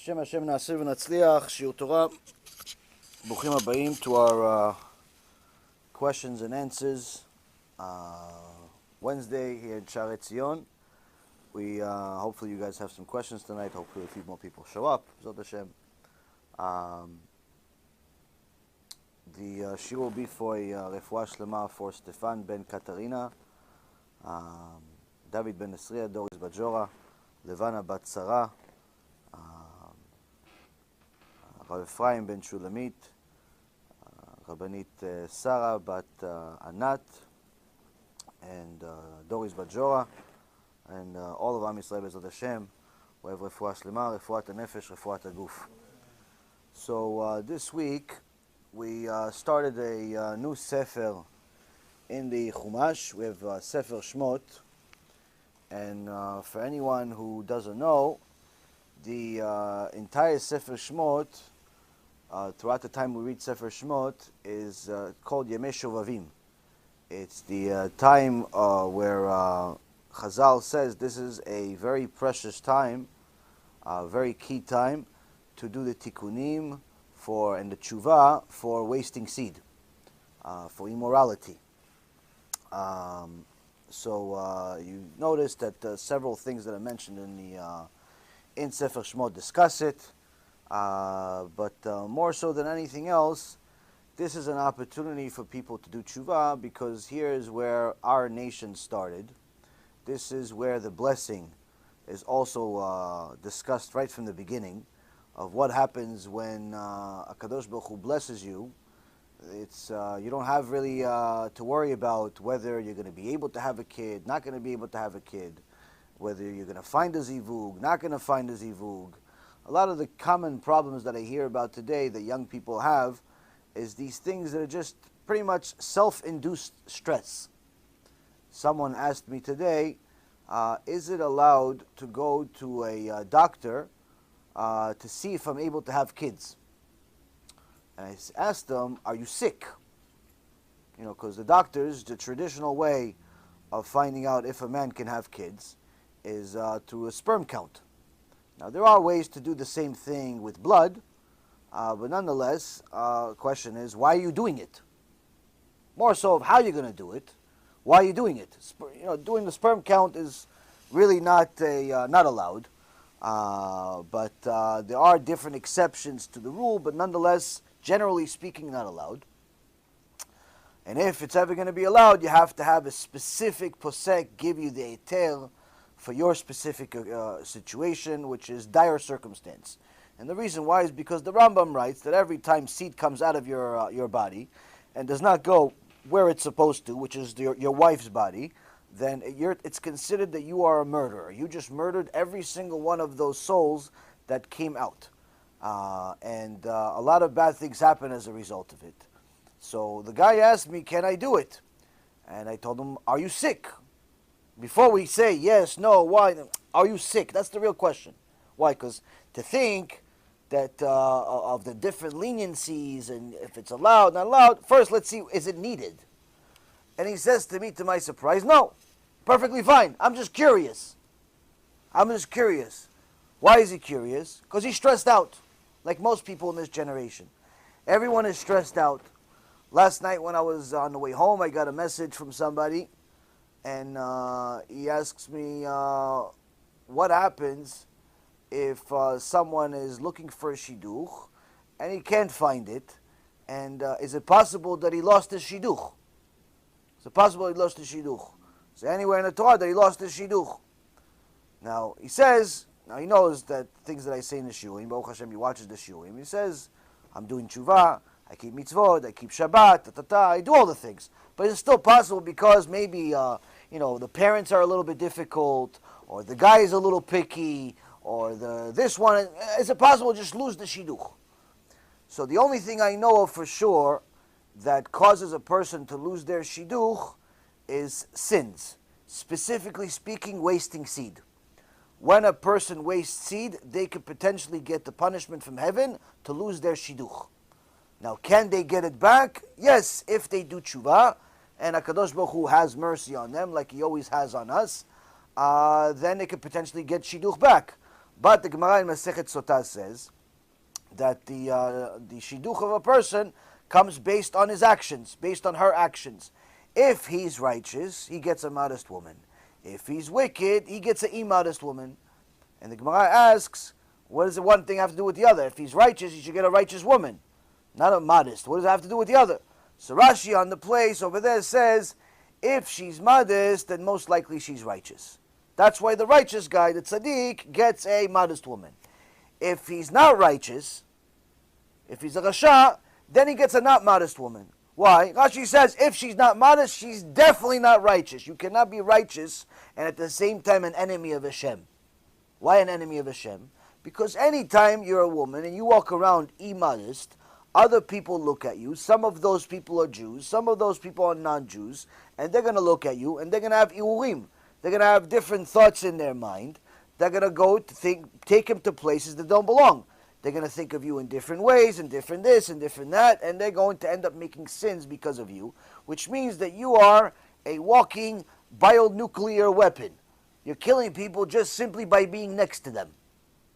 Hashem Na'aseh v'Natzliach, Shiur Torah. Bruchim Habayim to our questions and answers. Wednesday here in Sha'arei Tzion. We hopefully you guys have some questions tonight. Hopefully a few more people show up. Zod Hashem. The shiur will be for a refuah shlema for Stefan ben Katarina, David ben Esriya, Doris Bajora, Levana bat Sarah, Rav Ephraim ben Shulamit, Rabbanit Sarah bat Anat, and Doris Bajora, and all of Am Yisrael Bezod Hashem. We have refuah shlema, refuat hanefesh, refuat haguf. So this week we started a new sefer in the Chumash. We have Sefer Shmot, and for anyone who doesn't know, the entire Sefer Shmot, throughout the time we read Sefer Shmot, is called Yemei SHOVAVIM. It's the time where Chazal says this is a very precious time, a very key time to do the tikkunim and the tshuva for wasting seed, for immorality. So you notice that several things that are mentioned in Sefer Shmot discuss it, but more so than anything else, this is an opportunity for people to do tshuva, because here is where our nation started. This is where the blessing is also discussed right from the beginning, of what happens when HaKadosh Baruch Hu blesses you. It's you don't have really to worry about whether you're going to be able to have a kid, not going to be able to have a kid, whether you're going to find a zivug, not going to find a zivug. A lot of the common problems that I hear about today that young people have is these things that are just pretty much self-induced stress. Someone asked me today, is it allowed to go to a doctor to see if I'm able to have kids? And I asked them, are you sick? You know, because the doctors, the traditional way of finding out if a man can have kids is through a sperm count. Now, there are ways to do the same thing with blood, but nonetheless, the question is, why are you doing it? More so of how you're going to do it. Why are you doing it? You know, doing the sperm count is really not allowed. But there are different exceptions to the rule, but nonetheless, generally speaking, not allowed. And if it's ever going to be allowed, you have to have a specific posek give you the heter for your specific situation, which is dire circumstance. And the reason why is because the Rambam writes that every time seed comes out of your body and does not go where it's supposed to, which is your wife's body, then it's considered that you are a murderer. You just murdered every single one of those souls that came out. And a lot of bad things happen as a result of it. So the guy asked me, can I do it? And I told him, are you sick? Before we say yes, no, why, are you sick? That's the real question. Why? Because to think that of the different leniencies and if it's allowed, not allowed, first let's see, is it needed? And he says to me, to my surprise, no, perfectly fine. I'm just curious. Why is he curious? Because he's stressed out, like most people in this generation. Everyone is stressed out. Last night when I was on the way home, I got a message from somebody, and he asks me, what happens if someone is looking for a shidduch, and he can't find it, and is it possible that he lost his shidduch? Is it possible he lost his shidduch? Is there anywhere in the Torah that he lost his shidduch? Now, he says, now he knows that things that I say in the shiurim, Baruch Hashem, he watches the shiurim, he says, I'm doing tshuva, I keep mitzvot, I keep Shabbat, I do all the things. But it's still possible because maybe, the parents are a little bit difficult, or the guy is a little picky, or this one, is it possible to just lose the shidduch? So the only thing I know of for sure that causes a person to lose their shidduch is sins. Specifically speaking, wasting seed. When a person wastes seed, they could potentially get the punishment from heaven to lose their shidduch. Now, can they get it back? Yes, if they do tshuva, and HaKadosh Baruch Hu has mercy on them, like He always has on us, then they could potentially get shidduch back. But the Gemara in Masechet Sotah says that the shidduch of a person comes based on his actions, based on her actions. If he's righteous, he gets a modest woman. If he's wicked, he gets an immodest woman. And the Gemara asks, what does the one thing have to do with the other? If he's righteous, he should get a righteous woman, not a modest. What does it have to do with the other? So Rashi on the place over there says, if she's modest, then most likely she's righteous. That's why the righteous guy, the tzaddik, gets a modest woman. If he's not righteous, if he's a rasha, then he gets a not modest woman. Why? Rashi says, if she's not modest, she's definitely not righteous. You cannot be righteous and at the same time an enemy of Hashem. Why an enemy of Hashem? Because anytime you're a woman and you walk around immodest, other people look at you. Some of those people are Jews, some of those people are non-Jews, and they're going to look at you and they're going to have iurim. They're going to have different thoughts in their mind. They're going to go to take him to places that don't belong. They're going to think of you in different ways, and different this, and different that, and they're going to end up making sins because of you, which means that you are a walking bionuclear weapon. You're killing people just simply by being next to them.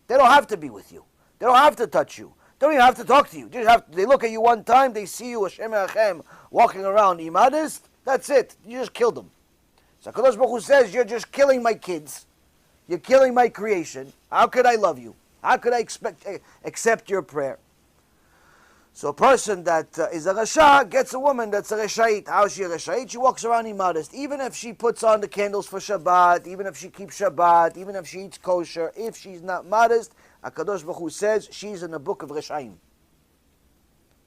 They don't have to be with you. They don't have to touch you. They don't even have to talk to you. They look at you one time, they see you, Hashem Echem, walking around immodest, that's it. You just killed them. So HaKadosh Baruch Hu says, you're just killing my kids. You're killing my creation. How could I love you? How could I accept your prayer? So a person that is a rasha gets a woman that's a reshait. How is she a reshait? She walks around immodest. Even if she puts on the candles for Shabbat, even if she keeps Shabbat, even if she eats kosher, if she's not modest, HaKadosh Baruch Hu says she's in the book of Reshaim.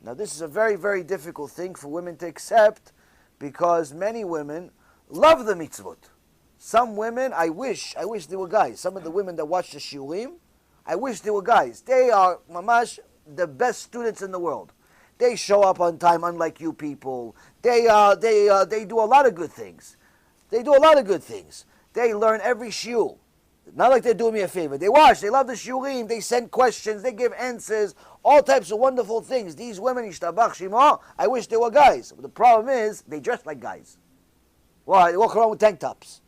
Now this is a very, very difficult thing for women to accept because many women love the mitzvot. Some women, I wish they were guys. Some of the women that watch the shiurim, I wish they were guys. They are, mamash, the best students in the world. They show up on time, unlike you people. They do a lot of good things. They do a lot of good things. They learn every shiur. Not like they're doing me a favor. They watch. They love the shiurim. They send questions. They give answers. All types of wonderful things. These women, ishtabach shimo, I wish they were guys. But the problem is, they dress like guys. Why? They walk around with tank tops.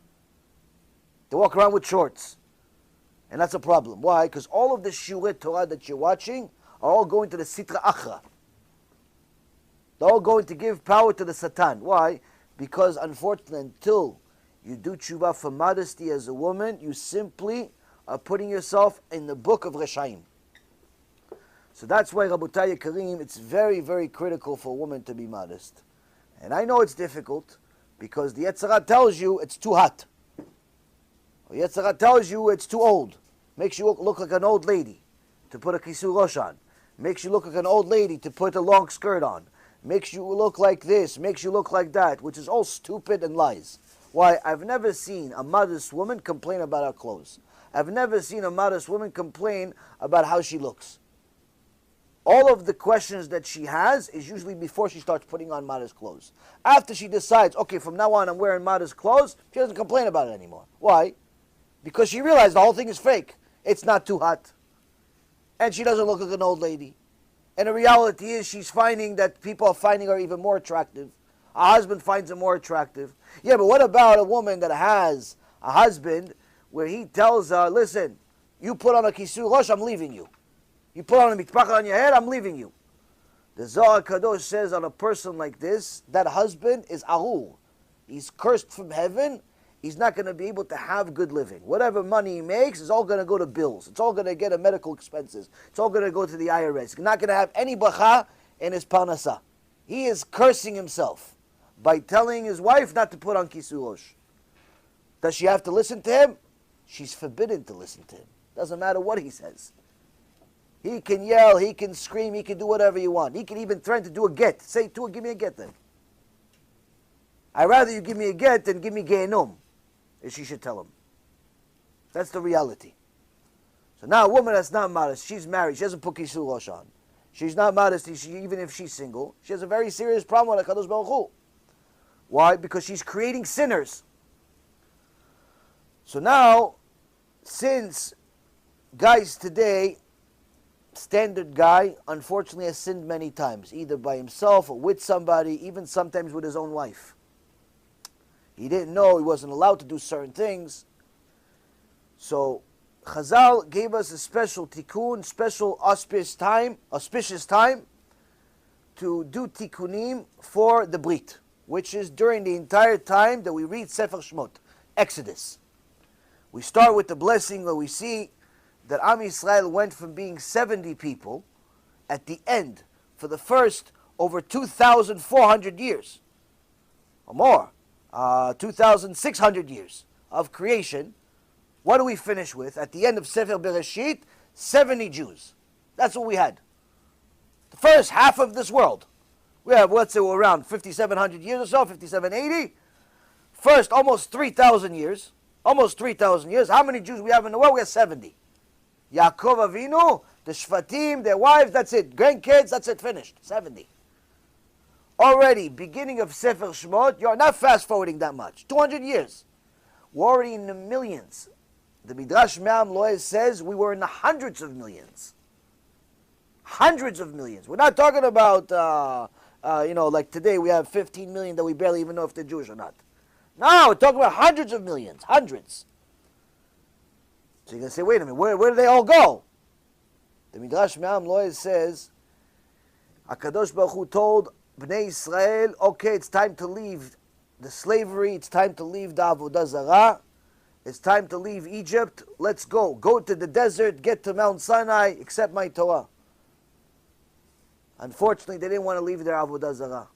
They walk around with shorts. And that's a problem. Why? Because all of the shiurei Torah that you're watching are all going to the Sitra Achra. They're all going to give power to the Satan. Why? Because unfortunately, until you do tshuva for modesty as a woman, you simply are putting yourself in the book of Reshaim. So that's why, Rabotai Karim, it's very, very critical for a woman to be modest. And I know it's difficult because the Yetzer Hara tells you it's too hot. The Yetzer Hara tells you it's too old. Makes you look like an old lady to put a kisur rosh on. Makes you look like an old lady to put a long skirt on. Makes you look like this, makes you look like that, which is all stupid and lies. Why? I've never seen a modest woman complain about her clothes. I've never seen a modest woman complain about how she looks. All of the questions that she has is usually before she starts putting on modest clothes. After she decides, okay, from now on I'm wearing modest clothes, she doesn't complain about it anymore. Why? Because she realized the whole thing is fake. It's not too hot. And she doesn't look like an old lady. And the reality is she's finding that people are finding her even more attractive. Her husband finds her more attractive. Yeah, but what about a woman that has a husband where he tells her, listen, you put on a kisur rosh, I'm leaving you. You put on a mitpachah on your head, I'm leaving you. The Zohar Kadosh says on a person like this, that husband is arur. He's cursed from heaven. He's not going to be able to have good living. Whatever money he makes is all going to go to bills. It's all going to get a medical expenses. It's all going to go to the IRS. He's not going to have any bracha in his parnasa. He is cursing himself by telling his wife not to put on kisur rosh. Does she have to listen to him? She's forbidden to listen to him. Doesn't matter what he says. He can yell, he can scream, he can do whatever you want. He can even threaten to do a get. Say to her, give me a get then. I'd rather you give me a get than give me gehenom, as she should tell him. That's the reality. So now a woman that's not modest, she's married, she doesn't put kisur rosh on. She's not modest, even if she's single. She has a very serious problem with HaKadosh Baruch Hu. Why? Because she's creating sinners. So now, since guys today, standard guy, unfortunately has sinned many times, either by himself or with somebody, even sometimes with his own wife. He didn't know, he wasn't allowed to do certain things. So Chazal gave us a special tikkun, special auspicious time to do tikkunim for the Brit, which is during the entire time that we read Sefer Shmot, Exodus. We start with the blessing where we see that Am Yisrael went from being 70 people at the end for the first over 2,400 years, or more, 2,600 years of creation. What do we finish with? At the end of Sefer Bereshit, 70 Jews. That's what we had. The first half of this world. We have, let's say, we're around 5,700 years or so, 5,780. First, almost 3,000 years. Almost 3,000 years. How many Jews we have in the world? We have 70. Yaakov Avinu, the Shvatim, their wives, that's it. Grandkids, that's it, finished. 70. Already, beginning of Sefer Shmot, you're not fast-forwarding that much. 200 years. We're already in the millions. The Midrash Me'am Loeh says we were in the hundreds of millions. Hundreds of millions. We're not talking about, like today we have 15 million that we barely even know if they're Jewish or not. No, we're talking about hundreds of millions. Hundreds. So you're going to say, wait a minute, where do they all go? The Midrash Me'am Loeh says, HaKadosh Baruch Hu told Bnei Israel, okay, it's time to leave the slavery, it's time to leave the Avodah Zarah, it's time to leave Egypt, let's go. Go to the desert, get to Mount Sinai, accept my Torah. Unfortunately, they didn't want to leave their Avodah Zarah.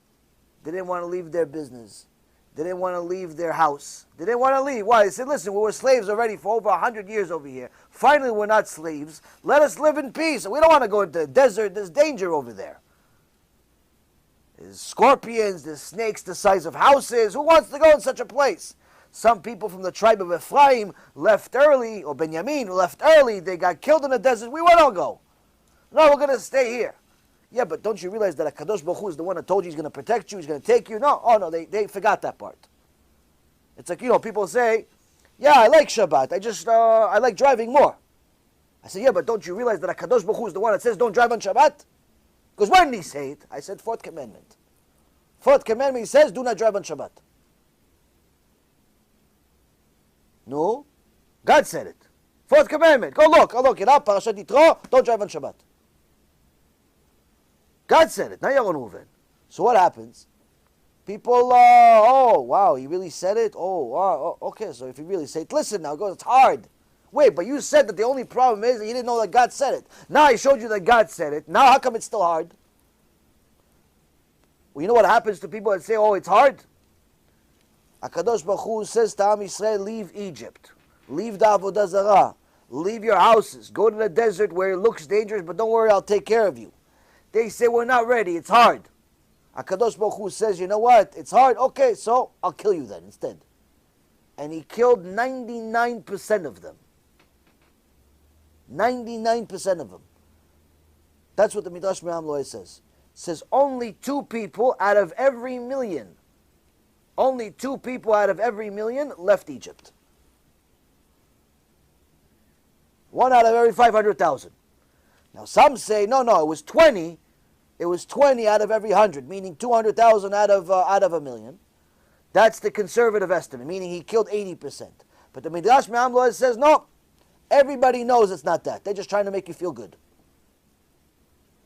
They didn't want to leave their business. They didn't want to leave their house. They didn't want to leave. Why? They said, listen, we were slaves already for over 100 years over here. Finally, we're not slaves. Let us live in peace. We don't want to go into the desert. There's danger over there. There's scorpions, there's snakes the size of houses. Who wants to go in such a place? Some people from the tribe of Ephraim left early, or Benjamin left early. They got killed in the desert. We won't all go. No, we're going to stay here. Yeah, but don't you realize that HaKadosh Baruch Hu is the one that told you he's going to protect you, he's going to take you? No, oh no, they forgot that part. It's like, people say, yeah, I like Shabbat, I like driving more. I said, yeah, but don't you realize that HaKadosh Baruch Hu is the one that says don't drive on Shabbat? Because when did he say it? I said, fourth commandment. Fourth commandment, he says, do not drive on Shabbat. No, God said it. Fourth commandment, go look it up, Parashat Yitro, don't drive on Shabbat. God said it, not Yaron Reuven. So what happens? People, oh, wow, he really said it? Oh, okay, so if he really said it, listen now, it's hard. Wait, but you said that the only problem is that you didn't know that God said it. Now I showed you that God said it. Now how come it's still hard? Well, you know what happens to people that say, oh, it's hard? HaKadosh Baruch Hu says to Am Yisrael, leave Egypt. Leave the Avodah Zarah. Leave your houses. Go to the desert where it looks dangerous, but don't worry, I'll take care of you. They say, we're not ready, it's hard. HaKadosh Baruch Hu says, you know what, it's hard, okay, so I'll kill you then instead. And he killed 99% of them. 99% of them. That's what the Midrash Me'am Loeh says. It says only 2 people out of every million, only 2 people out of every million left Egypt. 1 out of every 500,000. Now some say, no, it was 20. It was 20 out of every 100, meaning 200,000 out of a million. That's the conservative estimate, meaning he killed 80%. But the Midrash Me'am Loeh says, no, everybody knows it's not that. They're just trying to make you feel good.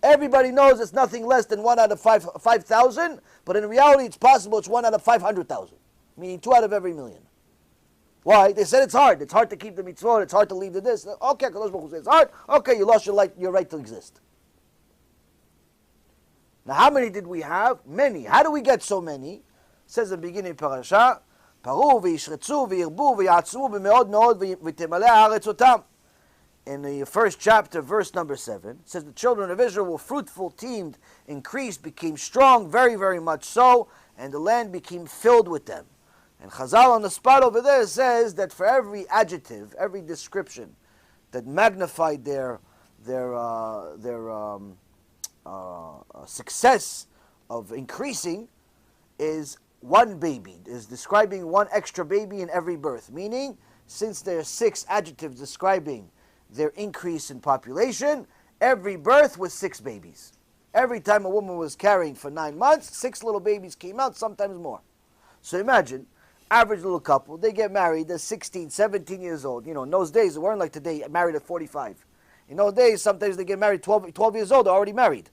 Everybody knows it's nothing less than 1 out of 5,000, but in reality it's possible it's 1 out of 500,000, meaning 2 out of every million. Why? They said it's hard. It's hard to keep the mitzvot. It's hard to leave the this. Okay, Kadosh Baruch Hu says it's hard. Okay, you lost your right to exist. Now, how many did we have? Many. How do we get so many? It says in the beginning of parasha, Paru v'yishretzu v'yirbu v'yatzmu b'meod meod v'temaleh haaretz otam. In the first chapter, verse number 7, it says the children of Israel were fruitful, teemed, increased, became strong, very, very much so, and the land became filled with them. And Chazal on the spot over there says that for every adjective, every description that magnified their success of increasing is one baby, is describing one extra baby in every birth. Meaning, since there are 6 adjectives describing their increase in population, every birth was 6 babies. Every time a woman was carrying for 9 months, 6 little babies came out, sometimes more. So imagine, Average little couple. They get married. They're 16, 17 years old. You know, in those days, it weren't like today, married at 45. In those days, sometimes they get married 12 years old. They're already married.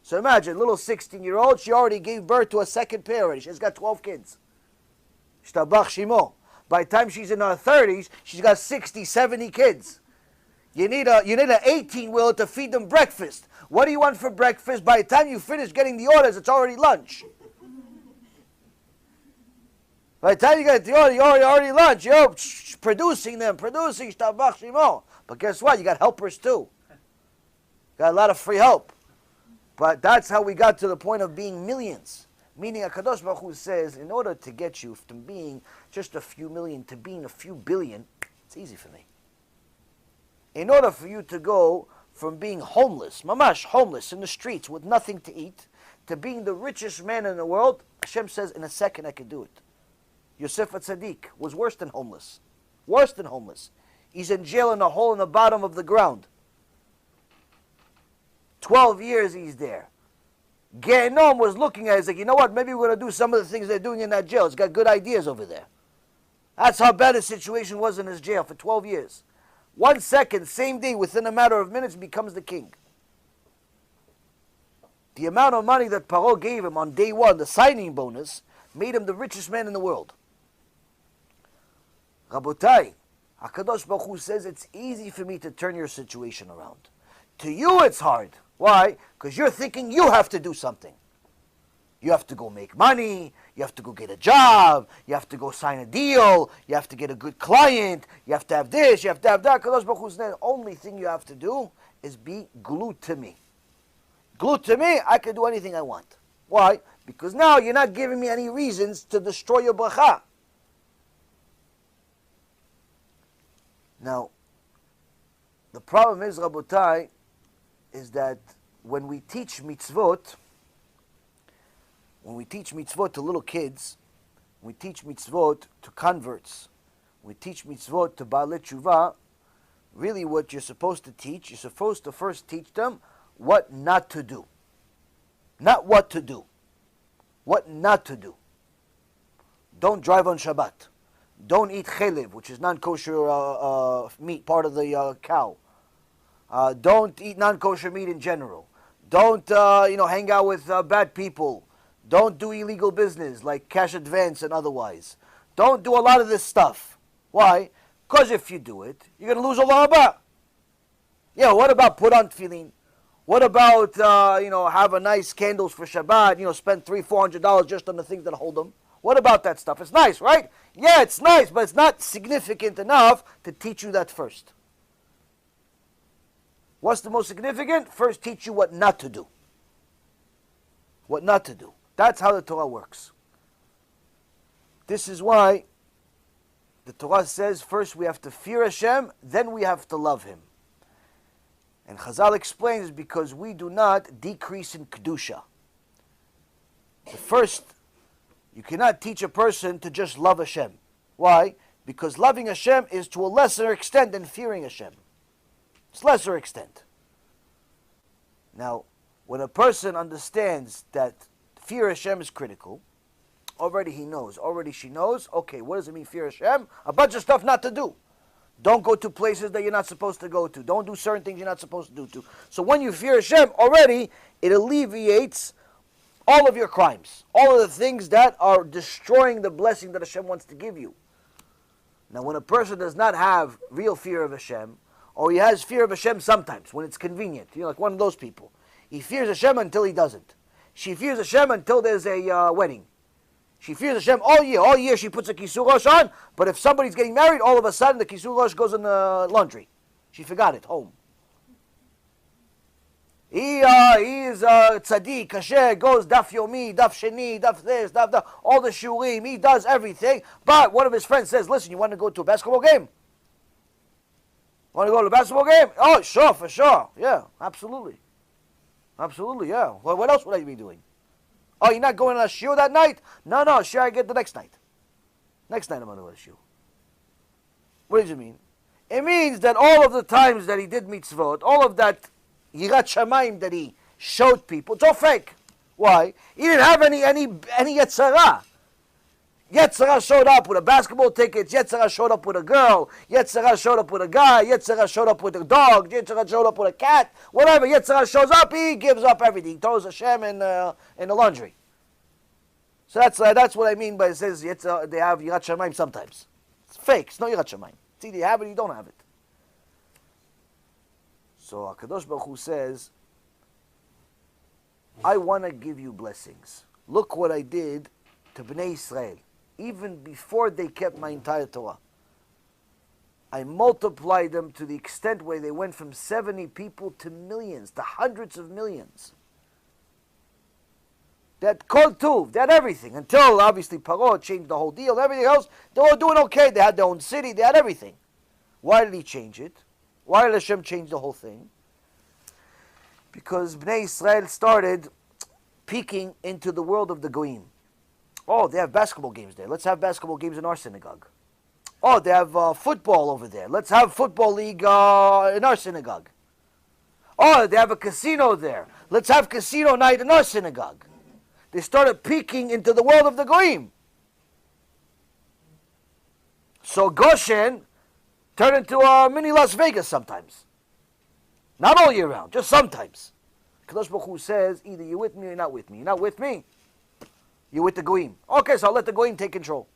So imagine, little 16-year-old, she already gave birth to a second pair already. She's got 12 kids. Shtabach Shimo. By the time she's in her 30s, she's got 60, 70 kids. You need an 18-wheeler to feed them breakfast. What do you want for breakfast? By the time you finish getting the orders, it's already lunch. By the time you get the order, you're already lunch. You're producing, shtabach shimo. But guess what? You got helpers too. Got a lot of free help. But that's how we got to the point of being millions. Meaning HaKadosh Baruch Hu says, in order to get you from being just a few million to being a few billion, it's easy for me. In order for you to go from being homeless, mamash homeless in the streets with nothing to eat, to being the richest man in the world, Hashem says, in a second I could do it. Yosef HaTzadik was worse than homeless. Worse than homeless. He's in jail in a hole in the bottom of the ground. 12 years he's there. Gehenom was looking at it, he's like, you know what, maybe we're going to do some of the things they're doing in that jail. It's got good ideas over there. That's how bad his situation was in his jail for 12 years. 1 second, same day, within a matter of minutes, becomes the king. The amount of money that Paro gave him on day one, the signing bonus, made him the richest man in the world. Rabotai, HaKadosh Baruch Hu says it's easy for me to turn your situation around. To you it's hard. Why? Because you're thinking you have to do something. You have to go make money, you have to go get a job, you have to go sign a deal, you have to get a good client, you have to have this, you have to have that. HaKadosh Baruch Hu says the only thing you have to do is be glued to me. Glued to me, I can do anything I want. Why? Because now you're not giving me any reasons to destroy your bracha. Now, the problem is, Rabotai, is that when we teach mitzvot to little kids, we teach mitzvot to converts, we teach mitzvot to Baalei Tshuva, really what you're supposed to teach, you're supposed to first teach them what not to do. Not what to do. What not to do. Don't drive on Shabbat. Don't eat chelev, which is non-kosher meat, part of the cow. Don't eat non-kosher meat in general. Don't hang out with bad people. Don't do illegal business like cash advance and otherwise. Don't do a lot of this stuff. Why? Because if you do it, you're going to lose Olam Haba. Yeah, what about put on tefillin? What about, have a nice candles for Shabbat, spend $300-400 just on the things that hold them? What about that stuff? It's nice, right? Yeah, it's nice, but it's not significant enough to teach you that first. What's the most significant? First teach you what not to do. What not to do. That's how the Torah works. This is why the Torah says first we have to fear Hashem, then we have to love Him. And Chazal explains because we do not decrease in Kedusha. The first, you cannot teach a person to just love Hashem. Why? Because loving Hashem is to a lesser extent than fearing Hashem. It's lesser extent. Now, when a person understands that fear Hashem is critical, already he knows, already she knows, okay, what does it mean fear Hashem? A bunch of stuff not to do. Don't go to places that you're not supposed to go to. Don't do certain things you're not supposed to do. So when you fear Hashem, already it alleviates all of your crimes. All of the things that are destroying the blessing that Hashem wants to give you. Now when a person does not have real fear of Hashem, or he has fear of Hashem sometimes, when it's convenient, like one of those people. He fears Hashem until he doesn't. She fears Hashem until there's a wedding. She fears Hashem all year. All year she puts a kisur rosh on, but if somebody's getting married, all of a sudden the kisur rosh goes in the laundry. She forgot it, home. He is tzaddik, kasher, goes daf yomi, daf sheni, daf this, daf that, all the shurim, he does everything, but one of his friends says, listen, you want to go to a basketball game? Want to go to a basketball game? Oh, sure, for sure. Yeah, absolutely. Absolutely, yeah. Well, what else would I be doing? Oh, you're not going on a shiur that night? No, sure, I get the next night. Next night I'm going to go to a shiur. What does it mean? It means that all of the times that he did mitzvot, all of that yirat shamayim that he showed people, it's all fake. Why? He didn't have any yetzara. Yetzirah showed up with a basketball ticket. Yetzirah showed up with a girl. Yetzirah showed up with a guy. Yetzirah showed up with a dog. Yetzirah showed up with a cat. Whatever. Yetzirah shows up, he gives up everything. He throws Hashem in the laundry. So that's what I mean by it says they have Yirat Shamayim sometimes. It's fake. It's not Yirat Shamayim. It's either you have it or you don't have it. So HaKadosh Baruch Hu says, I want to give you blessings. Look what I did to Bnei Israel. Even before they kept my entire Torah. I multiplied them to the extent where they went from 70 people to millions, to hundreds of millions. They had Kol Tuv, they had everything. Until, obviously, Paro changed the whole deal. Everything else, they were doing okay. They had their own city, they had everything. Why did he change it? Why did Hashem change the whole thing? Because Bnei Israel started peeking into the world of the Goyim. Oh, they have basketball games there. Let's have basketball games in our synagogue. Oh, they have football over there. Let's have football league in our synagogue. Oh, they have a casino there. Let's have casino night in our synagogue. They started peeking into the world of the Goyim. So Goshen turned into a mini Las Vegas sometimes. Not all year round, just sometimes. Kadosh Baruch Hu says, either you're with me or you're not with me. You're not with me, you're with the Goyim. Okay, so I'll let the Goyim take control.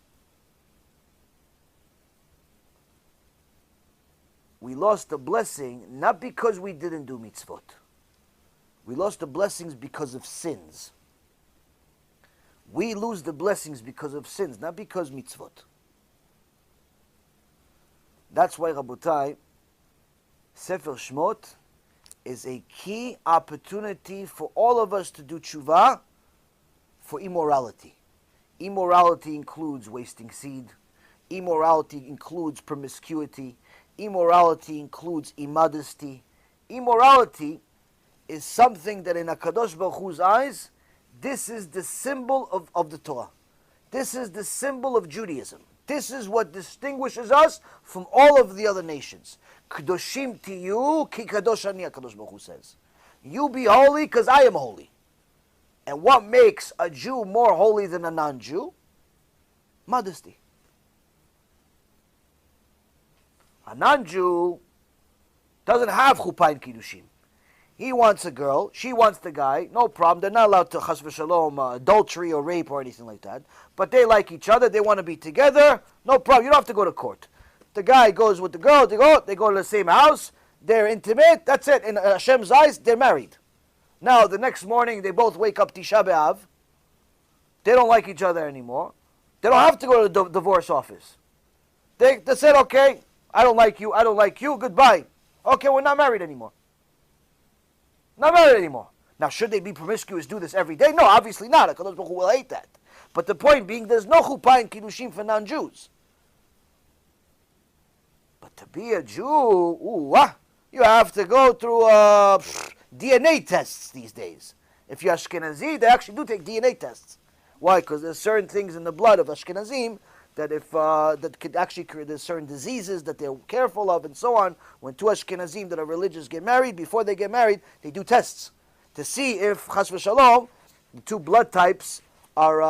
We lost the blessing not because we didn't do mitzvot. We lost the blessings because of sins. We lose the blessings because of sins, not because mitzvot. That's why, Rabotai, Sefer Shmot is a key opportunity for all of us to do tshuva for immorality. Immorality includes wasting seed. Immorality includes promiscuity. Immorality includes immodesty. Immorality is something that in HaKadosh Baruch Hu's eyes, this is the symbol of the Torah. This is the symbol of Judaism. This is what distinguishes us from all of the other nations. Kedoshim tiyu ki kadosh ani, HaKadosh Baruch Hu says. You be holy because I am holy. And what makes a Jew more holy than a non-Jew? Modesty. A non-Jew doesn't have chuppah and kiddushim. He wants a girl, she wants the guy, no problem. They're not allowed to chas v'shalom, adultery or rape or anything like that. But they like each other, they want to be together, no problem. You don't have to go to court. The guy goes with the girl, they go to the same house, they're intimate, that's it. In Hashem's eyes, they're married. Now, the next morning, they both wake up Tisha B'Av. They don't like each other anymore. They don't have to go to the divorce office. They said, okay, I don't like you, goodbye. Okay, we're not married anymore. Not married anymore. Now, should they be promiscuous, do this every day? No, obviously not. HaKadosh Baruch Hu will hate that. But the point being, there's no chuppah and kiddushim for non-Jews. But to be a Jew, you have to go through DNA tests these days. If you're Ashkenazi, they actually do take DNA tests. Why? Because there's certain things in the blood of Ashkenazim that that could actually create, there's certain diseases that they're careful of and so on. When two Ashkenazim that are religious get married, before they get married, they do tests to see if, chas v'shalom, the two blood types are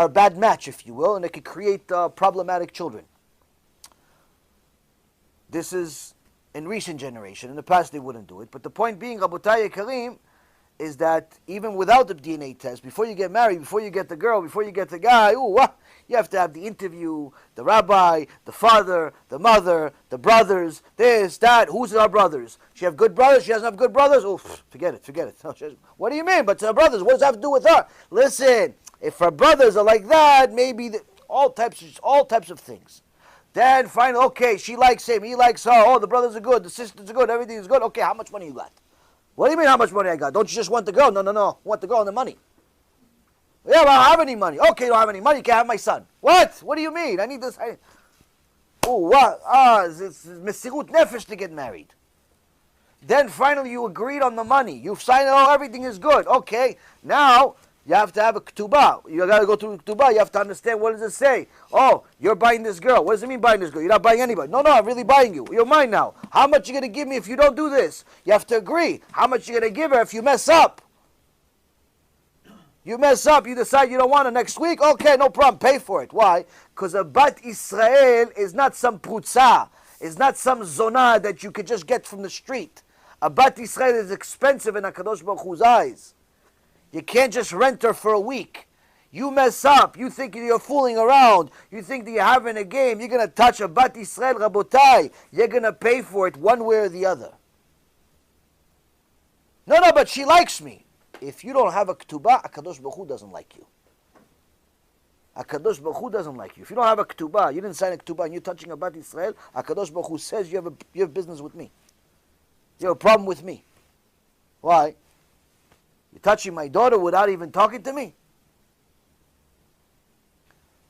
a bad match, if you will, and it could create problematic children. This is in recent generation. In the past, they wouldn't do it. But the point being, Rabotai Karim, is that even without the DNA test, before you get married, before you get the girl, before you get the guy, you have to have the interview, the rabbi, the father, the mother, the brothers, this, that. Who's our brothers? She have good brothers? She doesn't have good brothers? Forget it. What do you mean? But her brothers, what does that have to do with her? Listen, if her brothers are like that, maybe all types of things. Then finally, okay, she likes him, he likes her. Oh, the brothers are good, the sisters are good, everything is good. Okay, how much money you got? What do you mean how much money I got? Don't you just want the girl? No. I want the girl and the money. Yeah, well, I don't have any money. Okay, you don't have any money, you can't have my son. What? What do you mean? I need this. What? It's mesirut nefesh to get married. Then finally you agreed on the money. You've signed it all, everything is good. Okay, now you have to have a ketubah. You got to go through the ketubah. You have to understand, what does it say? Oh, you're buying this girl. What does it mean buying this girl? You're not buying anybody. No, I'm really buying you. You're mine now. How much you going to give me if you don't do this? You have to agree. How much you going to give her if you mess up? You mess up, you decide you don't want it next week, okay, no problem, pay for it. Why? Because a Bat Israel is not some prutza, is not some zona that you could just get from the street. A Bat Israel is expensive in HaKadosh Baruch Hu's eyes. You can't just rent her for a week. You mess up, you think you're fooling around, you think that you're having a game, you're going to touch a Bat Israel, Rabotai, you're going to pay for it one way or the other. No, but she likes me. If you don't have a ketubah, HaKadosh Baruch Hu doesn't like you. HaKadosh Baruch Hu doesn't like you. If you don't have a ketubah, you didn't sign a ketubah, and you're touching a Bat Israel, HaKadosh Baruch Hu says you have business with me. You have a problem with me. Why? You're touching my daughter without even talking to me?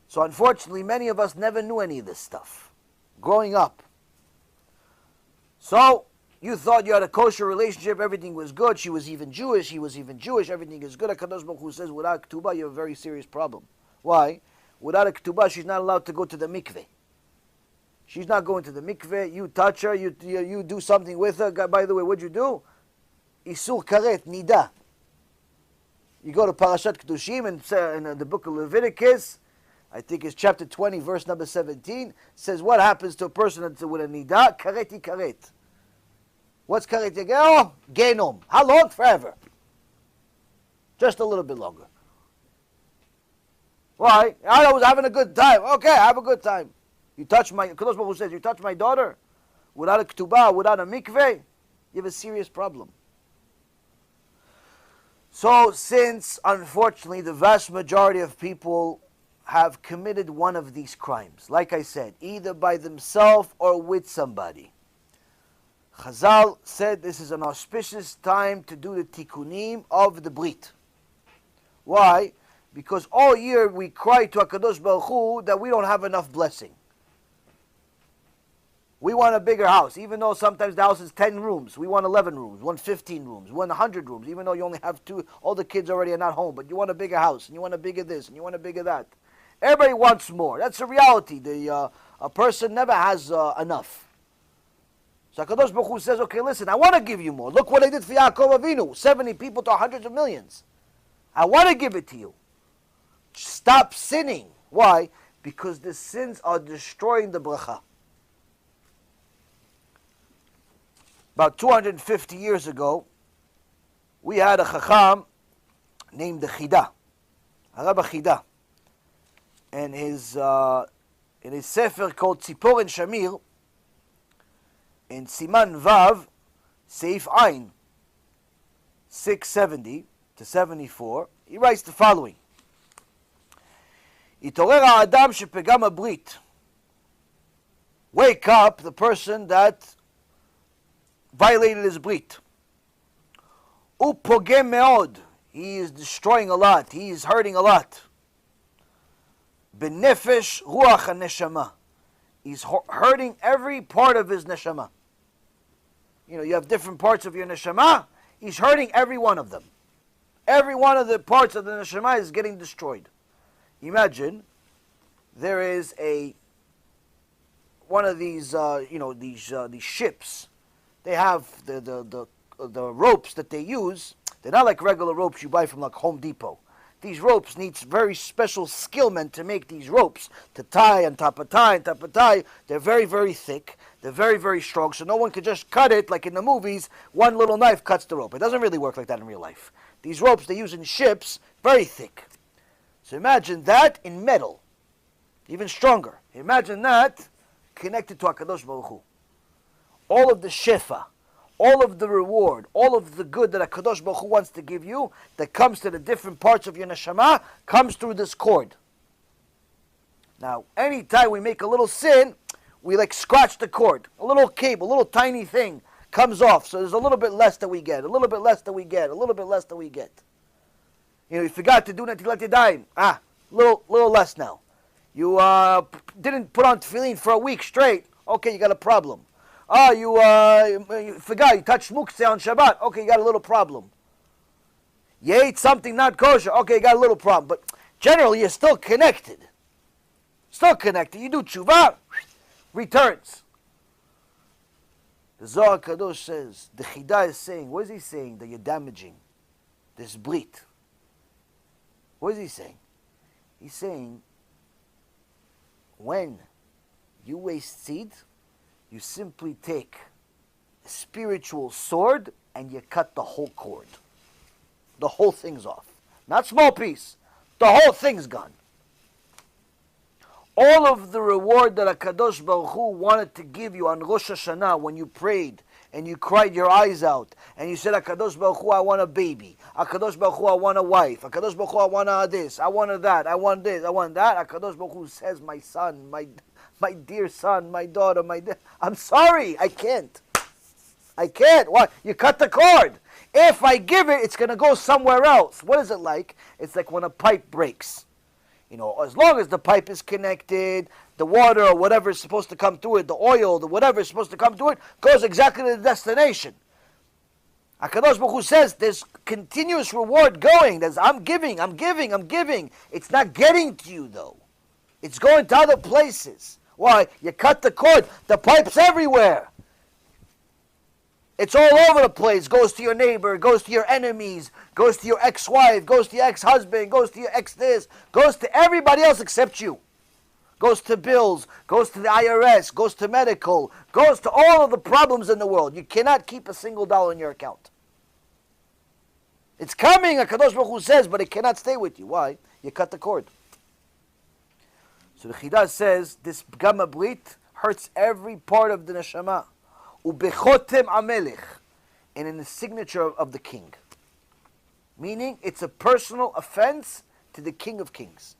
So unfortunately, many of us never knew any of this stuff growing up. So you thought you had a kosher relationship, everything was good, she was even Jewish, he was even Jewish, everything is good. HaKadosh Baruch Hu says without ketubah you have a very serious problem. Why? Without a ketubah she's not allowed to go to the mikveh. She's not going to the mikveh, you touch her, you do something with her. By the way, what'd you do? Isur karet, nida. You go to Parashat Kedushim and in the book of Leviticus, I think it's chapter 20, verse number 17, says what happens to a person with a nida? Kareti karet. What's karet? Oh, genom. How long? Forever. Just a little bit longer. Why? I was having a good time. Okay, have a good time. You touch my, Kadosh Baruch Hu says, you touch my daughter without a ketubah, without a mikveh, you have a serious problem. So since, unfortunately, the vast majority of people have committed one of these crimes, like I said, either by themselves or with somebody, Chazal said this is an auspicious time to do the tikkunim of the Brit. Why? Because all year we cry to HaKadosh Baruch Hu that we don't have enough blessing. We want a bigger house, even though sometimes the house is 10 rooms. We want 11 rooms, we want 15 rooms, we want 100 rooms, even though you only have 2, all the kids already are not home, but you want a bigger house, and you want a bigger this, and you want a bigger that. Everybody wants more. That's the reality. A person never has enough. So HaKadosh Baruch Hu says, okay, listen, I want to give you more. Look what I did for Yaakov Avinu, 70 people to hundreds of millions. I want to give it to you. Stop sinning. Why? Because the sins are destroying the bracha. About 250 years ago, we had a chacham named the Chida, Rabbi Chida, and in his sefer called Tzipor and Shamir, in Siman Vav, Seif Ain, 670 to 74, he writes the following: Itorer ha'adam shepegam habrit. Wake up the person that violated his brit. Upogem meod. He is destroying a lot. He is hurting a lot. Benefesh ruach haneshama. He's hurting every part of his neshama. You know, you have different parts of your neshama. He's hurting every one of them. Every one of the parts of the neshama is getting destroyed. Imagine there is one of these, these ships. They have the ropes that they use. They're not like regular ropes you buy from like Home Depot. These ropes need very special skill men to make these ropes, to tie on top of tie, on top of tie. They're very, very thick. They're very, very strong, so no one could just cut it like in the movies. One little knife cuts the rope. It doesn't really work like that in real life. These ropes they use in ships, very thick. So imagine that in metal, even stronger. Imagine that connected to HaKadosh Baruch Hu. All of the shefa, all of the reward, all of the good that HaKadosh Baruch Hu wants to give you, that comes to the different parts of your neshama, comes through this cord. Now, anytime we make a little sin, we like scratch the cord. A little cable, a little tiny thing comes off. So there's a little bit less that we get, a little bit less that we get, a little bit less that we get. You know, you forgot to do Netilat Yadayim. Little less now. You didn't put on tefillin for a week straight. Okay, you got a problem. You forgot, you touched muktzeh on Shabbat. Okay, you got a little problem. You ate something not kosher. Okay, you got a little problem. But generally, you're still connected. Still connected. You do tshuva, returns. The Zohar Kadosh says, the Chida is saying, what is he saying? That you're damaging this brit. What is he saying? He's saying, when you waste seed, you simply take a spiritual sword and you cut the whole cord. The whole thing's off. Not small piece. The whole thing's gone. All of the reward that HaKadosh Baruch Hu wanted to give you on Rosh Hashanah when you prayed and you cried your eyes out and you said, HaKadosh Baruch Hu, I want a baby. HaKadosh Baruch Hu, I want a wife. HaKadosh Baruch Hu, I want this. I want that. I want this. I want that. HaKadosh Baruch Hu says, my son, my dear son, my daughter, I'm sorry, I can't. I can't. Why? You cut the cord. If I give it, it's going to go somewhere else. What is it like? It's like when a pipe breaks. You know, as long as the pipe is connected, the water or whatever is supposed to come through it, the oil, the whatever is supposed to come through it, goes exactly to the destination. HaKadosh Baruch Hu says there's continuous reward going. There's I'm giving. It's not getting to you though. It's going to other places. Why? You cut the cord. The pipe's everywhere. It's all over the place. Goes to your neighbor, goes to your enemies, goes to your ex-wife, goes to your ex-husband, goes to your ex-this, goes to everybody else except you. Goes to bills, goes to the IRS, goes to medical, goes to all of the problems in the world. You cannot keep a single dollar in your account. It's coming, HaKadosh Baruch Hu says, but it cannot stay with you. Why? You cut the cord. So the Chidah says, this Pgam Brit hurts every part of the neshama. Ubechotem amelech, and in the signature of the king. Meaning, it's a personal offense to the King of Kings.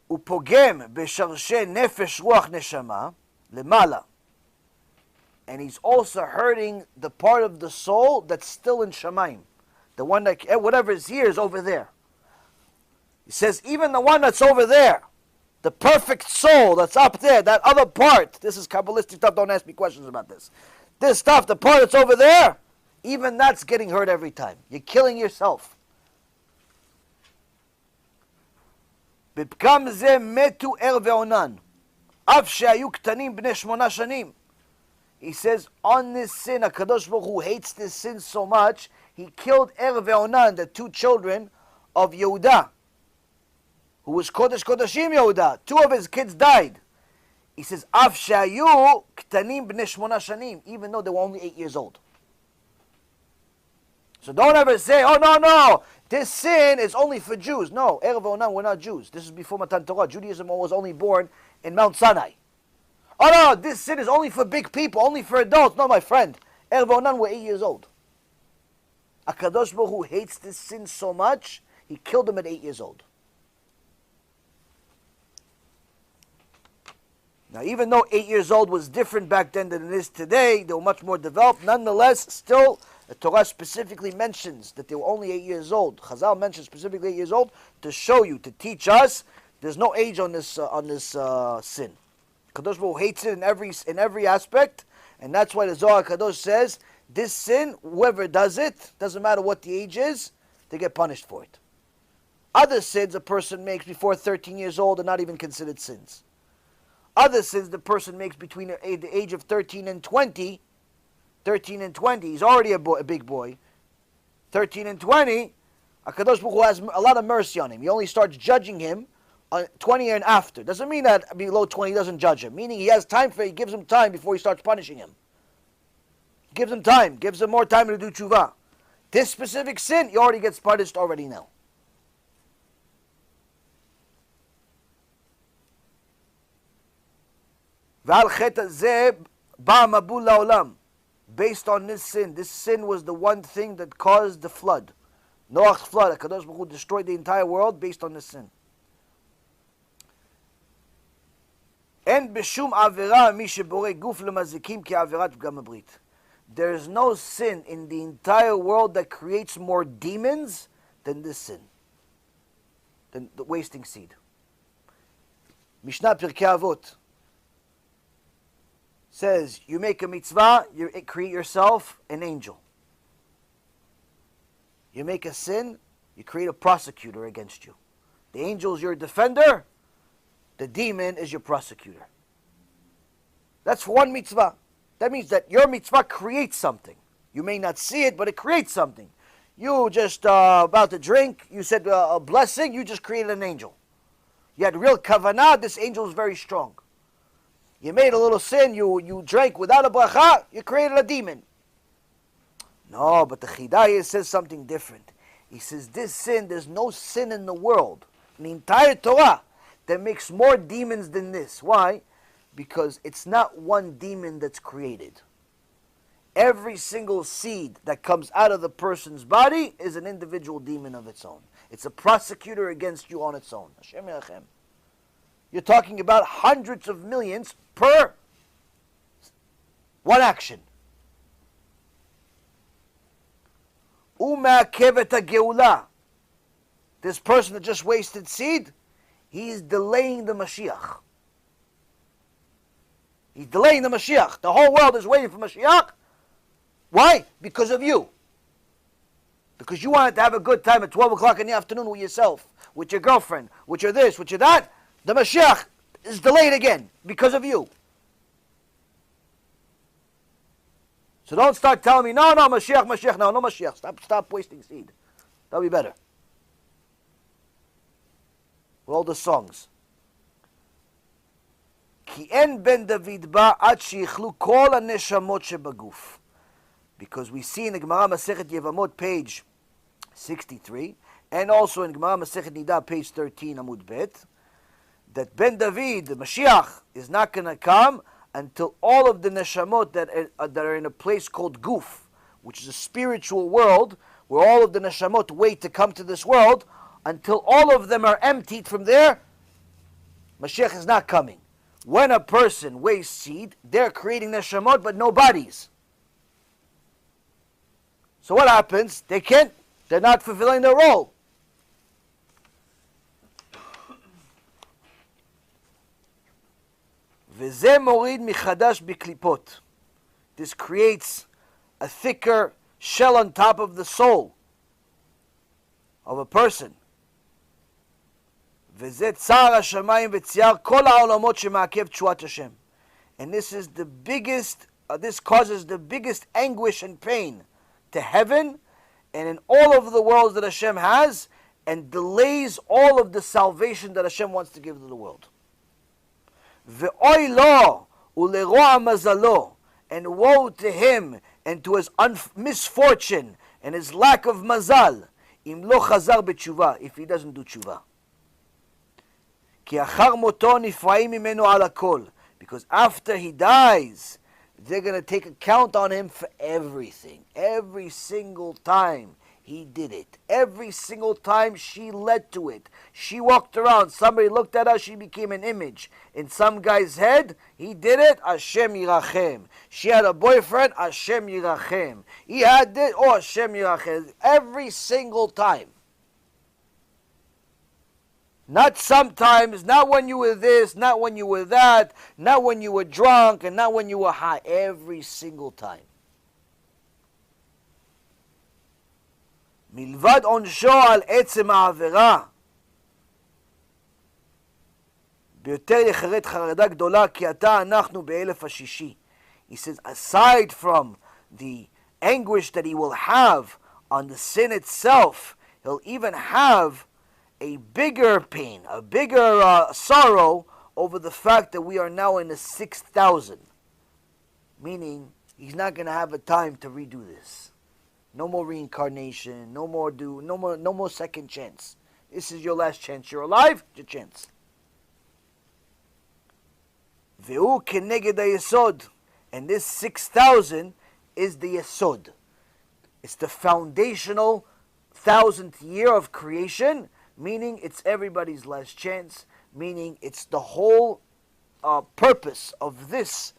Upogem besharshe nefesh ruach neshama lemala, and he's also hurting the part of the soul that's still in Shamayim. The one that, whatever is here is over there. He says, even the one that's over there, the perfect soul that's up there, that other part, this is Kabbalistic stuff, don't ask me questions about this. This stuff, the part that's over there, even that's getting hurt every time. You're killing yourself. בפגם זה מתו ער ועונן, אף שהיו קטנים בני 8 שנים. He says, on this sin, HaKadosh Baruch Hu hates this sin so much, he killed Er ve'onan, the 2 children of Yehuda, who was Kodesh Kodashim Yehuda. 2 of his kids died. He says, Af shayu ktanim bnei 8 shanim, even though they were only 8 years old. So don't ever say, oh no, this sin is only for Jews. No, Er ve'onan were not Jews. This is before Matan Torah. Judaism was only born in Mount Sinai. Oh no, this sin is only for big people, only for adults. No, my friend. Er ve'onan were 8 years old. HaKadosh Baruch Hu hates this sin so much, he killed them at 8 years old. Now, even though 8 years old was different back then than it is today, they were much more developed. Nonetheless, still, the Torah specifically mentions that they were only 8 years old. Chazal mentions specifically 8 years old to show you, to teach us, there's no age on this sin. Kadosh Baruch Hu hates it in every aspect, and that's why the Zohar Kadosh says, this sin, whoever does it, doesn't matter what the age is, they get punished for it. Other sins a person makes before 13 years old are not even considered sins. Other sins the person makes between the age of 13 and 20, he's already a big boy. 13 and 20, HaKadosh Baruch Hu has a lot of mercy on him. He only starts judging him on 20 and after. Doesn't mean that below 20 he doesn't judge him. Meaning he has time he gives him time before he starts punishing him. Gives him time, gives him more time to do tshuva. This specific sin, he already gets punished already now. Based on this sin was the one thing that caused the flood. Noah's flood, HaKadosh Baruch Hu destroyed the entire world based on this sin. אין בשום עבירה מי שבורא גוף למזיקים כעבירת פגם הברית. There is no sin in the entire world that creates more demons than this sin, than the wasting seed. Mishnah Pirkei Avot says, you make a mitzvah, you create yourself an angel. You make a sin, you create a prosecutor against you. The angel is your defender, the demon is your prosecutor. That's one mitzvah. That means that your mitzvah creates something. You may not see it, but it creates something. You just about to drink, you said a blessing, you just created an angel. You had real kavanah, this angel is very strong. You made a little sin, you drank without a bracha, you created a demon. No, but the Chidayah says something different. He says this sin, there's no sin in the world, in the entire Torah, that makes more demons than this. Why? Because it's not one demon that's created. Every single seed that comes out of the person's body is an individual demon of its own. It's a prosecutor against you on its own. Hashem Yirachem. You're talking about hundreds of millions per one action. U'ma'akev et ha'geula. This person that just wasted seed, he's delaying the Mashiach. He's delaying the Mashiach. The whole world is waiting for Mashiach. Why? Because of you. Because you wanted to have a good time at 12 o'clock in the afternoon with yourself, with your girlfriend, with your this, with your that. The Mashiach is delayed again because of you. So don't start telling me, no, Mashiach, no Mashiach. Stop wasting seed. That'll be better. With all the songs. Ki en ben David ba ad shichlu kol haneshamot shebaguf. Because we see in the Gemara Masechet Yevamot, page 63, and also in Gemara Masechet Nida, page 13, Amud Bet, that Ben David, the Mashiach, is not going to come until all of the neshamot that are in a place called Guf, which is a spiritual world, where all of the neshamot wait to come to this world, until all of them are emptied from there, Mashiach is not coming. When a person wastes seed, they're creating neshamot, but no bodies. So what happens? They're not fulfilling their role. V'zeh morid michadash biklipot. This creates a thicker shell on top of the soul of a person. V'zeh tzar hashamayim v'tziar kol ha'olamot shema'akev tshuat Hashem. And this is the biggest, this causes the biggest anguish and pain to heaven and in all of the worlds that Hashem has, and delays all of the salvation that Hashem wants to give to the world. Ve'oy lo uleroa mazalo, and woe to him and to his misfortune and his lack of mazal, im lo chazar b'tshuva, if he doesn't do tshuva. Ki achar moto nifraim mimenu ala kol, because after he dies, they're going to take account on him for everything. Every single time he did it. Every single time she led to it. She walked around. Somebody looked at her. She became an image. In some guy's head, he did it. Hashem Yirachem. She had a boyfriend. Hashem Yirachem. He had this. Oh, Hashem Yirachem. Every single time. Not sometimes, not when you were this, not when you were that, not when you were drunk, and not when you were high. Every single time. מלבד עונשו על עצם העבירה, ביותר יחרד חרדה גדולה, כי עתה אנחנו באלף השישי. He says, aside from the anguish that he will have on the sin itself, he'll even have a bigger pain, a bigger sorrow over the fact that we are now in the 6,000. Meaning, he's not going to have a time to redo this. No more reincarnation, no more second chance. This is your last chance. You're alive, your chance. Ve'u keneged hayesod, and this 6,000 is the yesod. It's the foundational 1,000th year of creation, meaning it's everybody's last chance, meaning it's the whole purpose of this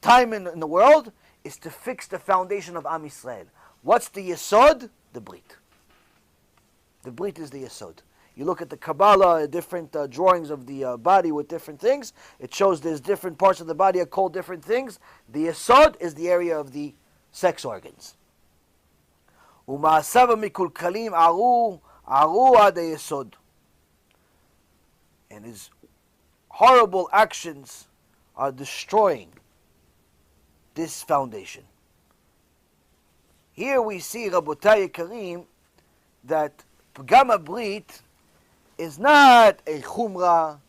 time in the world is to fix the foundation of Am Yisrael. What's the Yesod? The Brit. The Brit is the Yesod. You look at the Kabbalah, different drawings of the body with different things. It shows there's different parts of the body are called different things. The Yesod is the area of the sex organs. ומעשיו המקולקלים ערו עד היסוד. And his horrible actions are destroying this foundation. Here we see, Rabotai Karim, that Pgam Brit is not a chumrah,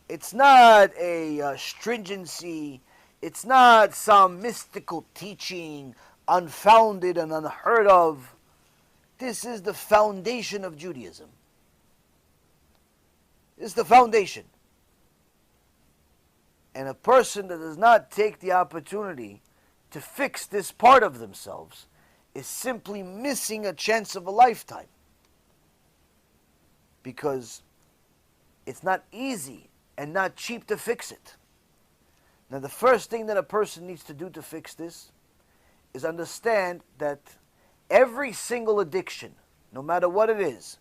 it's not a stringency, it's not some mystical teaching, unfounded and unheard of. This is the foundation of Judaism. This is the foundation. And a person that does not take the opportunity to fix this part of themselves is simply missing a chance of a lifetime. Because it's not easy and not cheap to fix it. Now, the first thing that a person needs to do to fix this is understand that every single addiction, no matter what it is,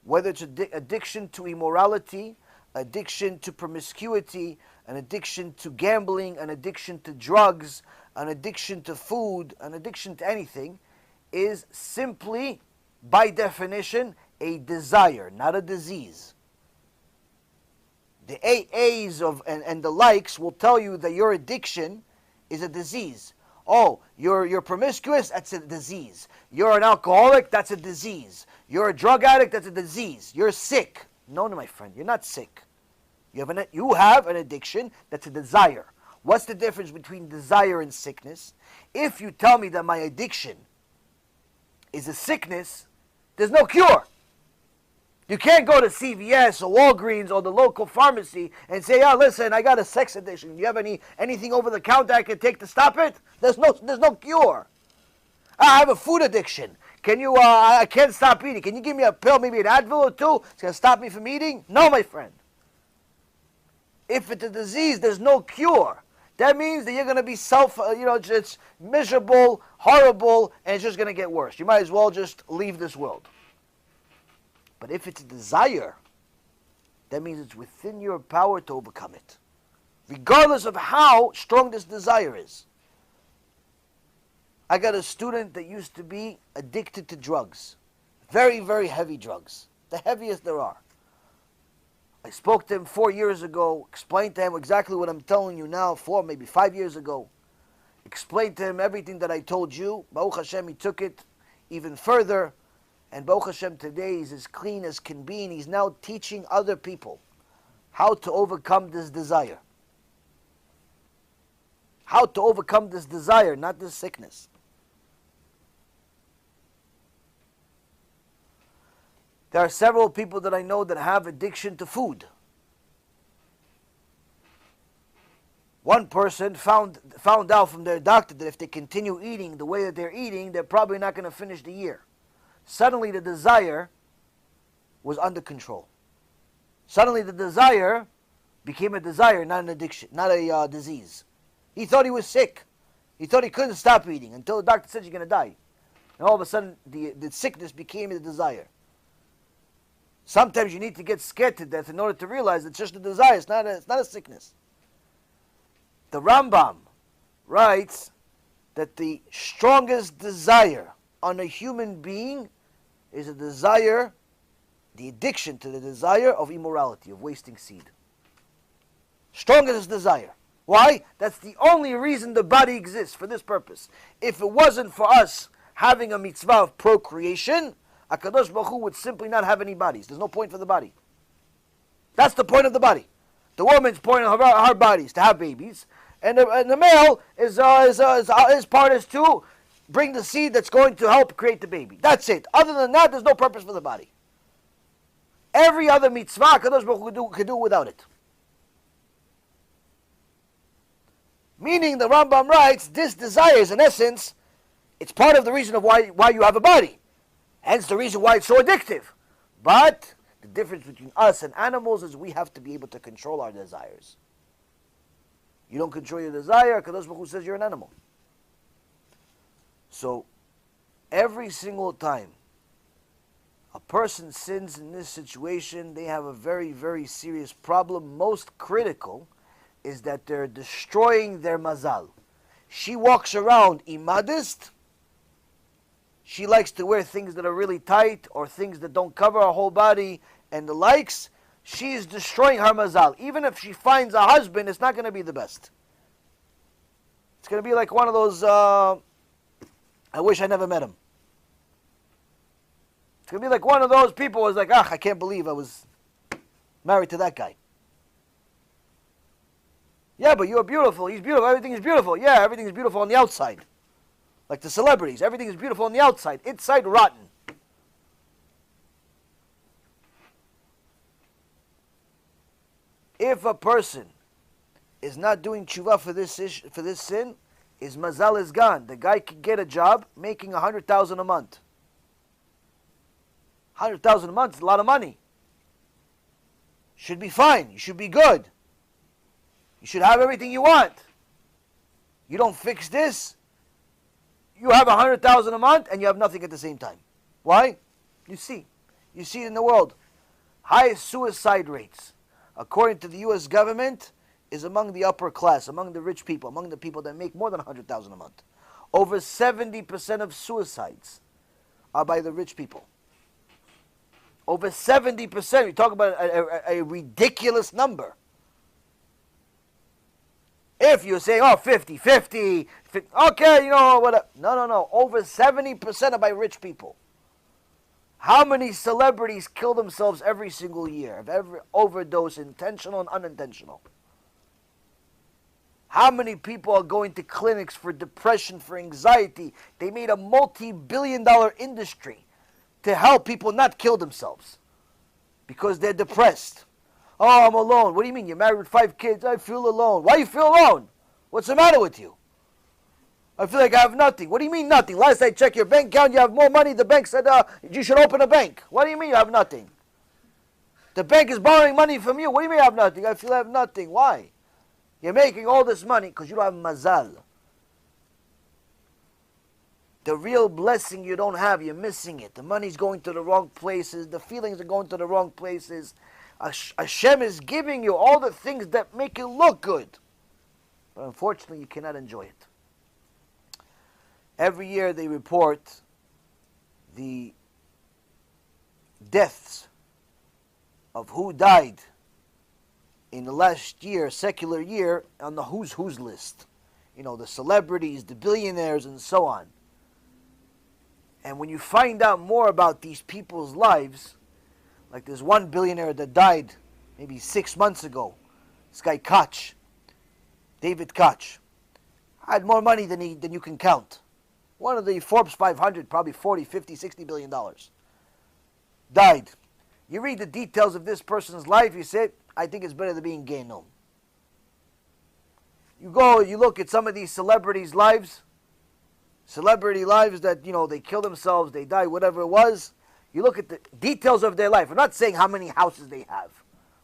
whether it's addiction to immorality, addiction to promiscuity, an addiction to gambling, an addiction to drugs, an addiction to food, an addiction to anything, is simply, by definition, a desire, not a disease. The AAs and the likes will tell you that your addiction is a disease. Oh, you're promiscuous, that's a disease. You're an alcoholic, that's a disease. You're a drug addict, that's a disease. You're sick. No, my friend, you're not sick. You have an addiction, that's a desire. What's the difference between desire and sickness? If you tell me that my addiction is a sickness, there's no cure. You can't go to CVS or Walgreens or the local pharmacy and say, "Oh, listen, I got a sex addiction. Do you have anything over the counter I can take to stop it?" There's no cure. I have a food addiction. Can you? I can't stop eating. Can you give me a pill, maybe an Advil or two? It's gonna stop me from eating? No, my friend. If it's a disease, there's no cure. That means that you're gonna be it's miserable, horrible, and it's just gonna get worse. You might as well just leave this world. But if it's a desire, that means it's within your power to overcome it, regardless of how strong this desire is. I got a student that used to be addicted to drugs, very, very heavy drugs, the heaviest there are. I spoke to him 4 years ago, explained to him exactly what I'm telling you now, 4, maybe 5 years ago. Explained to him everything that I told you. Baruch Hashem, he took it even further. And Baruch Hashem, today he's as clean as can be, and he's now teaching other people how to overcome this desire. How to overcome this desire, not this sickness. There are several people that I know that have addiction to food. One person found out from their doctor that if they continue eating the way that they're eating, they're probably not going to finish the year. Suddenly the desire was under control. Suddenly the desire became a desire, not an addiction, not a disease. He thought he was sick. He thought he couldn't stop eating until the doctor said you're going to die. And all of a sudden the sickness became a desire. Sometimes you need to get scared to death in order to realize it's just a desire. It's not a sickness. The Rambam writes that the strongest desire on a human being is a desire, the addiction to the desire of immorality, of wasting seed. Strongest desire. Why? That's the only reason the body exists, for this purpose. If it wasn't for us having a mitzvah of procreation, HaKadosh Baruch Hu would simply not have any bodies. There's no point for the body. That's the point of the body. The woman's point of her body is to have babies, and the male his part is to bring the seed that's going to help create the baby. That's it. Other than that, there's no purpose for the body. Every other mitzvah, HaKadosh Baruch Hu could do without it. Meaning, the Rambam writes, this desire is, in essence, it's part of the reason of why you have a body. Hence the reason why it's so addictive. But the difference between us and animals is we have to be able to control our desires. You don't control your desire, HaKadosh Baruch Hu says you're an animal. So, every single time a person sins in this situation, they have a very, very serious problem. Most critical is that they're destroying their mazal. She walks around immodest. She likes to wear things that are really tight or things that don't cover her whole body and the likes. She is destroying her mazal. Even if she finds a husband, it's not going to be the best. It's going to be like one of those, I wish I never met him. going to be like one of those people who was like, I can't believe I was married to that guy. Yeah, but you're beautiful. He's beautiful. Everything is beautiful. Yeah, everything is beautiful on the outside. Like the celebrities. Everything is beautiful on the outside. Inside, rotten. If a person is not doing tshuva for this sin, his mazal is gone. The guy could get a job making $100,000 a month. $100,000 a month is a lot of money. Should be fine. You should be good. You should have everything you want. You don't fix this, you have $100,000 a month and you have nothing at the same time. Why? You see it in the world. Highest suicide rates, according to the U.S. government, is among the upper class, among the rich people, among the people that make more than $100,000 a month. Over 70% of suicides are by the rich people. Over 70%. We talk about a ridiculous number. If you say, 50, okay, whatever. No. Over 70% are by rich people. How many celebrities kill themselves every single year? Of every overdose, intentional and unintentional? How many people are going to clinics for depression, for anxiety? They made a multi-billion-dollar industry to help people not kill themselves because they're depressed. Oh, I'm alone. What do you mean? You're married with 5 kids. I feel alone. Why do you feel alone? What's the matter with you? I feel like I have nothing. What do you mean nothing? Last I checked your bank account, you have more money. The bank said you should open a bank. What do you mean you have nothing? The bank is borrowing money from you. What do you mean you have nothing? I feel I have nothing. Why? You're making all this money because you don't have mazal. The real blessing you don't have, you're missing it. The money's going to the wrong places. The feelings are going to the wrong places. Hashem is giving you all the things that make you look good. But unfortunately, you cannot enjoy it. Every year they report the deaths of who died in the last year, secular year, on the who's list. The celebrities, the billionaires, and so on. And when you find out more about these people's lives, like there's one billionaire that died maybe 6 months ago. This guy Koch, David Koch, had more money than you can count. One of the Forbes 500, probably 40, 50, 60 billion dollars. Died. You read the details of this person's life, you say, I think it's better than being Genom. You look at some of these celebrities' lives, celebrity lives that, they kill themselves, they die, whatever it was. You look at the details of their life. I'm not saying how many houses they have.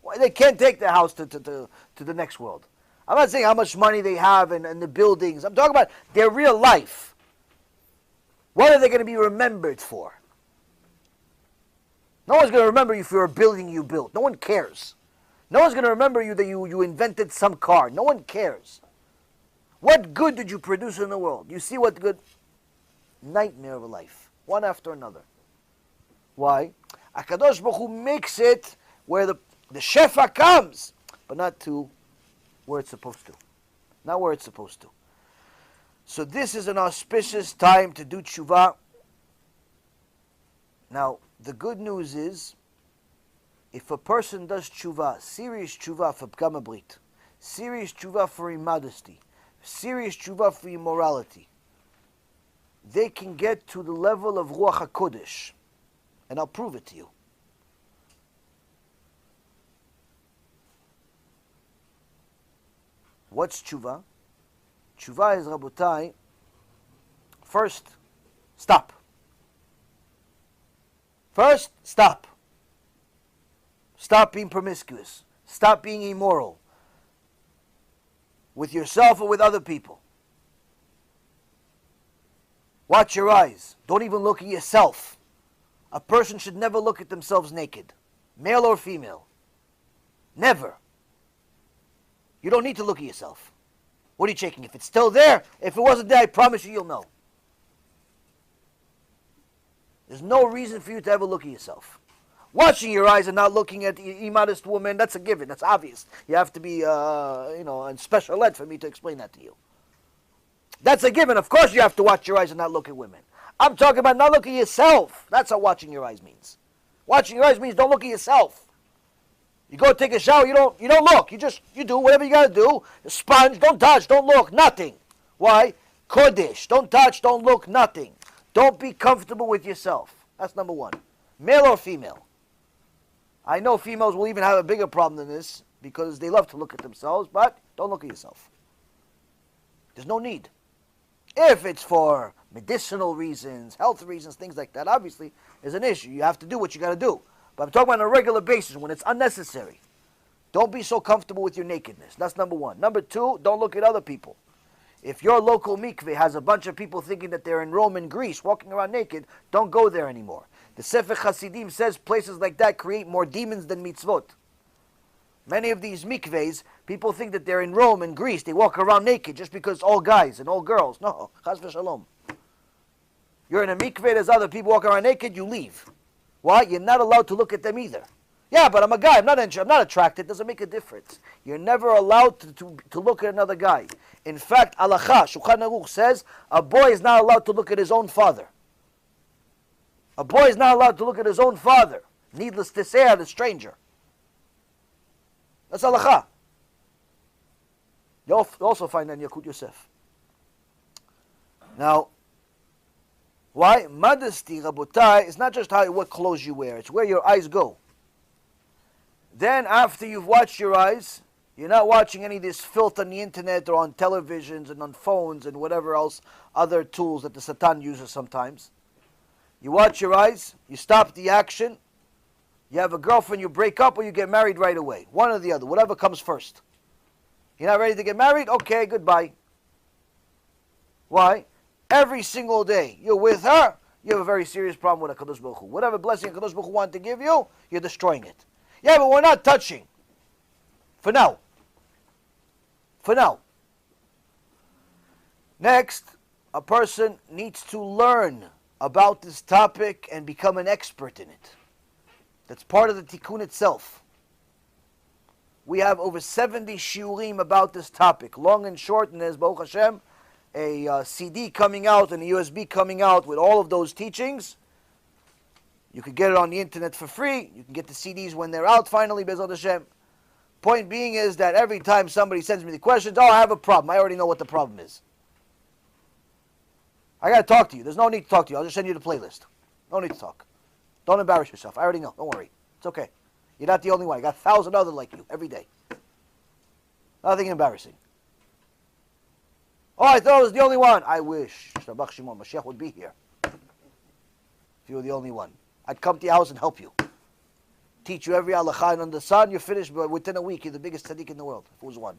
Well, they can't take their house to the next world. I'm not saying how much money they have and the buildings. I'm talking about their real life. What are they going to be remembered for? No one's going to remember you for a building you built. No one cares. No one's going to remember you that you invented some car. No one cares. What good did you produce in the world? You see what good? Nightmare of a life. One after another. Why? HaKadosh Baruch Hu makes it where the shefa comes, but not to where it's supposed to. Not where it's supposed to. So this is an auspicious time to do tshuva. Now, the good news is, if a person does tshuva, serious tshuva for pgam brit, serious tshuva for immodesty, serious tshuva for immorality, they can get to the level of Ruach HaKodesh. And I'll prove it to you. What's tshuva? Tshuva is, Rabotai, first, stop. First, stop. Stop being promiscuous. Stop being immoral. With yourself or with other people. Watch your eyes. Don't even look at yourself. A person should never look at themselves naked. Male or female. Never. You don't need to look at yourself. What are you checking? If it's still there, if it wasn't there, I promise you'll know. There's no reason for you to ever look at yourself. Watching your eyes and not looking at the immodest woman, that's a given. That's obvious. You have to be, on special ed for me to explain that to you. That's a given. Of course you have to watch your eyes and not look at women. I'm talking about not looking at yourself. That's what watching your eyes means. Watching your eyes means don't look at yourself. You go take a shower, you don't look. You do whatever you gotta do. Sponge, don't touch, don't look, nothing. Why? Kodesh, don't touch, don't look, nothing. Don't be comfortable with yourself. That's number one. Male or female. I know females will even have a bigger problem than this because they love to look at themselves, but don't look at yourself. There's no need. If it's for medicinal reasons, health reasons, things like that, obviously, is an issue. You have to do what you got to do. But I'm talking about on a regular basis when it's unnecessary. Don't be so comfortable with your nakedness. That's number one. Number two, don't look at other people. If your local mikveh has a bunch of people thinking that they're in Rome and Greece, walking around naked, don't go there anymore. The Sefer Hasidim says places like that create more demons than mitzvot. Many of these mikvehs, people think that they're in Rome and Greece. They walk around naked just because all guys and all girls. No, chas v'shalom. You're in a mikveh, there's other people walking around naked, you leave. Why? You're not allowed to look at them either. Yeah, but I'm a guy, I'm not attracted, it doesn't make a difference. You're never allowed to look at another guy. In fact, Halacha, Shulchan Aruch says, a boy is not allowed to look at his own father. A boy is not allowed to look at his own father. Needless to say, at a stranger. That's Halacha. You'll also find that in Yakut Yosef. Now, why? Modesty, Rabotai, is not just what clothes you wear, it's where your eyes go. Then, after you've watched your eyes, you're not watching any of this filth on the internet or on televisions and on phones and whatever else, other tools that the Satan uses sometimes. You watch your eyes, you stop the action, you have a girlfriend, you break up, or you get married right away. One or the other, whatever comes first. You're not ready to get married? Okay, goodbye. Why? Every single day you're with her, you have a very serious problem with HaKadosh Baruch Hu. Whatever blessing HaKadosh Baruch Hu wanted to give you, you're destroying it. Yeah, but we're not touching. For now. For now. Next, a person needs to learn about this topic and become an expert in it. That's part of the tikkun itself. We have over 70 shiurim about this topic, long and short, and there's, Baruch Hashem, a CD coming out and a USB coming out with all of those teachings. You can get it on the internet for free. You can get the CDs when they're out finally, Bezrat Hashem. Point being is that every time somebody sends me the questions, I have a problem. I already know what the problem is. I got to talk to you. There's no need to talk to you. I'll just send you the playlist. No need to talk. Don't embarrass yourself. I already know. Don't worry. It's okay. You're not the only one. I got 1,000 others like you every day. Nothing embarrassing. Oh, I thought I was the only one. I wish Shabbat Shimon Mashiach would be here. If you were the only one, I'd come to your house and help you. Teach you every halacha and under the sun. You're finished, but within a week, you're the biggest tzaddik in the world. If it was one.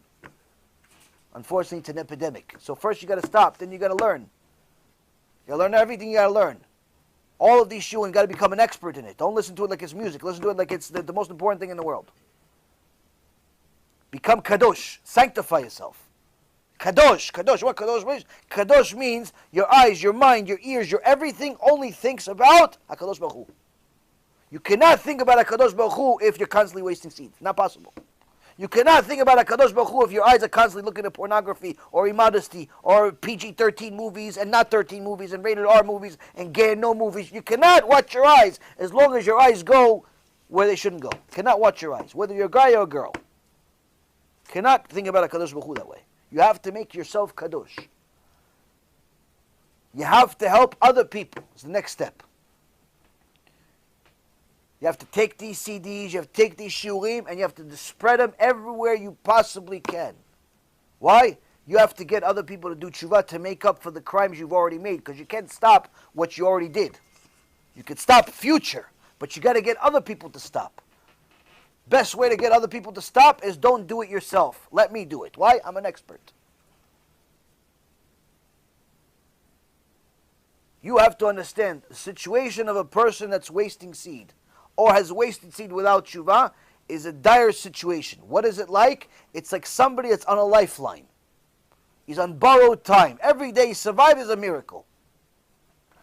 Unfortunately, it's an epidemic. So first you got to stop, then you got to learn. You got to learn everything you got to learn. All of these shuin, got to become an expert in it. Don't listen to it like it's music. Listen to it like it's the most important thing in the world. Become kadosh. Sanctify yourself. Kadosh. Kadosh. What kadosh means? Kadosh means your eyes, your mind, your ears, your everything only thinks about HaKadosh Baruch Hu. You cannot think about HaKadosh Baruch Hu if you're constantly wasting seeds. Not possible. You cannot think about HaKadosh Baruch Hu if your eyes are constantly looking at pornography or immodesty or PG-13 movies and not 13 movies and rated R movies and gay and no movies. You cannot watch your eyes as long as your eyes go where they shouldn't go. You cannot watch your eyes, whether you're a guy or a girl. You cannot think about HaKadosh Baruch Hu that way. You have to make yourself kadosh. You have to help other people. It's the next step. You have to take these CDs, you have to take these shurim, and you have to spread them everywhere you possibly can. Why? You have to get other people to do tshuva to make up for the crimes you've already made, because you can't stop what you already did. You can stop future, but you got to get other people to stop. Best way to get other people to stop is don't do it yourself. Let me do it. Why? I'm an expert. You have to understand the situation of a person that's wasting seed or has wasted seed without tshuva is a dire situation. What is it like? It's like somebody that's on a lifeline. He's on borrowed time. Every day he survives is a miracle.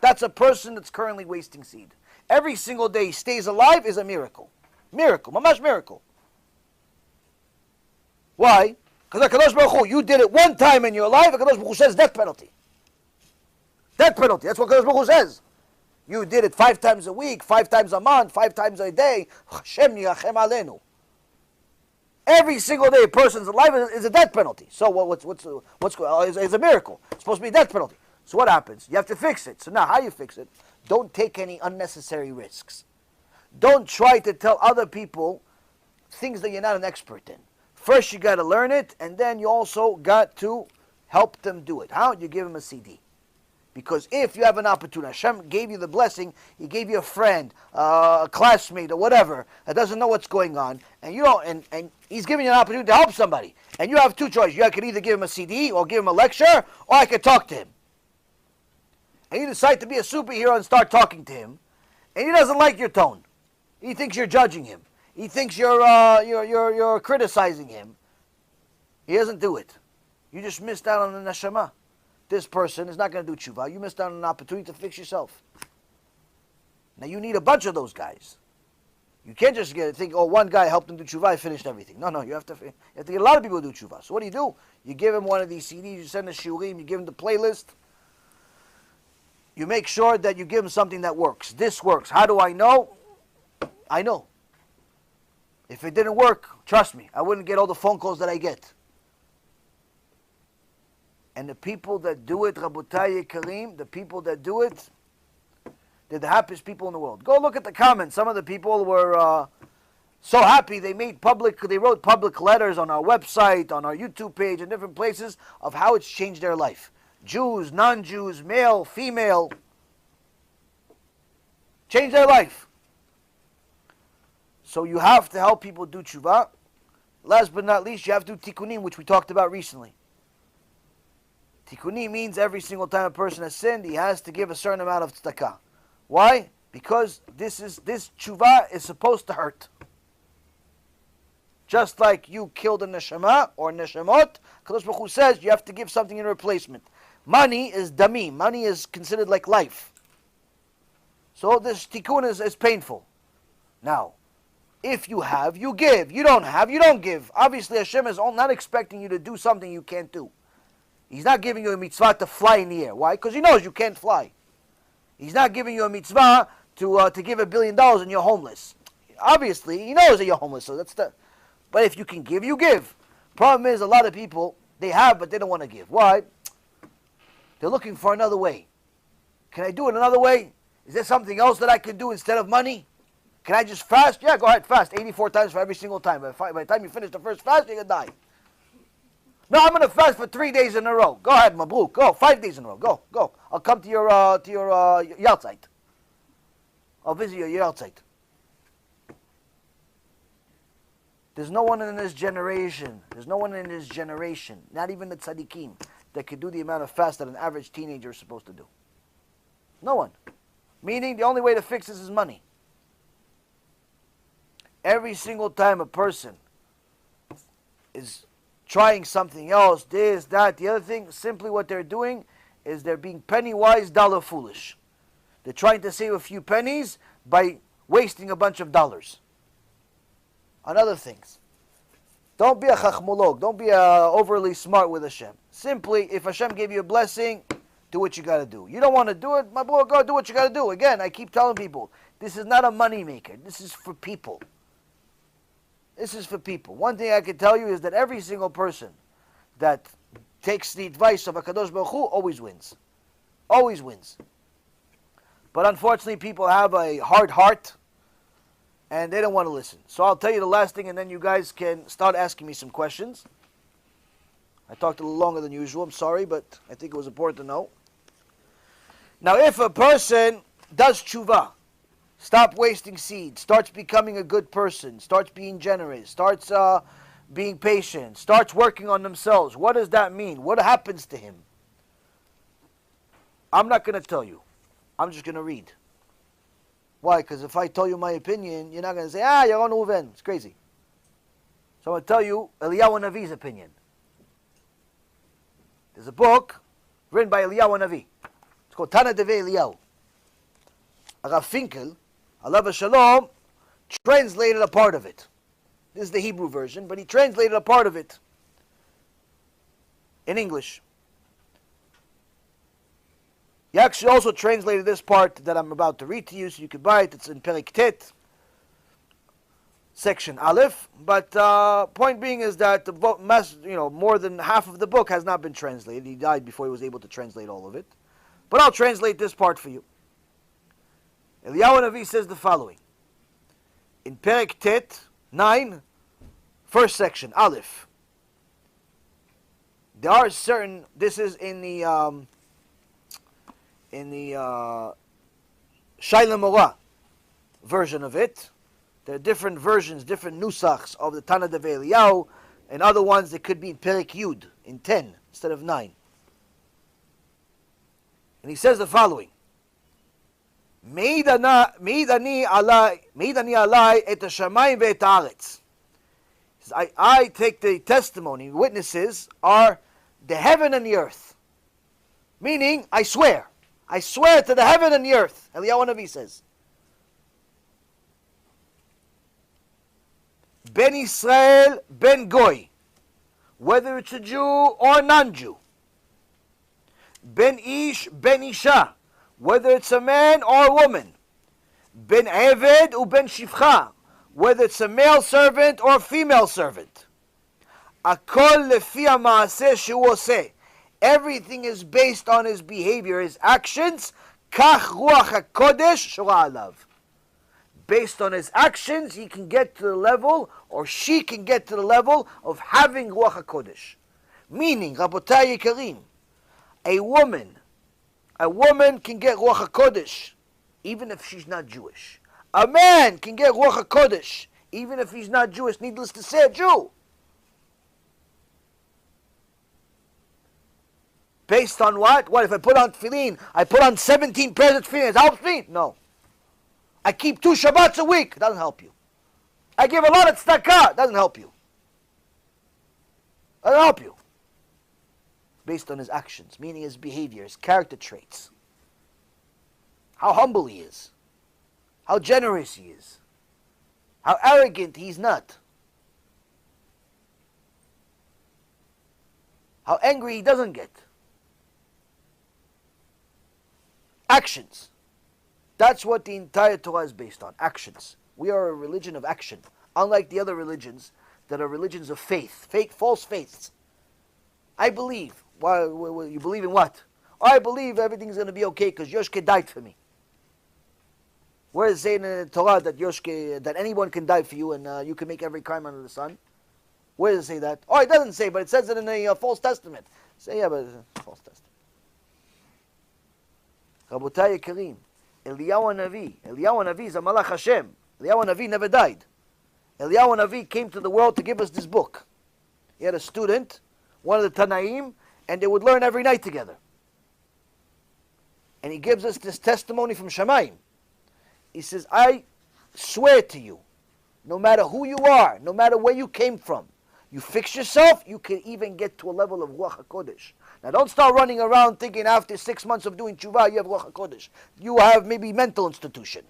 That's a person that's currently wasting seed. Every single day he stays alive is a miracle. Miracle, mamash miracle. Why? Because HaKadosh Baruch Hu, you did it one time in your life, HaKadosh Baruch Hu says death penalty. Death penalty. That's what Kadosh Baruch Hu says. You did it 5 times a week, 5 times a month, 5 times a day. Hashem yirachem aleinu. Every single day a person's alive is a death penalty. So it's a miracle. It's supposed to be a death penalty. So what happens? You have to fix it. So now how you fix it? Don't take any unnecessary risks. Don't try to tell other people things that you're not an expert in. First you got to learn it, and then you also got to help them do it. How? You give them a CD. Because if you have an opportunity, Hashem gave you the blessing, He gave you a friend, a classmate, or whatever that doesn't know what's going on, and you don't, and He's giving you an opportunity to help somebody, and you have 2 choices. You can either give him a CD or give him a lecture, or I can talk to him. And you decide to be a superhero and start talking to him, and he doesn't like your tone. He thinks you're judging him. He thinks you're criticizing him. He doesn't do it. You just missed out on the neshama. This person is not going to do tshuva. You missed out on an opportunity to fix yourself. Now you need a bunch of those guys. You can't just think, oh, one guy helped him do tshuva, I finished everything. No, you have to get a lot of people to do tshuva. So what do? You give him one of these CDs, you send the shiurim, you give him the playlist. You make sure that you give him something that works. This works. How do I know? I know. If it didn't work, trust me, I wouldn't get all the phone calls that I get. And the people that do it, Rabotai Yekarim, the people that do it, they're the happiest people in the world. Go look at the comments. Some of the people were so happy they wrote public letters on our website, on our YouTube page, and different places of how it's changed their life. Jews, non-Jews, male, female. Changed their life. So you have to help people do tshuva. Last but not least, you have to do tikkunim, which we talked about recently. Tikkunim means every single time a person has sinned, he has to give a certain amount of tzedakah. Why? Because this tshuva is supposed to hurt. Just like you killed a neshama or neshamot, Kadosh Baruch Hu says you have to give something in replacement. Money is damim. Money is considered like life. So this tikkun is painful. Now, if you have, you give. You don't have, you don't give. Obviously, Hashem is not expecting you to do something you can't do. He's not giving you a mitzvah to fly in the air. Why? Because He knows you can't fly. He's not giving you a mitzvah to give $1 billion and you're homeless. Obviously, He knows that you're homeless. So that's the. But if you can give, you give. Problem is, a lot of people, they have, but they don't want to give. Why? They're looking for another way. Can I do it another way? Is there something else that I can do instead of money? Can I just fast? Yeah, go ahead, fast 84 times for every single time. By the time you finish the first fast, you're going to die. No, I'm going to fast for 3 days in a row. Go ahead, Mabruk. Go, 5 days in a row. Go. I'll come to your yahrzeit. I'll visit your yahrzeit. There's no one in this generation, not even the tzaddikim, that could do the amount of fast that an average teenager is supposed to do. No one. Meaning the only way to fix this is money. Every single time a person is trying something else, this, that, the other thing, simply what they're doing is they're being penny wise, dollar foolish. They're trying to save a few pennies by wasting a bunch of dollars on other things. Don't be a chachmolog. Don't be overly smart with Hashem. Simply, if Hashem gave you a blessing, do what you got to do. You don't want to do it, my boy, go do what you got to do. Again, I keep telling people, this is not a money maker. This is for people. This is for people. One thing I can tell you is that every single person that takes the advice of HaKadosh Baruch Hu always wins. Always wins. But unfortunately, people have a hard heart, and they don't want to listen. So I'll tell you the last thing, and then you guys can start asking me some questions. I talked a little longer than usual. I'm sorry, but I think it was important to know. Now, if a person does tshuva, stop wasting seed, starts becoming a good person, starts being generous, starts being patient, starts working on themselves, what does that mean? What happens to him? I'm not going to tell you. I'm just going to read. Why? Because if I tell you my opinion, you're not going to say, you're on Uven. It's crazy. So I'm going to tell you Eliyahu Navi's opinion. There's a book written by Eliyahu Navi. It's called Tana Devei Eliyahu. Rav Finkel, Alav Shalom, translated a part of it. This is the Hebrew version, but he translated a part of it in English. He actually also translated this part that I'm about to read to you, so you can buy it. It's in Perek Tet, section Aleph. But point being is that more than half of the book has not been translated. He died before he was able to translate all of it. But I'll translate this part for you. Eliyahu Navi says the following. In Perek Tet 9, first section, Aleph. There are certain, this is in the Shaila Morah version of it. There are different versions, different nusachs of the Tana Devei Eliyahu, and other ones that could be in Perek Yud, in 10 instead of 9. And he says the following. Meidani alai et hashamayim ve'et haaretz. I take the testimony, witnesses are the heaven and the earth. Meaning, I swear to the heaven and the earth. Eliyahu Navi says. Ben Israel, ben Goy. Whether it's a Jew or non-Jew. Ben Ish, ben Isha. Whether it's a man or a woman. Ben Eved u ben Shivcha. Whether it's a male servant or a female servant. Akol lefi ha'maaseh shehu oseh. Everything is based on his behavior, his actions. Kach ruach hakodesh shora alav. Based on his actions, he can get to the level, or she can get to the level of having ruach hakodesh. Meaning, Rabotai Yikarim, a woman can get ruach hakodesh, even if she's not Jewish. A man can get ruach hakodesh, even if he's not Jewish. Needless to say, a Jew. Based on what? What if I put on tefillin? I put on 17 pairs of tefillin. It helps me? No. I keep 2 Shabbats a week. It doesn't help you. I give a lot of tzedakah. It doesn't help you. It doesn't help you. Based on his actions, meaning his behavior, his character traits. How humble he is. How generous he is. How arrogant he's not. How angry he doesn't get. Actions. That's what the entire Torah is based on. Actions. We are a religion of action. Unlike the other religions that are religions of faith. False faiths. I believe. Why, you believe in what? Oh, I believe everything's going to be okay because Yoshke died for me. Where is it saying in the Torah that anyone can die for you and you can make every crime under the sun? Where does it say that? Oh, it doesn't say, but it says it in a false testament. Say, yeah, but it's a false testament. Rabotai Yekarim, Eliyahu Navi is a Malach Hashem. Eliyahu Navi never died. Eliyahu Navi came to the world to give us this book. He had a student, one of the Tanaim, and they would learn every night together. And he gives us this testimony from Shamayim. He says, I swear to you, no matter who you are, no matter where you came from, you fix yourself, you can even get to a level of Ruach HaKodesh. Now don't start running around thinking after 6 months of doing tshuva, you have Ruach HaKodesh. You have maybe mental institution.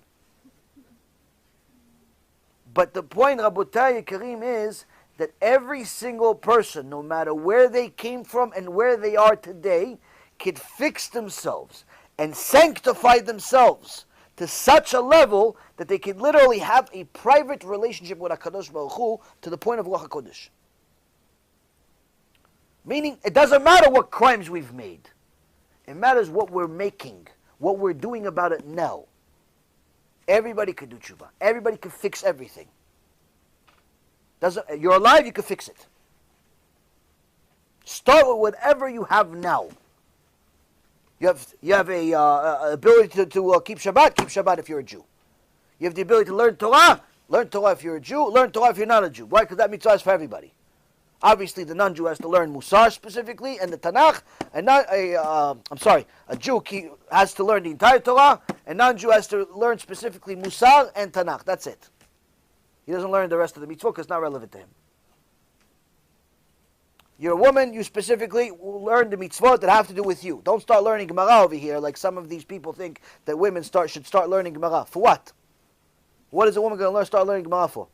But the point, Rabotai Yekarim, is that every single person, no matter where they came from and where they are today, can fix themselves and sanctify themselves to such a level that they can literally have a private relationship with HaKadosh Baruch Hu to the point of Ruach HaKodesh. Meaning, it doesn't matter what crimes we've made. It matters what we're making, what we're doing about it now. Everybody can do tshuva. Everybody can fix everything. You're alive, you can fix it. Start with whatever you have now. You have a ability to keep Shabbat if you're a Jew. You have the ability to learn Torah if you're a Jew, learn Torah if you're not a Jew. Why? Because that mitzvah is for everybody. Obviously, the non-Jew has to learn Musar specifically and the Tanakh, and a Jew has to learn the entire Torah, and non-Jew has to learn specifically Musar and Tanakh. That's it. He doesn't learn the rest of the mitzvah because it's not relevant to him. You're a woman, you specifically learn the mitzvot that have to do with you. Don't start learning Gemara over here like some of these people think that women should start learning Gemara. For what? What is a woman going to start learning Gemara for?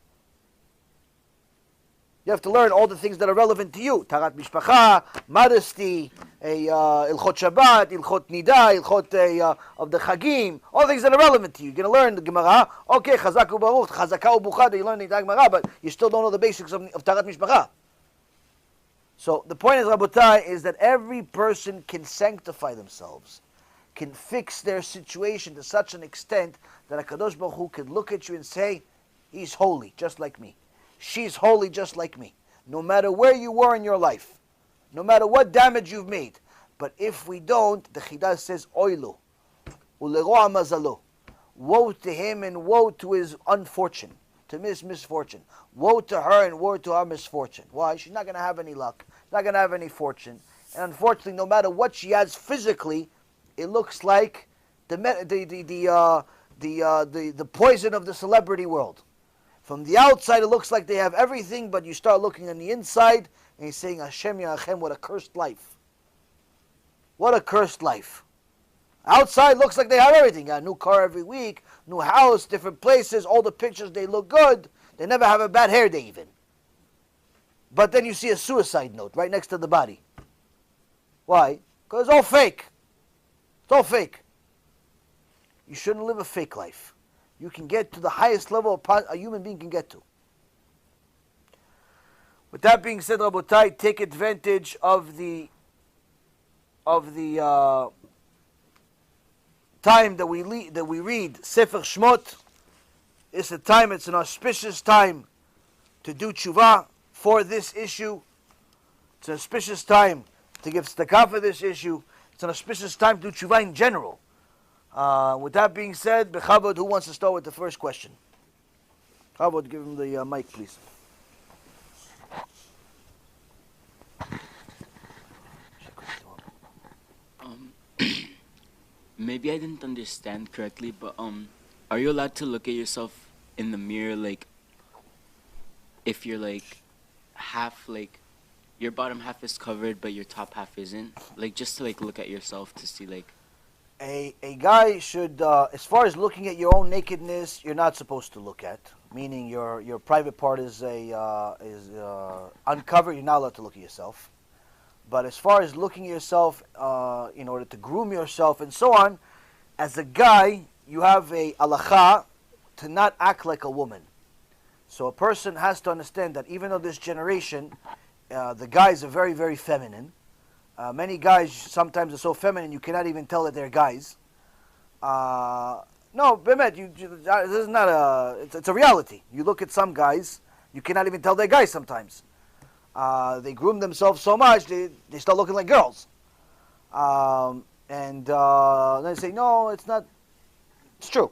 You have to learn all the things that are relevant to you. Tarat mishpacha, modesty, ilchot Shabbat, ilchot nida, ilchot of the chagim, all things that are relevant to you. You're going to learn the Gemara. Okay, chazak u'baruch, chazaka u'buchad, you learn the Gemara, but you still don't know the basics of Tarat mishpacha. So the point is, Rabotai, is that every person can sanctify themselves, can fix their situation to such an extent that HaKadosh Baruch Hu can look at you and say, he's holy, just like me. She's holy just like me. No matter where you were in your life, no matter what damage you've made. But if we don't, the Chidah says, Oilu, uleroa mazalo. Woe to him and woe to his unfortune, to his misfortune. Woe to her and woe to our misfortune. Why? She's not going to have any luck, not going to have any fortune. And unfortunately, no matter what she has physically, it looks like the poison of the celebrity world. From the outside, it looks like they have everything, but you start looking on the inside, and you're saying, Hashem Yarachem, what a cursed life. What a cursed life. Outside looks like they have everything. Got a new car every week, new house, different places, all the pictures, they look good. They never have a bad hair day even. But then you see a suicide note right next to the body. Why? Because it's all fake. It's all fake. You shouldn't live a fake life. You can get to the highest level a human being can get to. With that being said, Rabotai, take advantage of the time that we read Sefer Shmot. It's a time, it's an auspicious time to do tshuva for this issue. It's an auspicious time to give tzedakah for this issue. It's an auspicious time to do tshuva in general. With that being said, Bechavod, who wants to start with the first question? Bechavod, give him the mic, please. Maybe I didn't understand correctly, but are you allowed to look at yourself in the mirror, like, if you're like half, like your bottom half is covered but your top half isn't, like just to like look at yourself to see like. A guy should, as far as looking at your own nakedness, you're not supposed to look at. Meaning your private part is uncovered. You're not allowed to look at yourself. But as far as looking at yourself in order to groom yourself and so on, as a guy, you have a halacha to not act like a woman. So a person has to understand that even though this generation, the guys are very, very feminine. Many guys sometimes are so feminine you cannot even tell that they're guys. No, Bemet, this is not it's a reality. You look at some guys, you cannot even tell they're guys sometimes. They groom themselves so much, they start looking like girls. And then they say, no, it's not. It's true.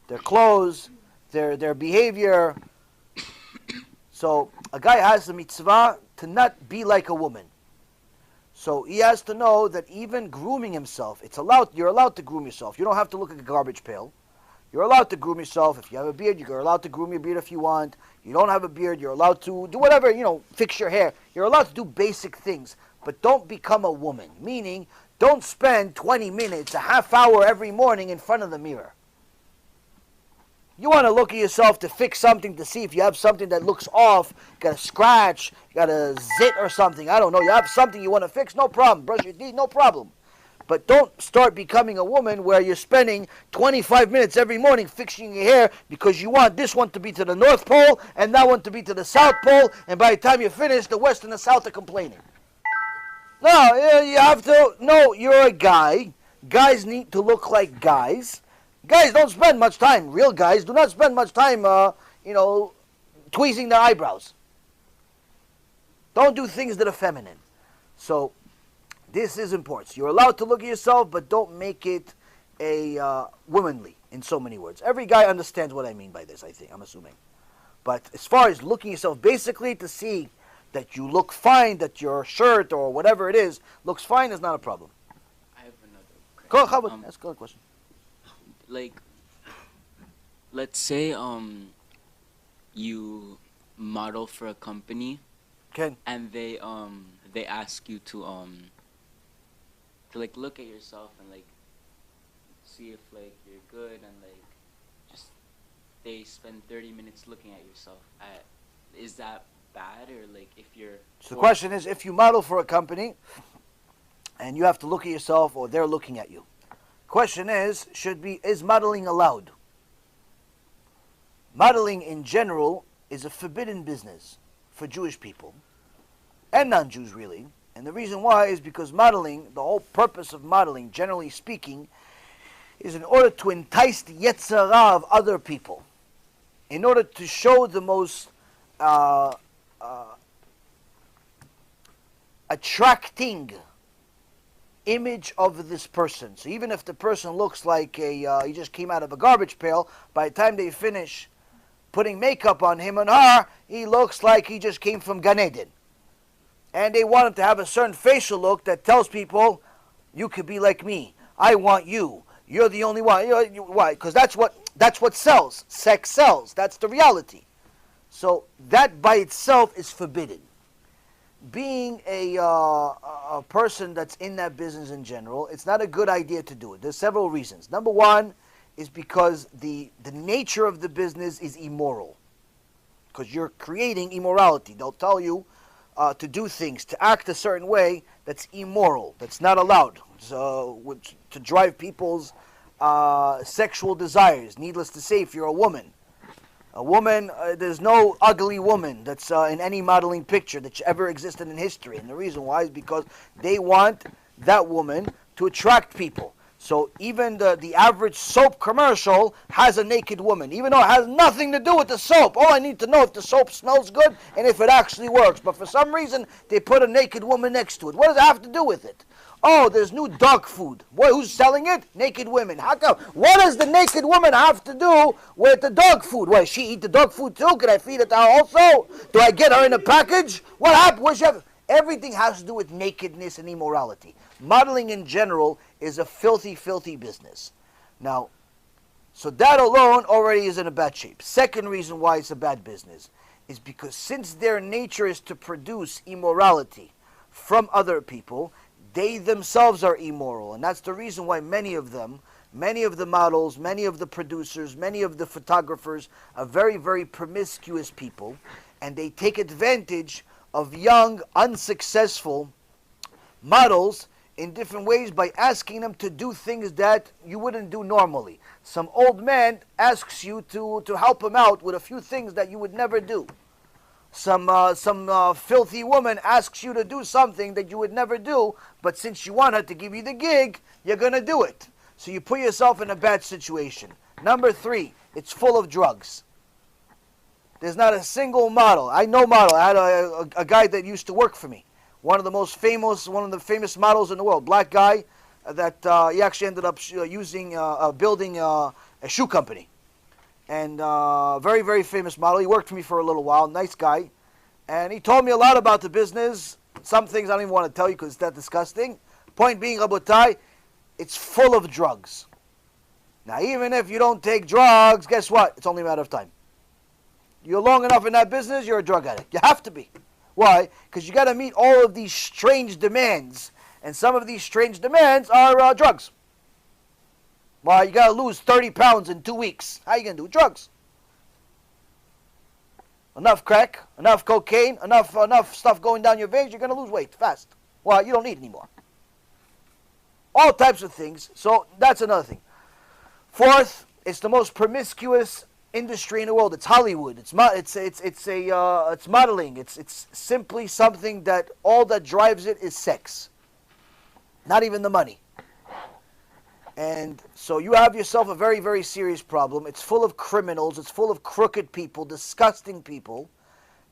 Their clothes, their behavior. So a guy has the mitzvah to not be like a woman. So he has to know that even grooming himself, you're allowed to groom yourself. You don't have to look like a garbage pail. You're allowed to groom yourself. If you have a beard, you're allowed to groom your beard if you want. You don't have a beard, you're allowed to do whatever, fix your hair. You're allowed to do basic things, but don't become a woman. Meaning, don't spend 20 minutes, a half hour every morning in front of the mirror. You want to look at yourself to fix something, to see if you have something that looks off, you got a scratch, you got a zit or something, I don't know, you have something you want to fix, no problem, brush your teeth, no problem. But don't start becoming a woman where you're spending 25 minutes every morning fixing your hair because you want this one to be to the North Pole and that one to be to the South Pole, and by the time you finish, the West and the South are complaining. No, you have to, no, you're a guy. Guys need to look like guys. Guys don't spend much time, real guys do not spend much time, tweezing their eyebrows. Don't do things that are feminine. So, this is important. You're allowed to look at yourself, but don't make it a womanly, in so many words. Every guy understands what I mean by this, I think, I'm assuming. But as far as looking at yourself, basically to see that you look fine, that your shirt or whatever it is looks fine is not a problem. I have another question. Go, ask a question. Like, let's say you model for a company, Ken. and they ask you to like look at yourself and like see if like you're good, and like just they spend 30 minutes looking at yourself. Is that bad, or like if you're? So the question is, if you model for a company, and you have to look at yourself, or they're looking at you. Question is modeling allowed? Modeling in general is a forbidden business for Jewish people and non-Jews really. And the reason why is because modeling, the whole purpose of modeling, generally speaking, is in order to entice the Yetzirah of other people, in order to show the most attracting image of this person. So even if the person looks like he just came out of a garbage pail, by the time they finish putting makeup on him and her, he looks like he just came from Gan Eden. And they want him to have a certain facial look that tells people, you could be like me. I want you. You're the only one. Why? Because that's what sells. Sex sells. That's the reality. So that by itself is forbidden. Being a person that's in that business in general, it's not a good idea to do it. There's several reasons. Number one is because the nature of the business is immoral. Because you're creating immorality. They'll tell you to do things, to act a certain way that's immoral, that's not allowed, to drive people's sexual desires. Needless to say, if you're a woman, there's no ugly woman that's in any modeling picture that ever existed in history. And the reason why is because they want that woman to attract people. So even the average soap commercial has a naked woman, even though it has nothing to do with the soap. All I need to know if the soap smells good and if it actually works. But for some reason, they put a naked woman next to it. What does it have to do with it? Oh, there's new dog food. Boy, who's selling it? Naked women. How come? What does the naked woman have to do with the dog food? Why, she eat the dog food too? Can I feed it to her also? Do I get her in a package? What happened? Where's she have? Everything has to do with nakedness and immorality. Modeling in general is a filthy, filthy business. Now, so that alone already is in a bad shape. Second reason why it's a bad business is because since their nature is to produce immorality from other people, they themselves are immoral. And that's the reason why many of them, many of the models, many of the producers, many of the photographers are very, very promiscuous people. And they take advantage of young, unsuccessful models in different ways by asking them to do things that you wouldn't do normally. Some old man asks you to help him out with a few things that you would never do. Some filthy woman asks you to do something that you would never do, but since you want her to give you the gig, you're going to do it. So you put yourself in a bad situation. Number three, it's full of drugs. There's not a single model. I know model. I had a guy that used to work for me. One of the famous models in the world. Black guy that he actually ended up building a shoe company. And very, very famous model. He worked for me for a little while. Nice guy. And he told me a lot about the business. Some things I don't even want to tell you because it's that disgusting. Point being, Rabotai, it's full of drugs. Now, even if you don't take drugs, guess what? It's only a matter of time. You're long enough in that business, you're a drug addict. You have to be. Why? Because you got to meet all of these strange demands. And some of these strange demands are drugs. Why? You got to lose 30 pounds in 2 weeks. How you going to do? Drugs. Enough crack, enough cocaine, enough stuff going down your veins, you're going to lose weight fast. Why? You don't need it anymore. All types of things. So that's another thing. Fourth, it's the most promiscuous industry in the world. It's Hollywood. It's modeling. It's simply something that all that drives it is sex. Not even the money. And so you have yourself a very, very serious problem. It's full of criminals. It's full of crooked people, disgusting people.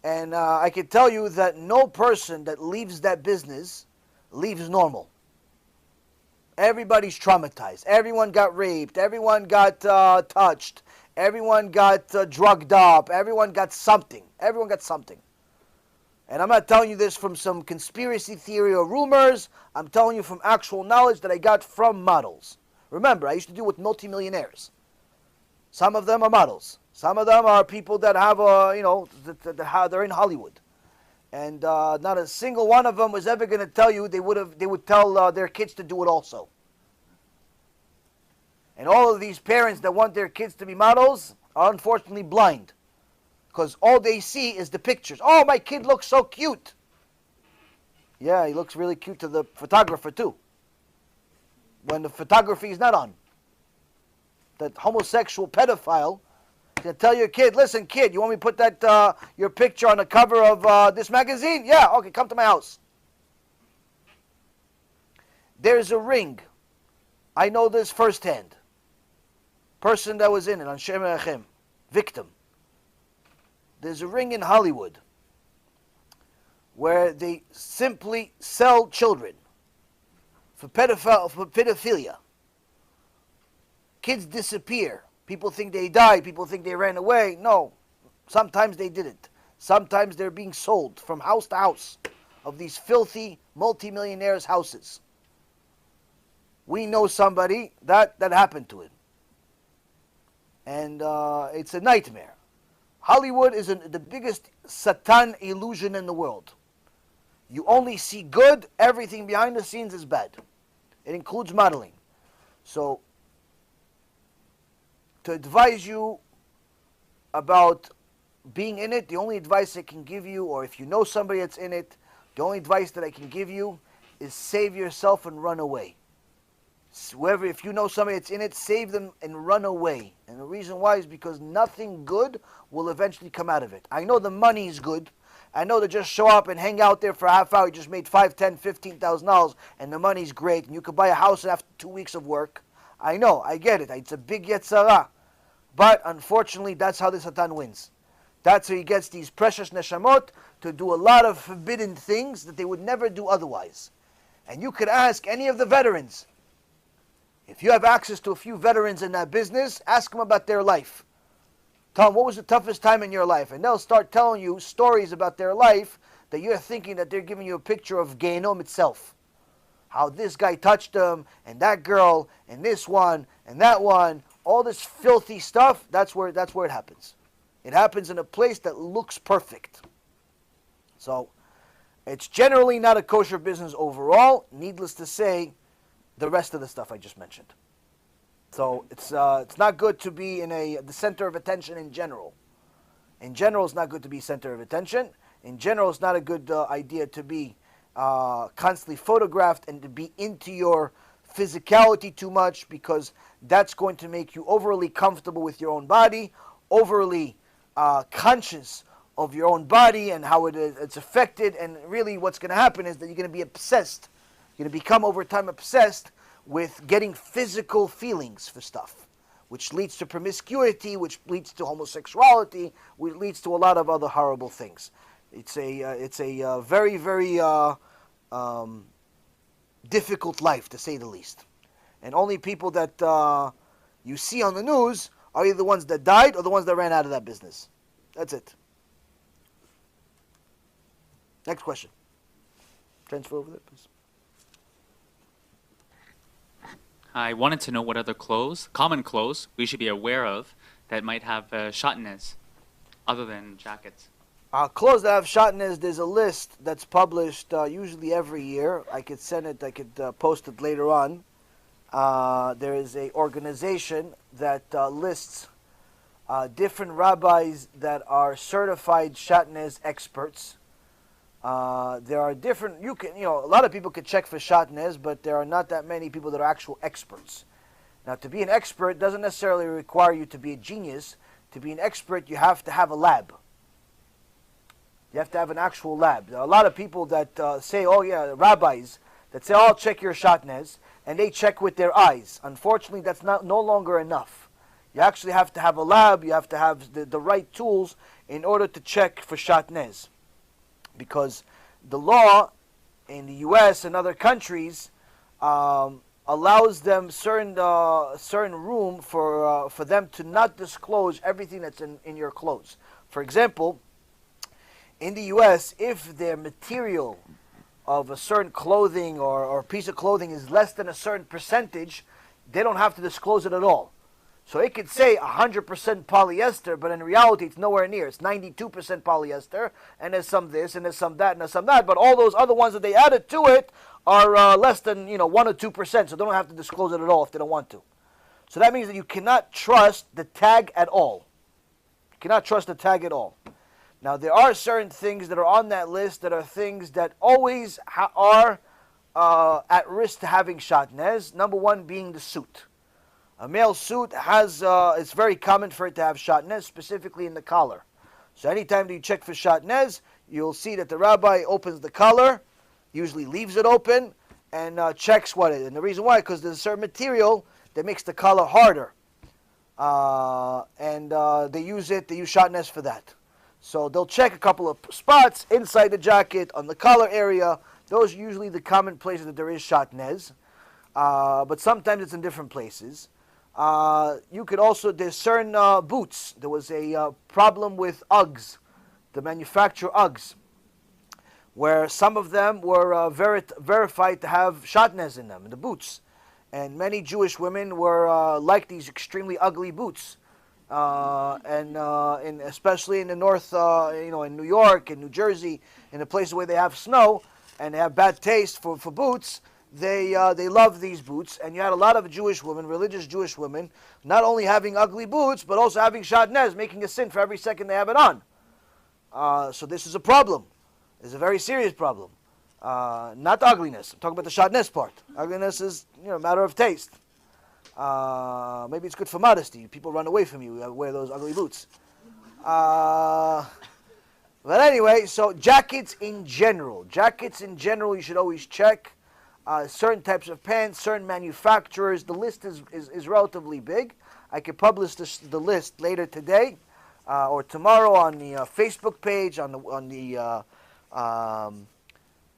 And I can tell you that no person that leaves that business leaves normal. Everybody's traumatized. Everyone got raped. Everyone got touched. Everyone got drugged up. Everyone got something. Everyone got something. And I'm not telling you this from some conspiracy theory or rumors. I'm telling you from actual knowledge that I got from models. Remember, I used to deal with multimillionaires. Some of them are models. Some of them are people that have, they're in Hollywood. And not a single one of them was ever going to tell you they would tell their kids to do it also. And all of these parents that want their kids to be models are unfortunately blind. Because all they see is the pictures. Oh, my kid looks so cute. Yeah, he looks really cute to the photographer too. When the photography is not on. That homosexual pedophile can tell your kid, listen kid, you want me to put that your picture on the cover of this magazine? Yeah, okay, come to my house. There's a ring. I know this firsthand. Person that was in it, on Shem Erachem, victim. There's a ring in Hollywood where they simply sell children for pedophilia. Kids disappear. People think they died. People think they ran away. No. Sometimes they didn't. Sometimes they're being sold from house to house of these filthy multimillionaires' houses. We know somebody that happened to him. And it's a nightmare. Hollywood is the biggest Satan illusion in the world. You only see good. Everything behind the scenes is bad. It includes modeling. So, to advise you about being in it, the only advice I can give you, or if you know somebody that's in it, the only advice that I can give you is save yourself and run away. Whoever, if you know somebody that's in it, save them and run away. And the reason why is because nothing good will eventually come out of it. I know the money is good. I know to just show up and hang out there for a half hour, you just made $5,000, $10,000, $15,000, and the money's great, and you could buy a house after 2 weeks of work. I know, I get it. It's a big yetzara. But unfortunately, that's how the Satan wins. That's how he gets these precious neshamot to do a lot of forbidden things that they would never do otherwise. And you could ask any of the veterans. If you have access to a few veterans in that business, ask them about their life. Tell them, what was the toughest time in your life? And they'll start telling you stories about their life that you're thinking that they're giving you a picture of Gehenom itself. How this guy touched them, and that girl, and this one, and that one. All this filthy stuff, that's where it happens. It happens in a place that looks perfect. So, it's generally not a kosher business overall. Needless to say, the rest of the stuff I just mentioned. So it's not good to be in the center of attention in general. In general, it's not good to be center of attention. In general, it's not a good idea to be constantly photographed and to be into your physicality too much, because that's going to make you overly comfortable with your own body, overly conscious of your own body and how it's affected. And really what's going to happen is that you're going to be obsessed. You're going to become over time obsessed with getting physical feelings for stuff, which leads to promiscuity, which leads to homosexuality, which leads to a lot of other horrible things. It's a very, very difficult life, to say the least. And only people that you see on the news are either the ones that died or the ones that ran out of that business. That's it. Next question. Transfer over there, please. I wanted to know what other clothes, common clothes, we should be aware of that might have shatnez, other than jackets. Clothes that have shatnez, there's a list that's published usually every year. I could send it, I could post it later on. There is an organization that lists different rabbis that are certified shatnez experts. There are different, a lot of people could check for shatnez, but there are not that many people that are actual experts. Now, to be an expert doesn't necessarily require you to be a genius. To be an expert, you have to have a lab. You have to have an actual lab. There are a lot of people that say, oh yeah, rabbis, that say, oh, I'll check your shatnez, and they check with their eyes. Unfortunately, that's no longer enough. You actually have to have a lab, you have to have the right tools in order to check for shatnez. Because the law in the U.S. and other countries allows them certain room for them to not disclose everything that's in your clothes. For example, in the U.S., if their material of a certain clothing or piece of clothing is less than a certain percentage, they don't have to disclose it at all. So it could say 100% polyester, but in reality it's nowhere near. It's 92% polyester, and there's some this, and there's some that, and there's some that. But all those other ones that they added to it are less than 1 or 2%, so they don't have to disclose it at all if they don't want to. So that means that you cannot trust the tag at all. You cannot trust the tag at all. Now, there are certain things that are on that list that are things that always are at risk to having shatnez. Number one being the suit. A male suit has, it's very common for it to have shatnez, specifically in the collar. So anytime that you check for shatnez, you'll see that the rabbi opens the collar, usually leaves it open, and checks what it is. And the reason why, because there's a certain material that makes the collar harder. They use shatnez for that. So they'll check a couple of spots inside the jacket, on the collar area. Those are usually the common places that there is shatnez. But sometimes it's in different places. You could also discern boots. There was a problem with Uggs, the manufacturer Uggs, where some of them were verified to have shatnez in them, in the boots. And many Jewish women were like these extremely ugly boots. Especially in the north, in New York and New Jersey, in the places where they have snow and they have bad taste for boots, they love these boots. And you had a lot of Jewish women, religious Jewish women, not only having ugly boots, but also having shatnez, making a sin for every second they have it on. So this is a problem. It's a very serious problem. Not ugliness. I'm talking about the shatnez part. Ugliness is a matter of taste. Maybe it's good for modesty. People run away from you wear those ugly boots. But anyway, so jackets in general, you should always check. Certain types of pants, certain manufacturers. The list is relatively big. I could publish the list later today or tomorrow on the Facebook page, on the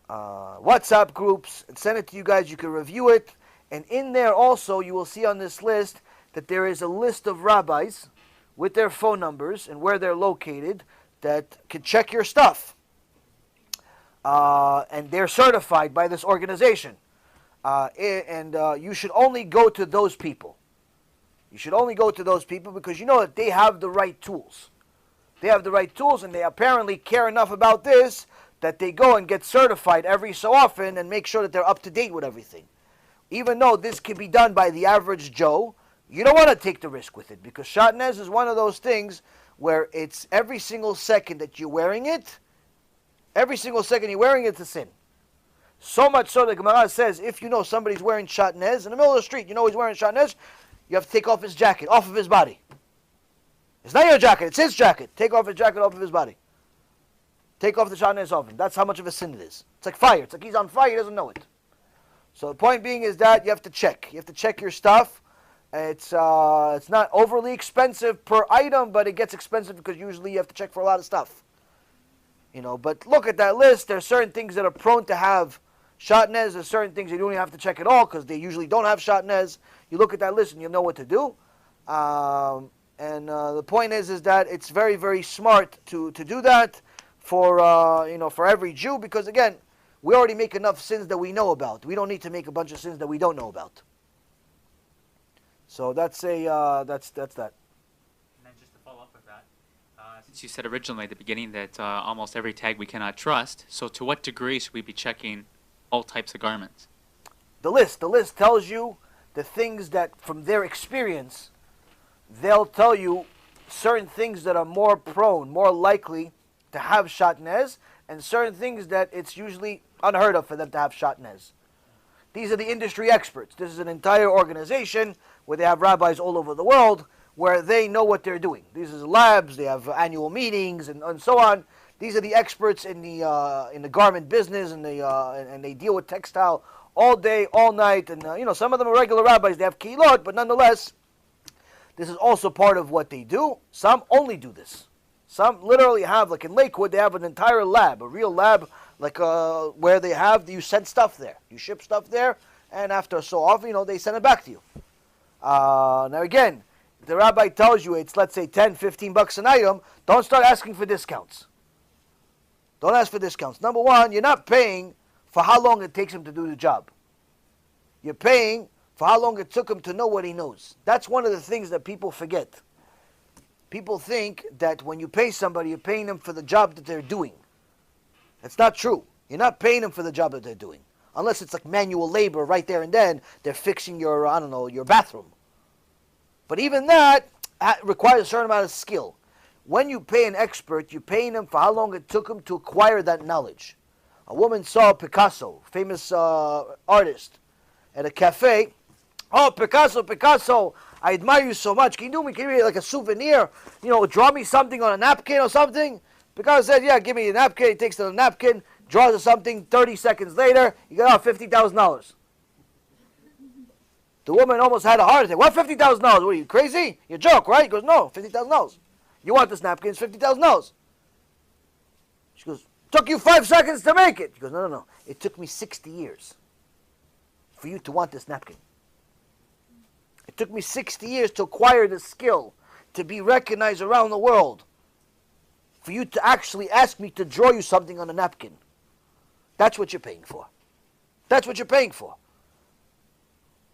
WhatsApp groups, and send it to you guys. You can review it. And in there also, you will see on this list that there is a list of rabbis with their phone numbers and where they're located that can check your stuff. And they're certified by this organization. You should only go to those people. You should only go to those people because you know that they have the right tools. They have the right tools, and they apparently care enough about this that they go and get certified every so often and make sure that they're up to date with everything. Even though this can be done by the average Joe, you don't want to take the risk with it because shatnez is one of those things where it's every single second that you're wearing it, it's a sin. So much so that Gemara says if you know somebody's wearing shatnez in the middle of the street, you know he's wearing shatnez, you have to take off his jacket, off of his body. It's not your jacket, it's his jacket. Take off his jacket off of his body. Take off the shatnez off him. That's how much of a sin it is. It's like fire. It's like he's on fire, he doesn't know it. So the point being is that you have to check. You have to check your stuff. It's not overly expensive per item, but it gets expensive because usually you have to check for a lot of stuff. But look at that list. There are certain things that are prone to have shatnez. There's certain things you don't even have to check at all because they usually don't have shatnez. You look at that list and you'll know what to do. The point is that it's very, very smart to do that for every Jew because again, we already make enough sins that we know about. We don't need to make a bunch of sins that we don't know about. So that's that. And then just to follow up with that, since you said originally at the beginning that almost every tag we cannot trust, so to what degree should we be checking all types of garments? The list tells you the things that from their experience, they'll tell you certain things that are more prone, more likely to have shatnez, and certain things that it's usually unheard of for them to have shatnez. These are the industry experts. This is an entire organization where they have rabbis all over the world where they know what they're doing. These are labs, they have annual meetings and so on. These are the experts in the garment business and they deal with textile all day, all night. And some of them are regular rabbis, they have kehilot, but nonetheless, this is also part of what they do. Some only do this. Some literally have, like in Lakewood, they have an entire lab, a real lab, like where you send stuff there. You ship stuff there, and after so often, they send it back to you. Now again, if the rabbi tells you it's, let's say, $10, $15 an item, don't start asking for discounts. Don't ask for discounts. Number one, you're not paying for how long it takes him to do the job. You're paying for how long it took him to know what he knows. That's one of the things that people forget. People think that when you pay somebody, you're paying them for the job that they're doing. That's not true. You're not paying them for the job that they're doing. Unless it's like manual labor right there and then, they're fixing your, your bathroom. But even that requires a certain amount of skill. When you pay an expert, you're paying him for how long it took him to acquire that knowledge. A woman saw Picasso, famous artist, at a cafe. Oh, Picasso, Picasso, I admire you so much. Can you give me like a souvenir? You know, draw me something on a napkin or something? Picasso said, yeah, give me a napkin. He takes the napkin, draws her something. 30 seconds later, he got out $50,000. The woman almost had a heart attack. What, $50,000? What are you, crazy? You joke, right? He goes, no, $50,000. You want this napkin, it's $50,000. She goes, took you 5 seconds to make it. He goes, no. It took me 60 years for you to want this napkin. It took me 60 years to acquire the skill, to be recognized around the world, for you to actually ask me to draw you something on a napkin. That's what you're paying for. That's what you're paying for.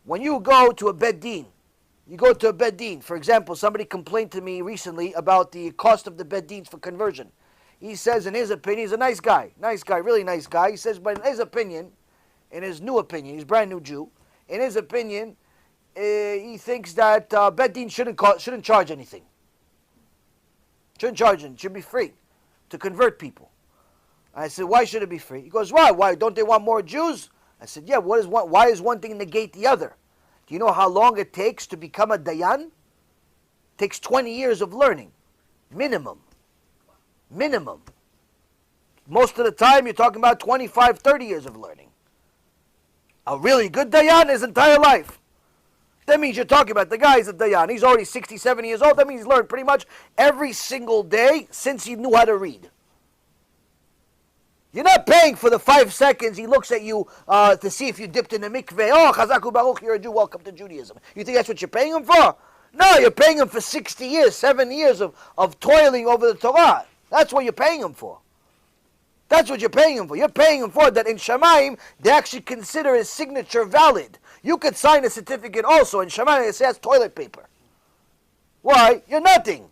When you go to a bed din, for example, somebody complained to me recently about the cost of the bed dins for conversion. He says, in his opinion, he's a nice guy, really nice guy. He says, but in his opinion, in his new opinion, he's a brand new Jew, in his opinion, he thinks that bed din shouldn't charge anything. Shouldn't charge anything. It should be free to convert people. I said, why should it be free? He goes, why? Why? Don't they want more Jews? I said, yeah, why is one thing negate the other? Do you know how long it takes to become a dayan? It takes 20 years of learning. Minimum. Most of the time, you're talking about 25, 30 years of learning. A really good dayan, his entire life. That means you're talking about the guy's a dayan. He's already 60, 70 years old. That means he's learned pretty much every single day since he knew how to read. You're not paying for the 5 seconds he looks at you to see if you dipped in the mikveh. Oh, Chazaku Baruch, you're a Jew, welcome to Judaism. You think that's what you're paying him for? No, you're paying him for 60 years, 7 years of toiling over the Torah. That's what you're paying him for. That's what you're paying him for. You're paying him for that in Shamayim, they actually consider his signature valid. You could sign a certificate also in Shamayim, it says toilet paper. Why? You're nothing.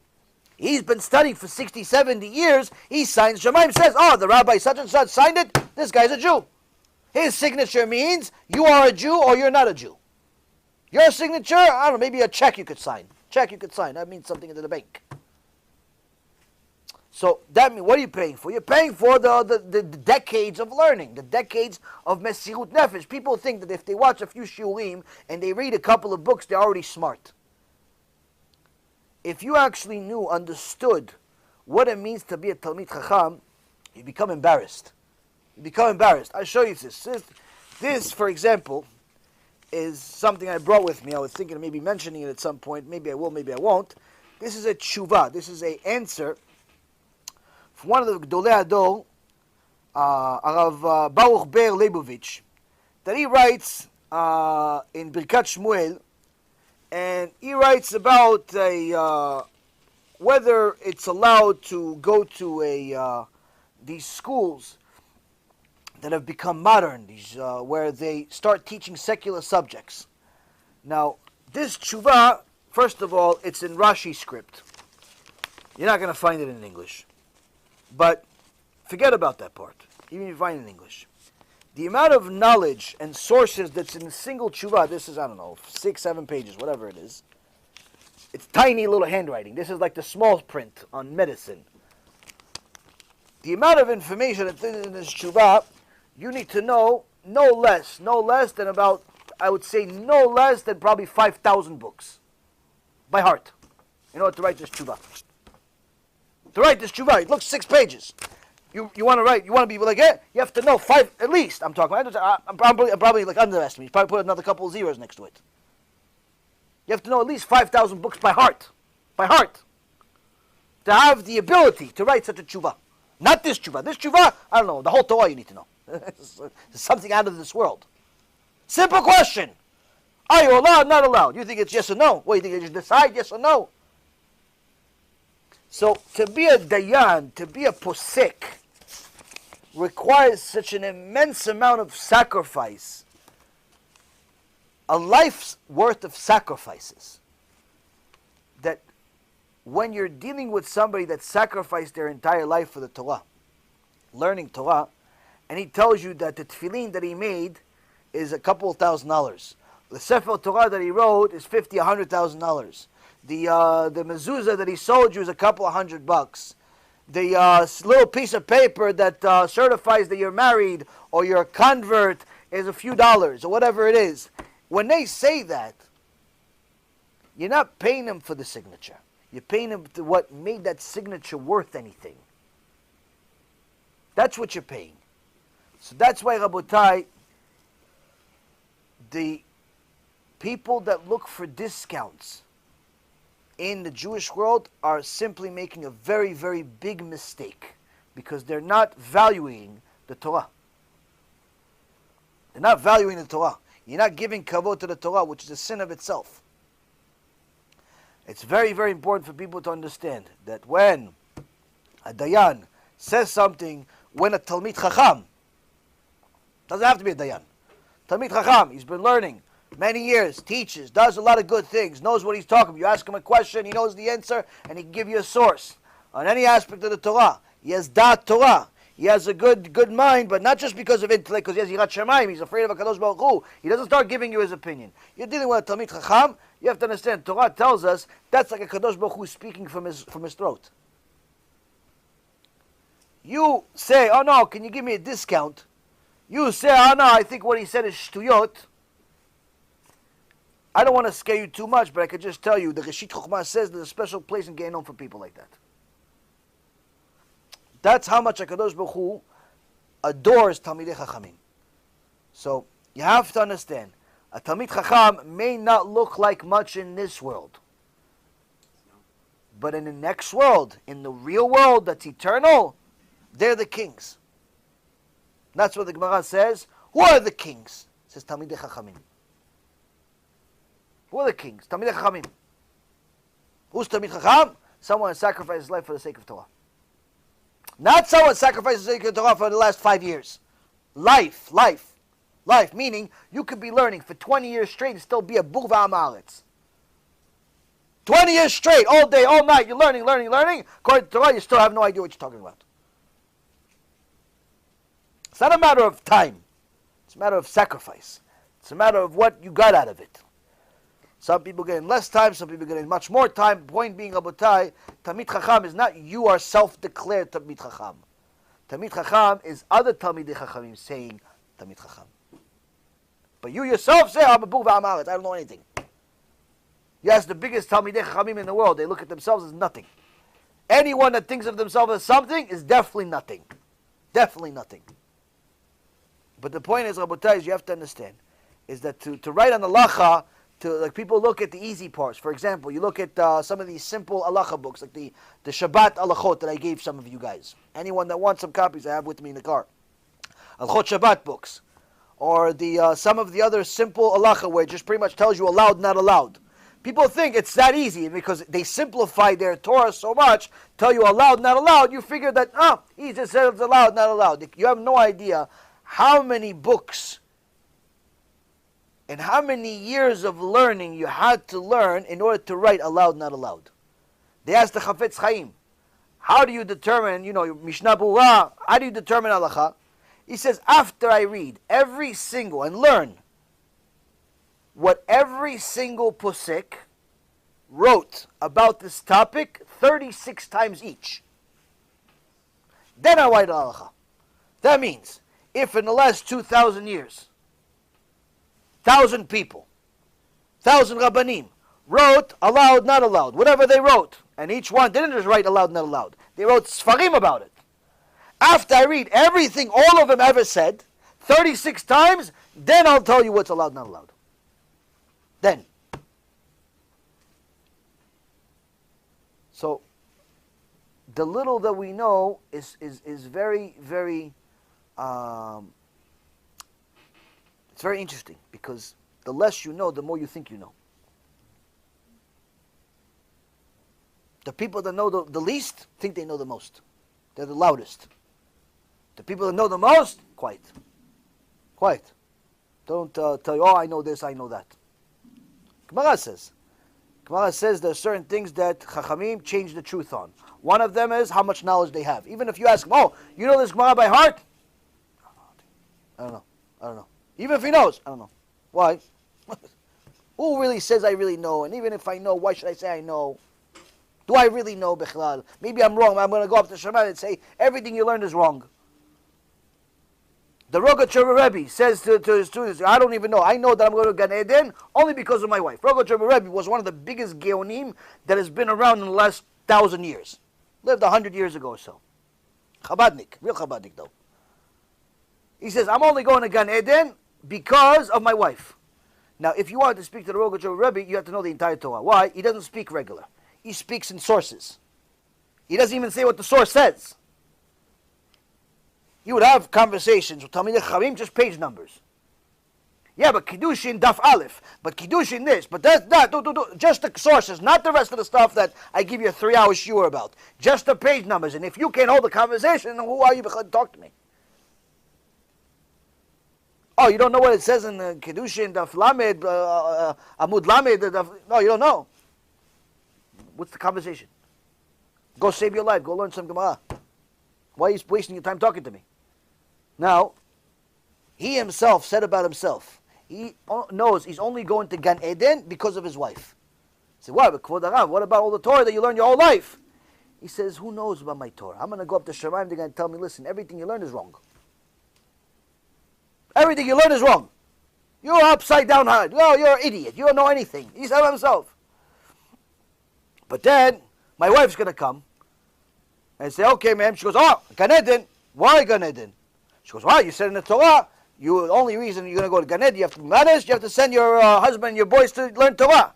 He's been studying for 60, 70 years. He signs, Shamayim says, oh, the rabbi such and such signed it. This guy's a Jew. His signature means you are a Jew or you're not a Jew. Your signature, I don't know, maybe a check you could sign. That means something into the bank. So that means, what are you paying for? You're paying for the decades of learning, the decades of Mesirut Nefesh. People think that if they watch a few shiurim and they read a couple of books, they're already smart. If you actually understood what it means to be a Talmid Chacham, you become embarrassed. I'll show you this. This, for example, is something I brought with me. I was thinking of maybe mentioning it at some point. Maybe I will, maybe I won't. This is a tshuva. This is an answer from one of the Gdolei Hador, Arav Baruch Ber Leibovich, that he writes in Birkat Shmuel, and he writes about whether it's allowed to go to these schools that have become modern, where they start teaching secular subjects. Now, this tshuva, first of all, it's in Rashi script. You're not going to find it in English. But forget about that part, even if you find it in English. The amount of knowledge and sources that's in a single tshuva, this is, 6, 7 pages, whatever it is. It's tiny little handwriting. This is like the small print on medicine. The amount of information that's in this tshuva, you need to know no less than about, I would say no less than probably 5,000 books. By heart. In order to write this tshuva. To write this tshuva, it looks 6 pages. You want to be like it? You have to know 5 at least. I'm talking. I'm probably like underestimating. You probably put another couple of zeros next to it. You have to know at least 5,000 books by heart, to have the ability to write such a tshuva. Not this tshuva. This tshuva, I don't know. The whole Torah you need to know. It's something out of this world. Simple question: are you allowed? Not allowed? You think it's yes or no? What do you think? You just decide yes or no? So, to be a dayan, to be a posek, requires such an immense amount of sacrifice, a life's worth of sacrifices, that when you're dealing with somebody that sacrificed their entire life for the Torah, learning Torah, and he tells you that the tefillin that he made is a couple of $1,000s. The Sefer Torah that he wrote is $50,000, $100,000. The mezuzah that he sold you is a couple of $100. The little piece of paper that certifies that you're married or you're a convert is a few dollars or whatever it is. When they say that, you're not paying them for the signature. You're paying them to what made that signature worth anything. That's what you're paying. So that's why, Rabotai, the people that look for discounts in the Jewish world are simply making a very, very big mistake because they're not valuing the Torah. They're not valuing the Torah. You're not giving kavod to the Torah, which is a sin of itself. It's very, very important for people to understand that when a Dayan says something, when a Talmid Chacham, doesn't have to be a Dayan, Talmid Chacham, he's been learning many years, teaches, does a lot of good things, knows what he's talking about. You ask him a question, he knows the answer, and he can give you a source on any aspect of the Torah. He has dat Torah. He has a good mind, but not just because of intellect, because he has Yirat Shamayim, he's afraid of HaKadosh Baruch Hu. He doesn't start giving you his opinion. You're dealing with a Talmid Chacham, you have to understand, Torah tells us that's like a Kadosh Baruch Hu speaking from his throat. You say, oh no, can you give me a discount? You say, oh no, I think what he said is shtuyot. I don't want to scare you too much, but I could just tell you, the Reshit Chokhmah says there's a special place in Gehenom for people like that. That's how much HaKadosh Baruch Hu adores Talmidei Chachamim. So, you have to understand, a Talmid Chacham may not look like much in this world. But in the next world, in the real world that's eternal, they're the kings. That's what the Gemara says. Who are the kings? It says Talmidei Chachamim. Who are the kings? Talmidei Chachamim. Who's Talmid Chacham? Someone who sacrificed his life for the sake of Torah. Not someone sacrifices the sake of Torah for the last 5 years. Life, meaning you could be learning for 20 years straight and still be a בור ועם הארץ. 20 years straight, all day, all night, you're learning. According to Torah, you still have no idea what you're talking about. It's not a matter of time. It's a matter of sacrifice. It's a matter of what you got out of it. Some people get in less time, some people get in much more time. Point being, Rabotai, Talmid Chacham is not you are self-declared Talmid Chacham. Talmid Chacham is other Talmidei Chachamim saying Talmid Chacham. But you yourself say, I'm a בור ועם הארץ, I don't know anything. You ask the biggest Talmidei Chachamim in the world, they look at themselves as nothing. Anyone that thinks of themselves as something is definitely nothing. Definitely nothing. But the point is, Rabotai, you have to understand, is that to write on the halacha, like people look at the easy parts. For example, you look at some of these simple halacha books, like the Shabbat halachot that I gave some of you guys. Anyone that wants some copies, I have with me in the car. Halachot Shabbat books. Or the some of the other simple halacha where it just pretty much tells you allowed, not allowed. People think it's that easy because they simplify their Torah so much, tell you allowed, not allowed, you figure that, he just said it's allowed, not allowed. You have no idea how many books and how many years of learning you had to learn in order to write allowed, not allowed. They asked the Chafetz Chaim, how do you determine, Mishnah Berurah, how do you determine halacha? He says, after I read every single, and learn what every single posek wrote about this topic 36 times each, then I write halacha. That means, if in the last 2,000 years, 1,000 people, 1,000 rabbanim wrote allowed, not allowed, whatever they wrote, and each one didn't just write allowed, not allowed, they wrote sfarim about it. After I read everything all of them ever said, 36 times, then I'll tell you what's allowed, not allowed. Then. So, the little that we know is very, very, it's very interesting, because the less you know, the more you think you know. The people that know the least think they know the most. They're the loudest. The people that know the most, quiet. Quiet. Don't tell you, I know this, I know that. Gemara says there are certain things that Chachamim change the truth on. One of them is how much knowledge they have. Even if you ask him, you know this Gemara by heart? I don't know. Even if he knows, I don't know. Why? Who really says I really know? And even if I know, why should I say I know? Do I really know, Bichlal? Maybe I'm wrong. I'm going to go up to Shemai and say, everything you learned is wrong. The Rogatchover Rebbe says to his students, I don't even know. I know that I'm going to Gan Eden only because of my wife. Rogatchover Rebbe was one of the biggest Geonim that has been around in the last 1,000 years. Lived 100 years ago or so. Chabadnik, real Chabadnik though. He says, I'm only going to Gan Eden because of my wife. Now, if you want to speak to the Rogatchover Rebbe, you have to know the entire Torah. Why? He doesn't speak regular. He speaks in sources. He doesn't even say what the source says. You would have conversations with Talmidei Chachamim, just page numbers. Yeah, but Kiddushin Daf Aleph, but Kiddushin this, but that, just the sources, not the rest of the stuff that I give you a 3-hour shiur about. Just the page numbers, and if you can't hold the conversation, then who are you to talk to me? Oh, you don't know what it says in Kiddushin Daf Lamed, Amud Lamed, no, you don't know. What's the conversation? Go save your life, go learn some Gemara. Why are you wasting your time talking to me? Now, he himself said about himself, he knows he's only going to Gan Eden because of his wife. He said, why? What about all the Torah that you learned your whole life? He says, who knows about my Torah? I'm going to go up to Shemaim, they're going to tell me, listen, everything you learned is wrong. Everything you learned is wrong. You're upside down hard. Oh, you're an idiot. You don't know anything. He said himself. But then, my wife's going to come and say, okay, ma'am. She goes, oh, Gan Eden. Why Gan Eden? She goes, well, you said in the Torah, the only reason you're going to go to Gan Eden, you have to be modest, you have to send your husband and your boys to learn Torah.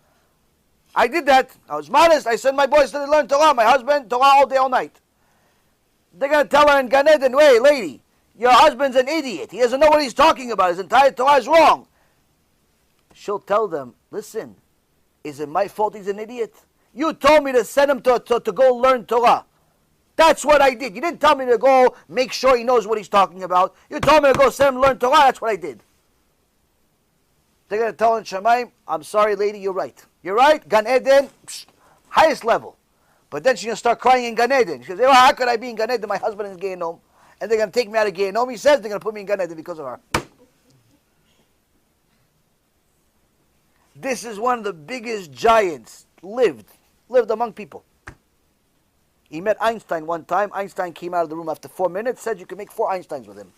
I did that. I was modest. I sent my boys to learn Torah. My husband, Torah all day, all night. They're going to tell her in Gan Eden, wait, lady, your husband's an idiot. He doesn't know what he's talking about. His entire Torah is wrong. She'll tell them, listen, is it my fault he's an idiot? You told me to send him to go learn Torah. That's what I did. You didn't tell me to go make sure he knows what he's talking about. You told me to go send him to learn Torah. That's what I did. They're going to tell in Shemaim, I'm sorry, lady, you're right. You're right. Gan Eden, highest level. But then she's going to start crying in Gan Eden. She goes, well, how could I be in Gan Eden? My husband is Gehinom. And they're going to take me out of Gehinom. He says they're going to put me in Gan Eden because of her. This is one of the biggest giants lived among people. He met Einstein one time. Einstein came out of the room after 4 minutes, said you can make 4 Einsteins with him.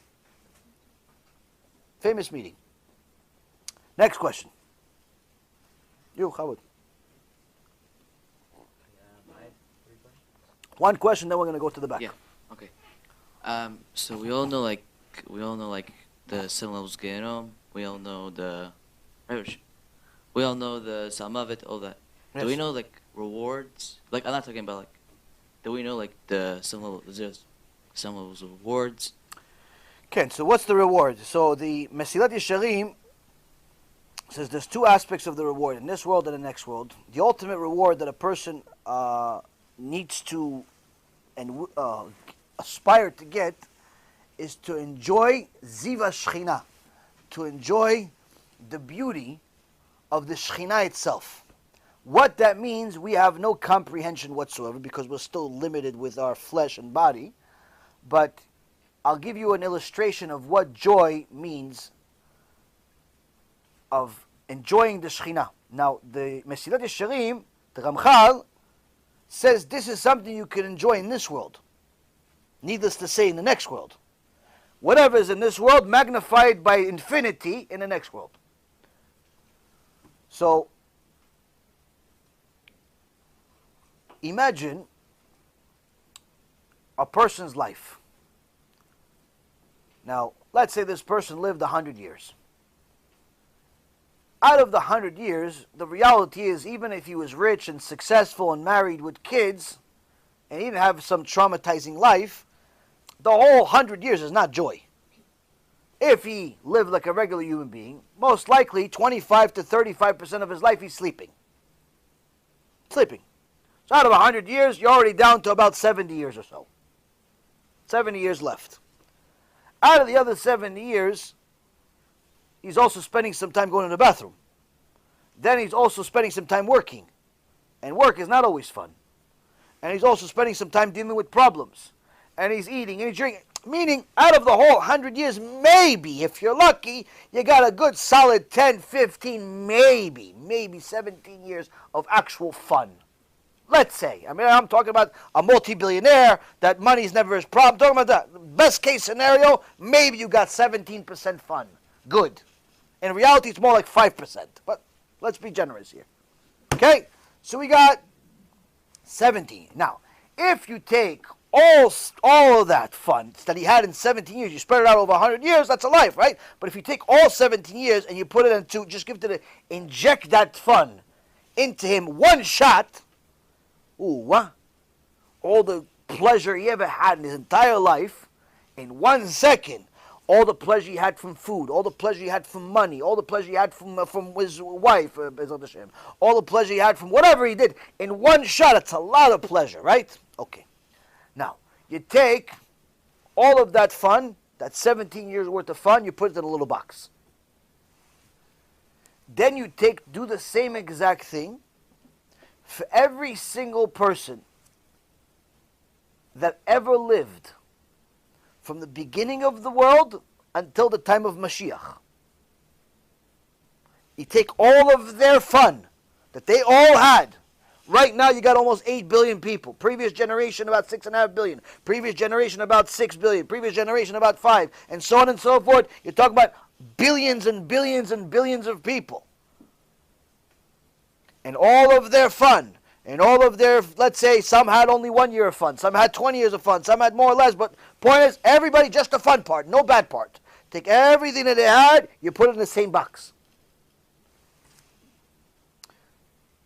Famous meeting. Next question. You, Howard. One question, then we're going to go to the back. Yeah. Okay. So we all know like the sin levels Gehinom. We all know the Salmavet, all that. Yes. Do we know like rewards? Like I'm not talking about like. Do we know like the some levels of rewards? Okay, so what's the reward? So the Mesilat Yesharim says there's 2 aspects of the reward in this world and the next world. The ultimate reward that a person needs to and aspire to get is to enjoy Ziva Shechina, to enjoy the beauty of the Shechina itself. What that means, we have no comprehension whatsoever because we're still limited with our flesh and body. But I'll give you an illustration of what joy means of enjoying the Shechina. Now, the Mesilat Yesharim, the Ramchal, says this is something you can enjoy in this world. Needless to say, in the next world. Whatever is in this world, magnified by infinity in the next world. So, imagine a person's life. Now, let's say this person lived 100 years. Out of the 100 years, the reality is even if he was rich and successful and married with kids, and he didn't have some traumatizing life, the whole 100 years is not joy. If he lived like a regular human being, most likely 25 to 35% of his life he's sleeping. Sleeping. So out of 100 years, you're already down to about 70 years or so. 70 years left. Out of the other 70 years, he's also spending some time going to the bathroom. Then he's also spending some time working. And work is not always fun. And he's also spending some time dealing with problems. And he's eating and he's drinking. Meaning, out of the whole 100 years, maybe, if you're lucky, you got a good solid 10, 15, maybe 17 years of actual fun. Let's say. I mean, I'm talking about a multi-billionaire, that money's never his problem. I'm talking about the best case scenario, maybe you got 17% fun. Good. In reality, it's more like 5%. But let's be generous here. Okay? So we got 17. Now, if you take all of that fun that he had in 17 years, you spread it out over 100 years, that's a life, right? But if you take all 17 years and you put it into, just give it to inject that fun into him one shot, all the pleasure he ever had in his entire life, in 1 second, all the pleasure he had from food, all the pleasure he had from money, all the pleasure he had from his wife, all the pleasure he had from whatever he did, in one shot, it's a lot of pleasure, right? Okay. Now, you take all of that fun, that 17 years worth of fun, you put it in a little box. Then you do the same exact thing for every single person that ever lived from the beginning of the world until the time of Mashiach. You take all of their fun that they all had. Right now you got almost 8 billion people. Previous generation about 6.5 billion. Previous generation about 6 billion. Previous generation about 5. And so on and so forth. You're talking about billions and billions and billions of people. And all of their fun. And all of their, let's say, some had only 1 year of fun. Some had 20 years of fun. Some had more or less. But point is, everybody, just the fun part. No bad part. Take everything that they had, you put it in the same box.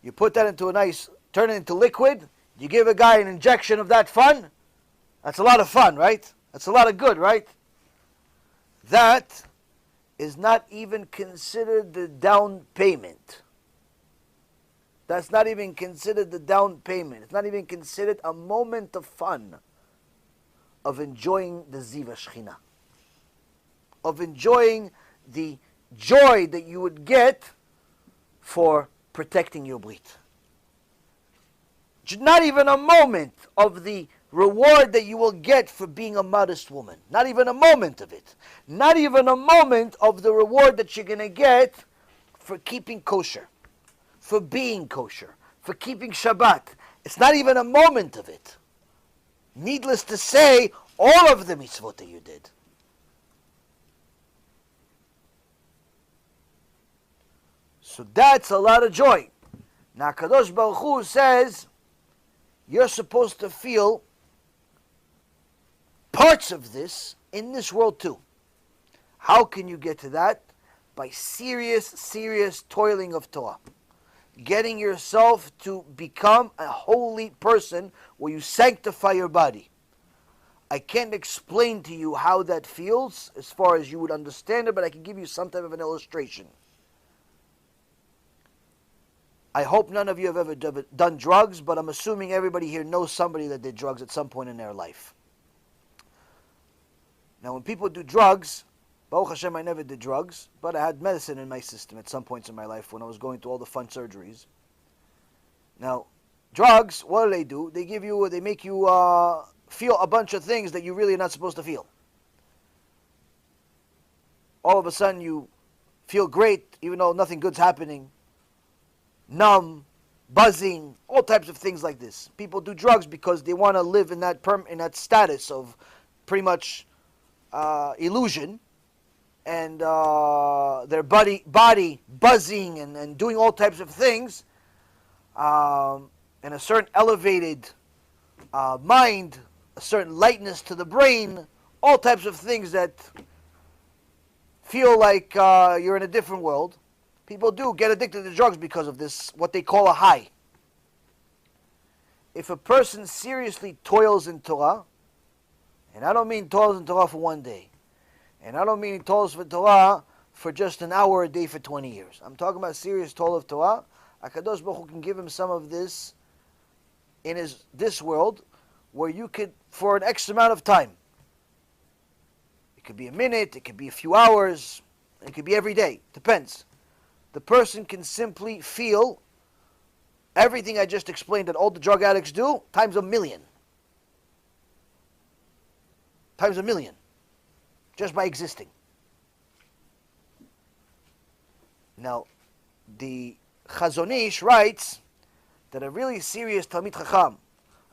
You put that into turn it into liquid. You give a guy an injection of that fun. That's a lot of fun, right? That's a lot of good, right? That is not even considered the down payment. That's not even considered the down payment. It's not even considered a moment of fun, of enjoying the Ziva Shechina, of enjoying the joy that you would get for protecting your brit. Not even a moment of the reward that you will get for being a modest woman. Not even a moment of it. Not even a moment of the reward that you're going to get for keeping kosher, for being kosher, for keeping Shabbat. It's not even a moment of it. Needless to say, all of the mitzvot that you did. So that's a lot of joy. Now Kadosh Baruch Hu says, you're supposed to feel parts of this in this world too. How can you get to that? By serious toiling of Torah. Getting yourself to become a holy person where you sanctify your body. I can't explain to you how that feels as far as you would understand it, but I can give you some type of an illustration. I hope none of you have ever done drugs, but I'm assuming everybody here knows somebody that did drugs at some point in their life. Now, when people do drugs, Baruch Hashem, I never did drugs, but I had medicine in my system at some points in my life when I was going through all the fun surgeries. Now, drugs, what do? They make you feel a bunch of things that you really are not supposed to feel. All of a sudden, you feel great, even though nothing good's happening. Numb, buzzing, all types of things like this. People do drugs because they want to live in that status of pretty much illusion, and their body buzzing and doing all types of things, and a certain elevated mind, a certain lightness to the brain, all types of things that feel like you're in a different world. People do get addicted to drugs because of this, what they call a high. If a person seriously toils in Torah, and I don't mean toils in Torah for one day, and I don't mean he toils for Torah for just an hour a day for 20 years. I'm talking about serious toil of Torah. HaKadosh Baruch Hu can give him some of this in this world, where you could, for an X amount of time, it could be a minute, it could be a few hours, it could be every day, depends. The person can simply feel everything I just explained that all the drug addicts do, times 1,000,000. times a million, just by existing. Now, the Chazon Ish writes that a really serious Talmid Chacham,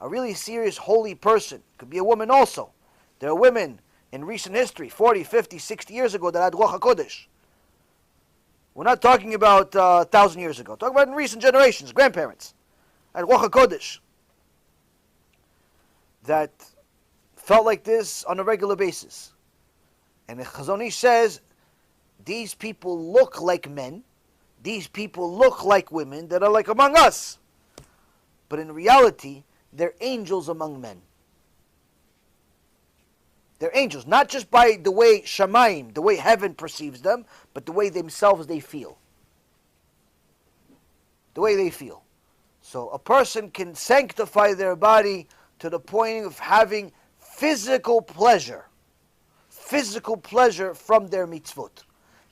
a really serious holy person, could be a woman also. There are women in recent history, 40, 50, 60 years ago, that had Ruach HaKodesh. We're not talking about 1,000 years ago. We're talking about in recent generations, grandparents, had Ruach HaKodesh, that felt like this on a regular basis. And the Chazon Ish says, these people look like men, these people look like women that are like among us. But in reality, they're angels among men. They're angels, not just by the way Shamayim, the way heaven perceives them, but the way themselves they feel. The way they feel. So a person can sanctify their body to the point of having physical pleasure from their mitzvot.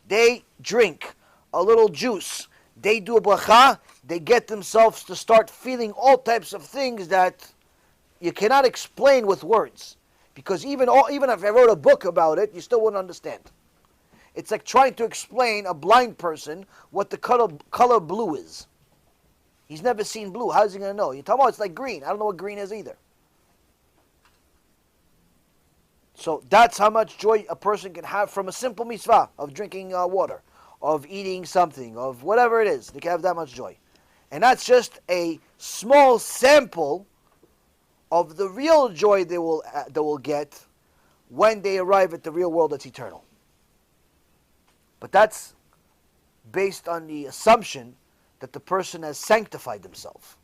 They drink a little juice, they do a bracha, they get themselves to start feeling all types of things that you cannot explain with words. Because even if I wrote a book about it, you still wouldn't understand. It's like trying to explain a blind person what the color blue is. He's never seen blue. How's he going to know? You tell him, oh, it's like green. I don't know what green is either. So that's how much joy a person can have from a simple mitzvah of drinking water, of eating something, of whatever it is. They can have that much joy. And that's just a small sample of the real joy they will get when they arrive at the real world that's eternal. But that's based on the assumption that the person has sanctified themselves.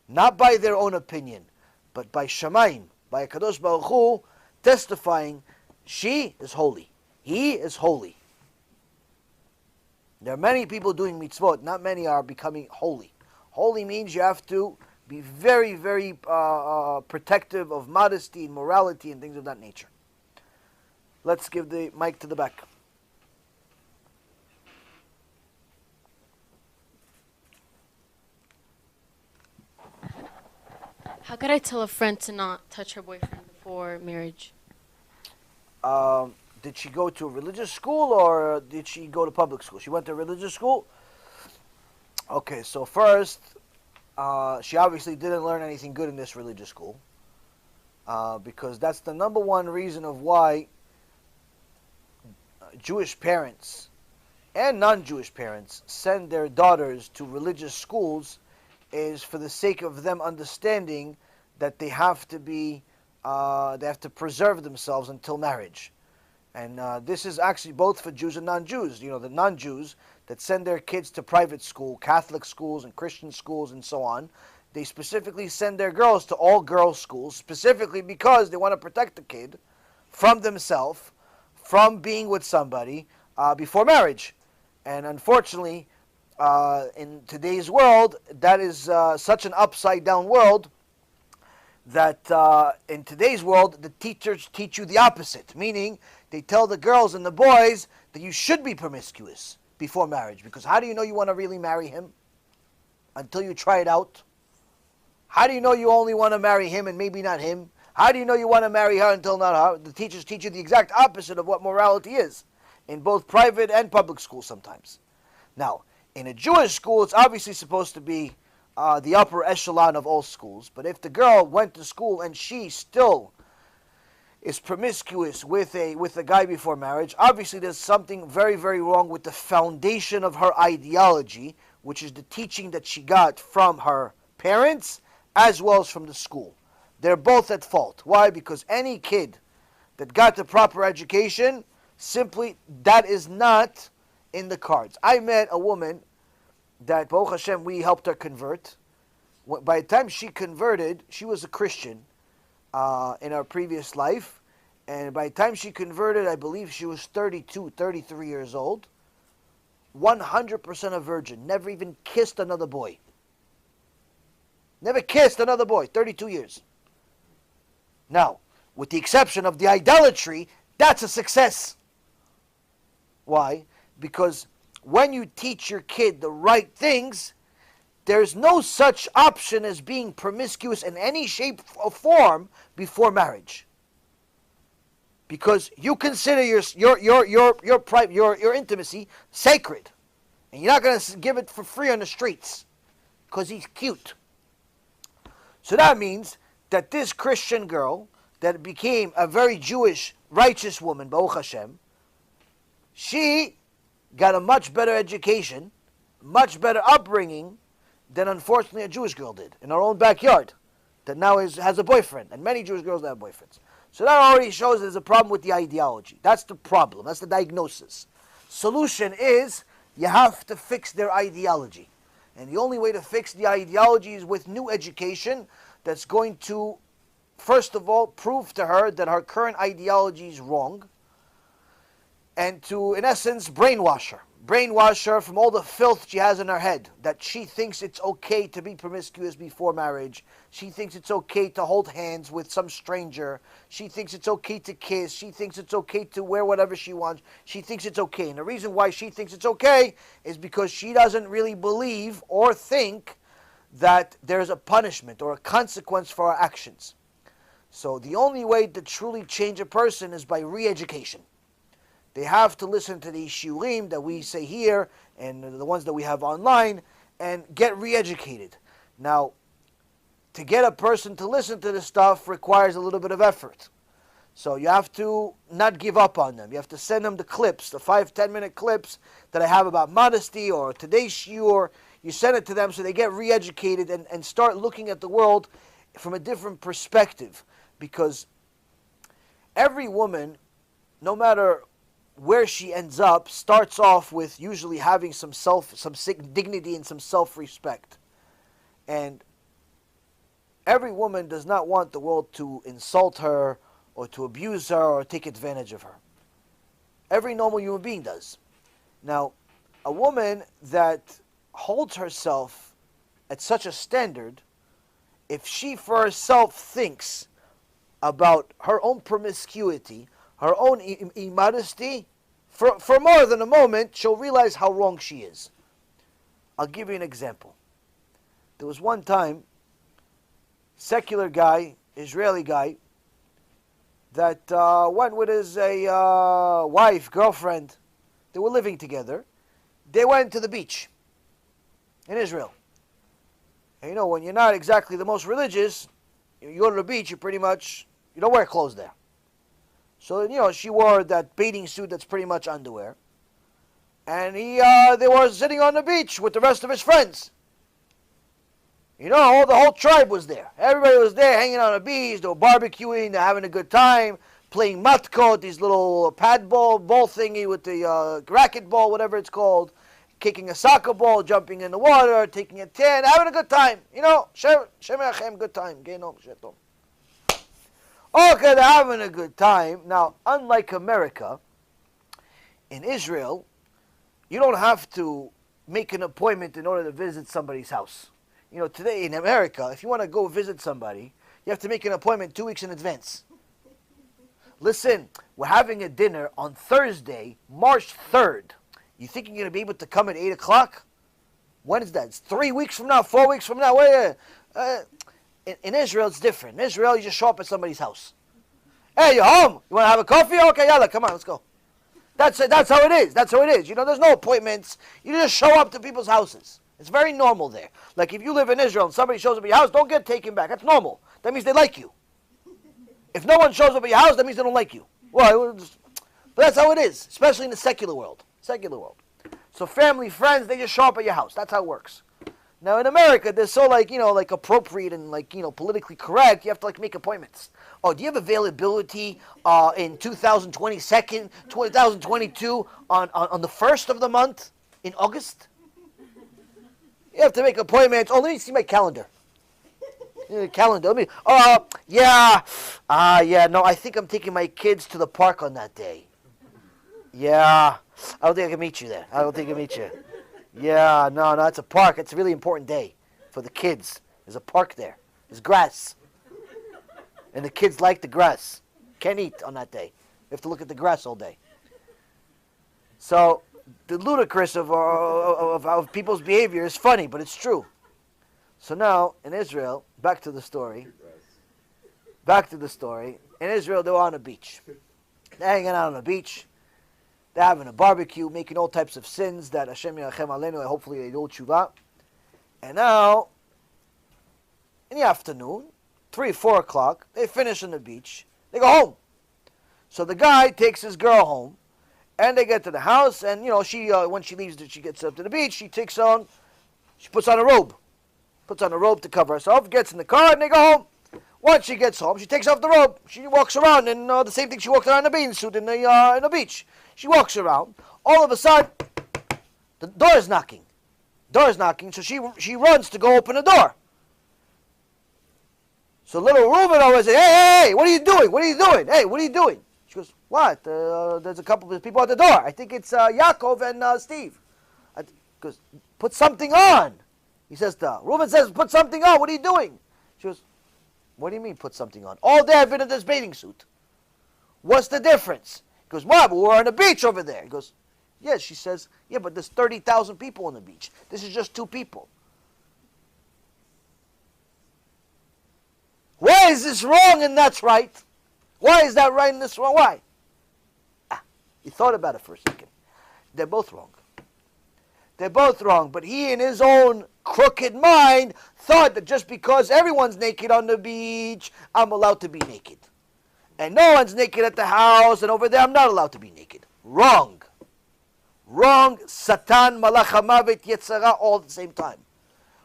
Not by their own opinion, but by Shamayim, by HaKadosh Baruch Hu, testifying, she is holy, he is holy. There are many people doing mitzvot, not many are becoming holy. Holy means you have to be very, very protective of modesty and morality and things of that nature. Let's give the mic to the back. How could I tell a friend to not touch her boyfriend before marriage? Did she go to a religious school or did she go to public school? She went to a religious school? Okay, so first, she obviously didn't learn anything good in this religious school, because that's the number one reason of why Jewish parents and non-Jewish parents send their daughters to religious schools, is for the sake of them understanding that they have to preserve themselves until marriage. And this is actually both for Jews and non-Jews. You know, the non-Jews that send their kids to private school, Catholic schools and Christian schools and so on, they specifically send their girls to all girls schools, specifically because they want to protect the kid from themselves, from being with somebody before marriage. And unfortunately, in today's world, that is such an upside down world that in today's world, the teachers teach you the opposite, meaning they tell the girls and the boys that you should be promiscuous before marriage, because how do you know you want to really marry him until you try it out? How do you know you only want to marry him and maybe not him? How do you know you want to marry her until not her? The teachers teach you the exact opposite of what morality is in both private and public schools sometimes. Now, in a Jewish school, it's obviously supposed to be the upper echelon of all schools. But if the girl went to school and she still is promiscuous with a guy before marriage, obviously there's something very, very wrong with the foundation of her ideology, which is the teaching that she got from her parents as well as from the school. They're both at fault. Why? Because any kid that got the proper education, simply that is not in the cards. I met a woman that, Baruch Hashem, we helped her convert. By the time she converted, she was a Christian in her previous life. And by the time she converted, I believe she was 32, 33 years old. 100% a virgin. Never even kissed another boy. Never kissed another boy. 32 years. Now, with the exception of the idolatry, that's a success. Why? Because when you teach your kid the right things, there's no such option as being promiscuous in any shape or form before marriage. because you consider your intimacy sacred, and you're not going to give it for free on the streets because he's cute. So that means that this Christian girl that became a very Jewish, righteous woman, Baruch Hashem, she got a much better education, much better upbringing than unfortunately a Jewish girl did in her own backyard, that now has a boyfriend, and many Jewish girls that have boyfriends. So that already shows there's a problem with the ideology. That's the problem. That's the diagnosis. Solution is you have to fix their ideology. And the only way to fix the ideology is with new education that's going to, first of all, prove to her that her current ideology is wrong, and to, in essence, brainwash her. Brainwash her from all the filth she has in her head, that she thinks it's okay to be promiscuous before marriage. She thinks it's okay to hold hands with some stranger. She thinks it's okay to kiss. She thinks it's okay to wear whatever she wants. She thinks it's okay. And the reason why she thinks it's okay is because she doesn't really believe or think that there's a punishment or a consequence for our actions. So the only way to truly change a person is by re-education. They have to listen to the shiurim that we say here and the ones that we have online and get re-educated. Now, to get a person to listen to this stuff requires a little bit of effort. So you have to not give up on them. You have to send them the clips, the 5-10 minute clips that I have about modesty or today's shiur. You send it to them so they get re-educated and start looking at the world from a different perspective. Because every woman, no matter where she ends up, starts off with usually having some dignity and some self-respect. And every woman does not want the world to insult her or to abuse her or take advantage of her. Every normal human being does. Now, a woman that holds herself at such a standard, if she for herself thinks about her own promiscuity, her own immodesty, for more than a moment, she'll realize how wrong she is. I'll give you an example. There was one time, secular guy, Israeli guy, that went with his wife, girlfriend. They were living together. They went to the beach in Israel. And you know, when you're not exactly the most religious, you go to the beach, you don't wear clothes there. So, you know, she wore that bathing suit that's pretty much underwear. And they were sitting on the beach with the rest of his friends. You know, the whole tribe was there. Everybody was there hanging on the beach. They were barbecuing. They're having a good time. Playing matkot, these little ball thingy with the racket ball, whatever it's called. Kicking a soccer ball, jumping in the water, taking a tan, having a good time. You know, Shem Yachem, good time. Okay, they're having a good time. Now, unlike America, in Israel, you don't have to make an appointment in order to visit somebody's house. You know, today in America, if you want to go visit somebody, you have to make an appointment 2 weeks in advance. Listen, we're having a dinner on Thursday, March 3rd. You think you're going to be able to come at 8 o'clock? When is that? It's 3 weeks from now, 4 weeks from now. In Israel, it's different. In Israel, you just show up at somebody's house. Hey, you're home. You want to have a coffee? Okay, yalla, come on, let's go. That's how it is. That's how it is. You know, there's no appointments. You just show up to people's houses. It's very normal there. Like if you live in Israel and somebody shows up at your house, don't get taken back. That's normal. That means they like you. If no one shows up at your house, that means they don't like you. Well, but that's how it is, especially in the secular world. So family, friends, they just show up at your house. That's how it works. Now in America, they're so like appropriate and politically correct. You have to make appointments. Oh, do you have availability in 2022 on the 1st of the month in August? You have to make appointments. Oh, let me see my calendar. Calendar. No, I think I'm taking my kids to the park on that day. Yeah, I don't think I can meet you there. Yeah, no, it's a park. It's a really important day for the kids. There's a park there. There's grass. And the kids like the grass. Can't eat on that day. You have to look at the grass all day. So the ludicrous of people's behavior is funny, but it's true. So now, in Israel, back to the story. In Israel, they were on a beach. They're hanging out on the beach. They're having a barbecue, making all types of sins that Hashem Yerachem Aleinu, and hopefully they do tshuva. And now, in the afternoon, 3, 4 o'clock, they finish on the beach. They go home. So the guy takes his girl home, and they get to the house, and she when she leaves, she gets up to the beach. She puts on a robe, to cover herself. Gets in the car, and they go home. Once she gets home, she takes off the robe. She walks around in the same thing she walked around in the bathing suit in the beach. She walks around. All of a sudden, the door is knocking. So she runs to go open the door. So little Reuben always says, hey, what are you doing? Hey, what are you doing? She goes, what? There's a couple of people at the door. I think it's Yaakov and Steve. Goes, put something on. He says Reuben says, put something on. What are you doing? She goes, what do you mean put something on? All day I've been in this bathing suit. What's the difference? He goes, well, we're on the beach over there. He goes, yes. She says, yeah, but there's 30,000 people on the beach. This is just 2 people. Why is this wrong and that's right? Why is that right and this wrong? Why? He thought about it for a second. They're both wrong. But he, in his own crooked mind, thought that just because everyone's naked on the beach, I'm allowed to be naked. And no one's naked at the house, and over there I'm not allowed to be naked. Wrong. Satan, Malach HaMavet, Yetzirah, all at the same time.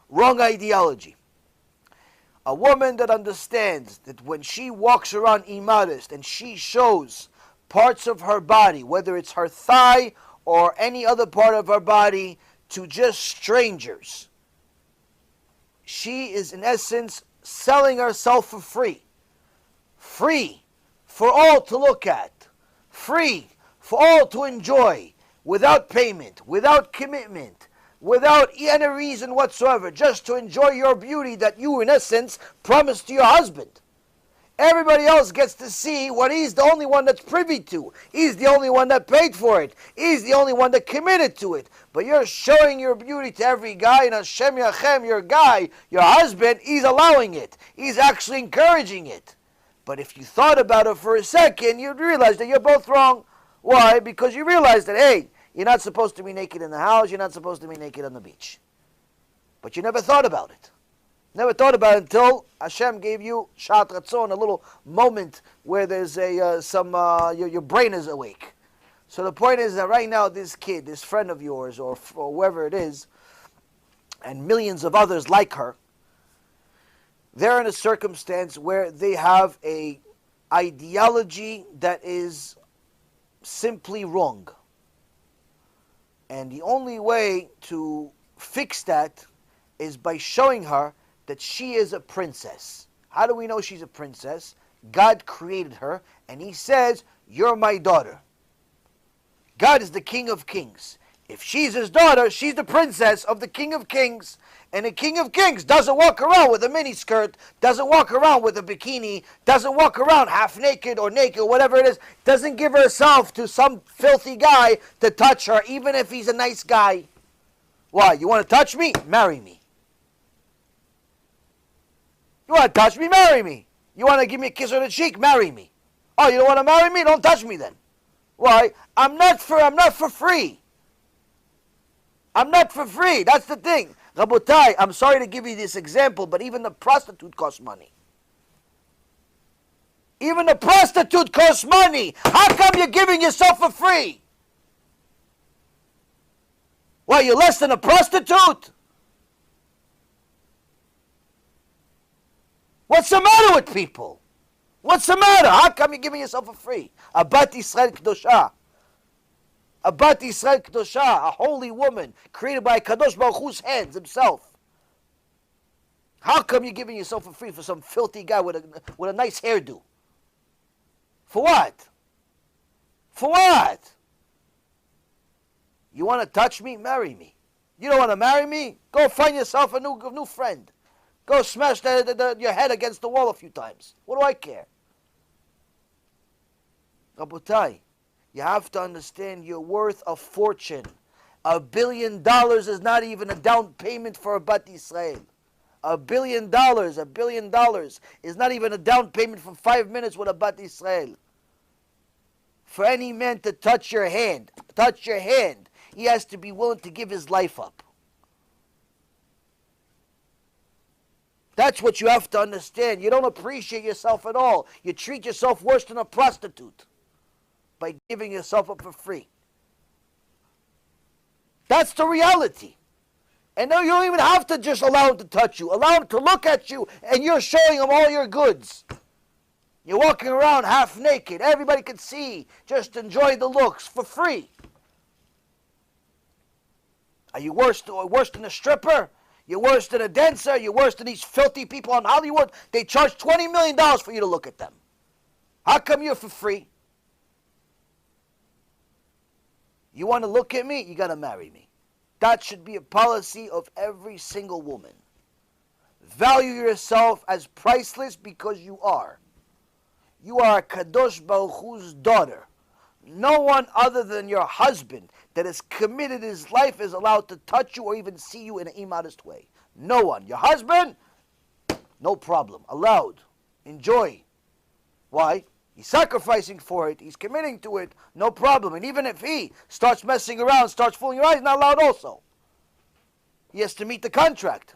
Wrong ideology. A woman that understands that when she walks around immodest and she shows parts of her body, whether it's her thigh or any other part of her body, to just strangers, she is in essence selling herself for free. Free for all to look at. Free for all to enjoy, without payment, without commitment, without any reason whatsoever, just to enjoy your beauty that you, in essence, promised to your husband. Everybody else gets to see what he's the only one that's privy to. He's the only one that paid for it. He's the only one that committed to it. But you're showing your beauty to every guy, and Hashem Yachem, your guy, your husband, he's allowing it. He's actually encouraging it. But if you thought about it for a second, you'd realize that you're both wrong. Why? Because you realize that, hey, you're not supposed to be naked in the house, you're not supposed to be naked on the beach. But you never thought about it. Never thought about it until Hashem gave you Shat Ratzon, a little moment where there's your brain is awake. So the point is that right now this kid, this friend of yours, or whoever it is, and millions of others like her, they're in a circumstance where they have a ideology that is simply wrong. And the only way to fix that is by showing her that she is a princess. How do we know she's a princess? God created her, and he says, you're my daughter. God is the King of Kings. If she's his daughter, she's the princess of the King of Kings. And the King of Kings doesn't walk around with a miniskirt, doesn't walk around with a bikini, doesn't walk around half naked or naked, whatever it is, doesn't give herself to some filthy guy to touch her, even if he's a nice guy. Why? You want to touch me? Marry me. You want to touch me? Marry me. You want to give me a kiss on the cheek? Marry me. Oh, you don't want to marry me? Don't touch me then. Why? I'm not for free. I'm not for free. That's the thing. Rabotai, I'm sorry to give you this example, but even the prostitute costs money. Even the prostitute costs money. How come you're giving yourself for free? Why, you're less than a prostitute? What's the matter with people? What's the matter? How come you're giving yourself for free? Abat Yisrael Kedosha. Abat Yisrael Kedosha, a holy woman created by Kadosh Baruch Hu's hands himself. How come you're giving yourself for free for some filthy guy with a nice hairdo? For what? For what? You want to touch me? Marry me. You don't want to marry me? Go find yourself a new friend. Go smash your head against the wall a few times. What do I care? Rabotai, you have to understand you're worth a fortune. $1 billion is not even a down payment for a Bat Yisrael. $1 billion is not even a down payment for 5 minutes with a Bat Yisrael. For any man to touch your hand, he has to be willing to give his life up. That's what you have to understand. You don't appreciate yourself at all. You treat yourself worse than a prostitute by giving yourself up for free. That's the reality. And now you don't even have to just allow him to touch you. Allow him to look at you, and you're showing him all your goods. You're walking around half naked. Everybody can see. Just enjoy the looks for free. Are you worse than a stripper? You're worse than a dancer? You're worse than these filthy people in Hollywood? They charge $20 million for you to look at them. How come you're for free? You want to look at me? You got to marry me. That should be a policy of every single woman. Value yourself as priceless because you are. You are Kadosh Baruch Hu's daughter. No one other than your husband that has committed his life is allowed to touch you or even see you in an immodest way. No one. Your husband, no problem. Allowed. Enjoy. Why? He's sacrificing for it. He's committing to it. No problem. And even if he starts messing around, starts fooling your eyes, not allowed also. He has to meet the contract.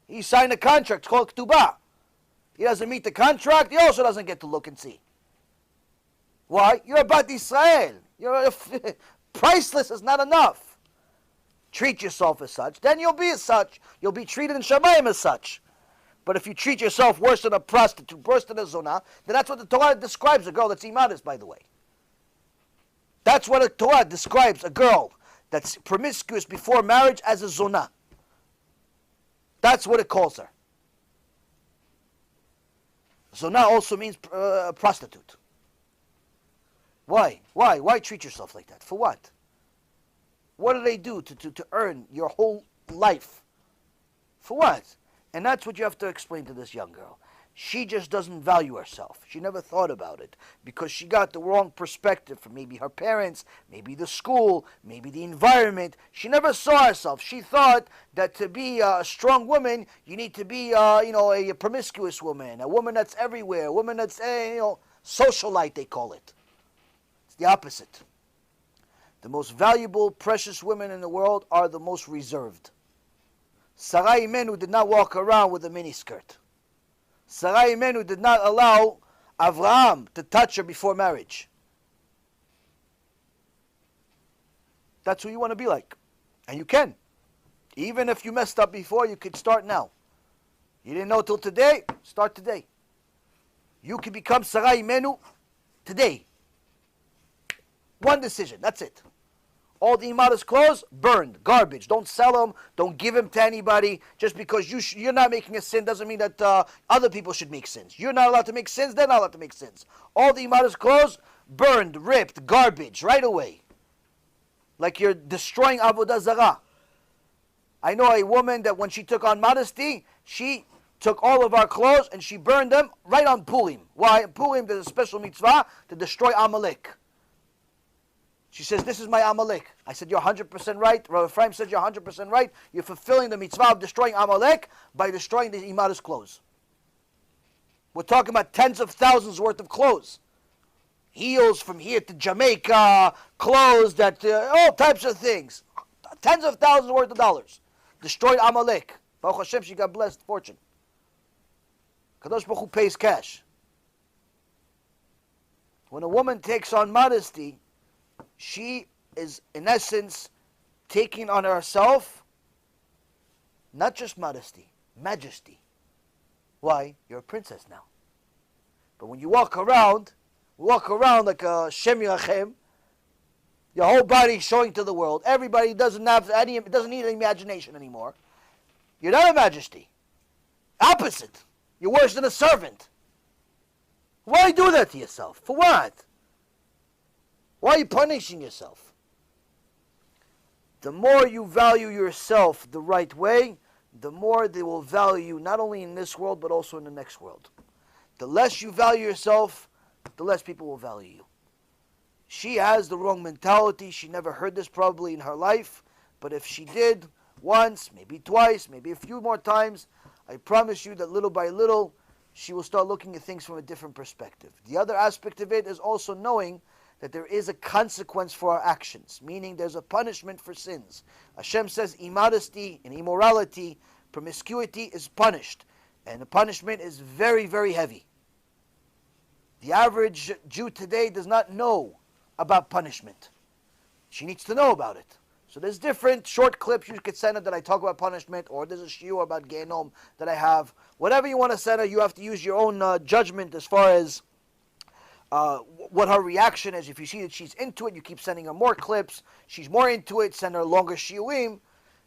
He signed a contract. It's called Ketubah. He doesn't meet the contract. He also doesn't get to look and see. Why? You're about Israel. You're priceless is not enough. Treat yourself as such. Then you'll be as such. You'll be treated in Shamayim as such. But if you treat yourself worse than a prostitute, worse than a zonah, then that's what the Torah describes a girl that's immodest, by the way. That's what the Torah describes a girl that's promiscuous before marriage as a zonah. That's what it calls her. Zonah also means prostitute. Why? Why treat yourself like that? For what? What do they do to earn your whole life? For what? And that's what you have to explain to this young girl. She just doesn't value herself. She never thought about it because she got the wrong perspective from maybe her parents, maybe the school, maybe the environment. She never saw herself. She thought that to be a strong woman, you need to be, a promiscuous woman, a woman that's everywhere, a woman that's, socialite, they call it. It's the opposite. The most valuable, precious women in the world are the most reserved. Sarai Imenu did not walk around with a miniskirt. Sarai Imenu did not allow Avraham to touch her before marriage. That's who you want to be like. And you can. Even if you messed up before, you could start now. You didn't know till today? Start today. You can become Sarai Imenu today. One decision, that's it. All the immodest clothes, burned, garbage. Don't sell them. Don't give them to anybody. Just because you're not making a sin doesn't mean that other people should make sins. You're not allowed to make sins. They're not allowed to make sins. All the immodest clothes, burned, ripped, garbage, right away. Like you're destroying Avodah Zarah. I know a woman that when she took on modesty, she took all of our clothes and she burned them right on Purim. Why? Purim, there's a special mitzvah to destroy Amalek. She says, this is my Amalek. I said, you're 100% right. Rav Ephraim said, you're 100% right. You're fulfilling the mitzvah of destroying Amalek by destroying the immodest clothes. We're talking about tens of thousands worth of clothes. Heels from here to Jamaica, clothes, that all types of things. Tens of thousands worth of dollars. Destroyed Amalek. Baruch Hashem, she got blessed fortune. Kadosh Baruch Hu pays cash. When a woman takes on modesty, she is, in essence, taking on herself not just modesty, majesty. Why? You're a princess now. But when you walk around like a Shem Yirachem, your whole body showing to the world. Everybody doesn't need any imagination anymore. You're not a majesty. Opposite. You're worse than a servant. Why do that to yourself? For what? Why are you punishing yourself? The more you value yourself the right way, the more they will value you not only in this world but also in the next world. The less you value yourself, the less people will value you. She has the wrong mentality. She never heard this probably in her life. But if she did once, maybe twice, maybe a few more times, I promise you that little by little, she will start looking at things from a different perspective. The other aspect of it is also knowing that there is a consequence for our actions, meaning there's a punishment for sins. Hashem says immodesty and immorality, promiscuity is punished, and the punishment is very, very heavy. The average Jew today does not know about punishment. She needs to know about it. So there's different short clips you could send her that I talk about punishment, or there's a shiur about Gehenom that I have. Whatever you want to send her, you have to use your own judgment as far as what her reaction is. If you see that she's into it, you keep sending her more clips. She's more into it, send her longer shiurim.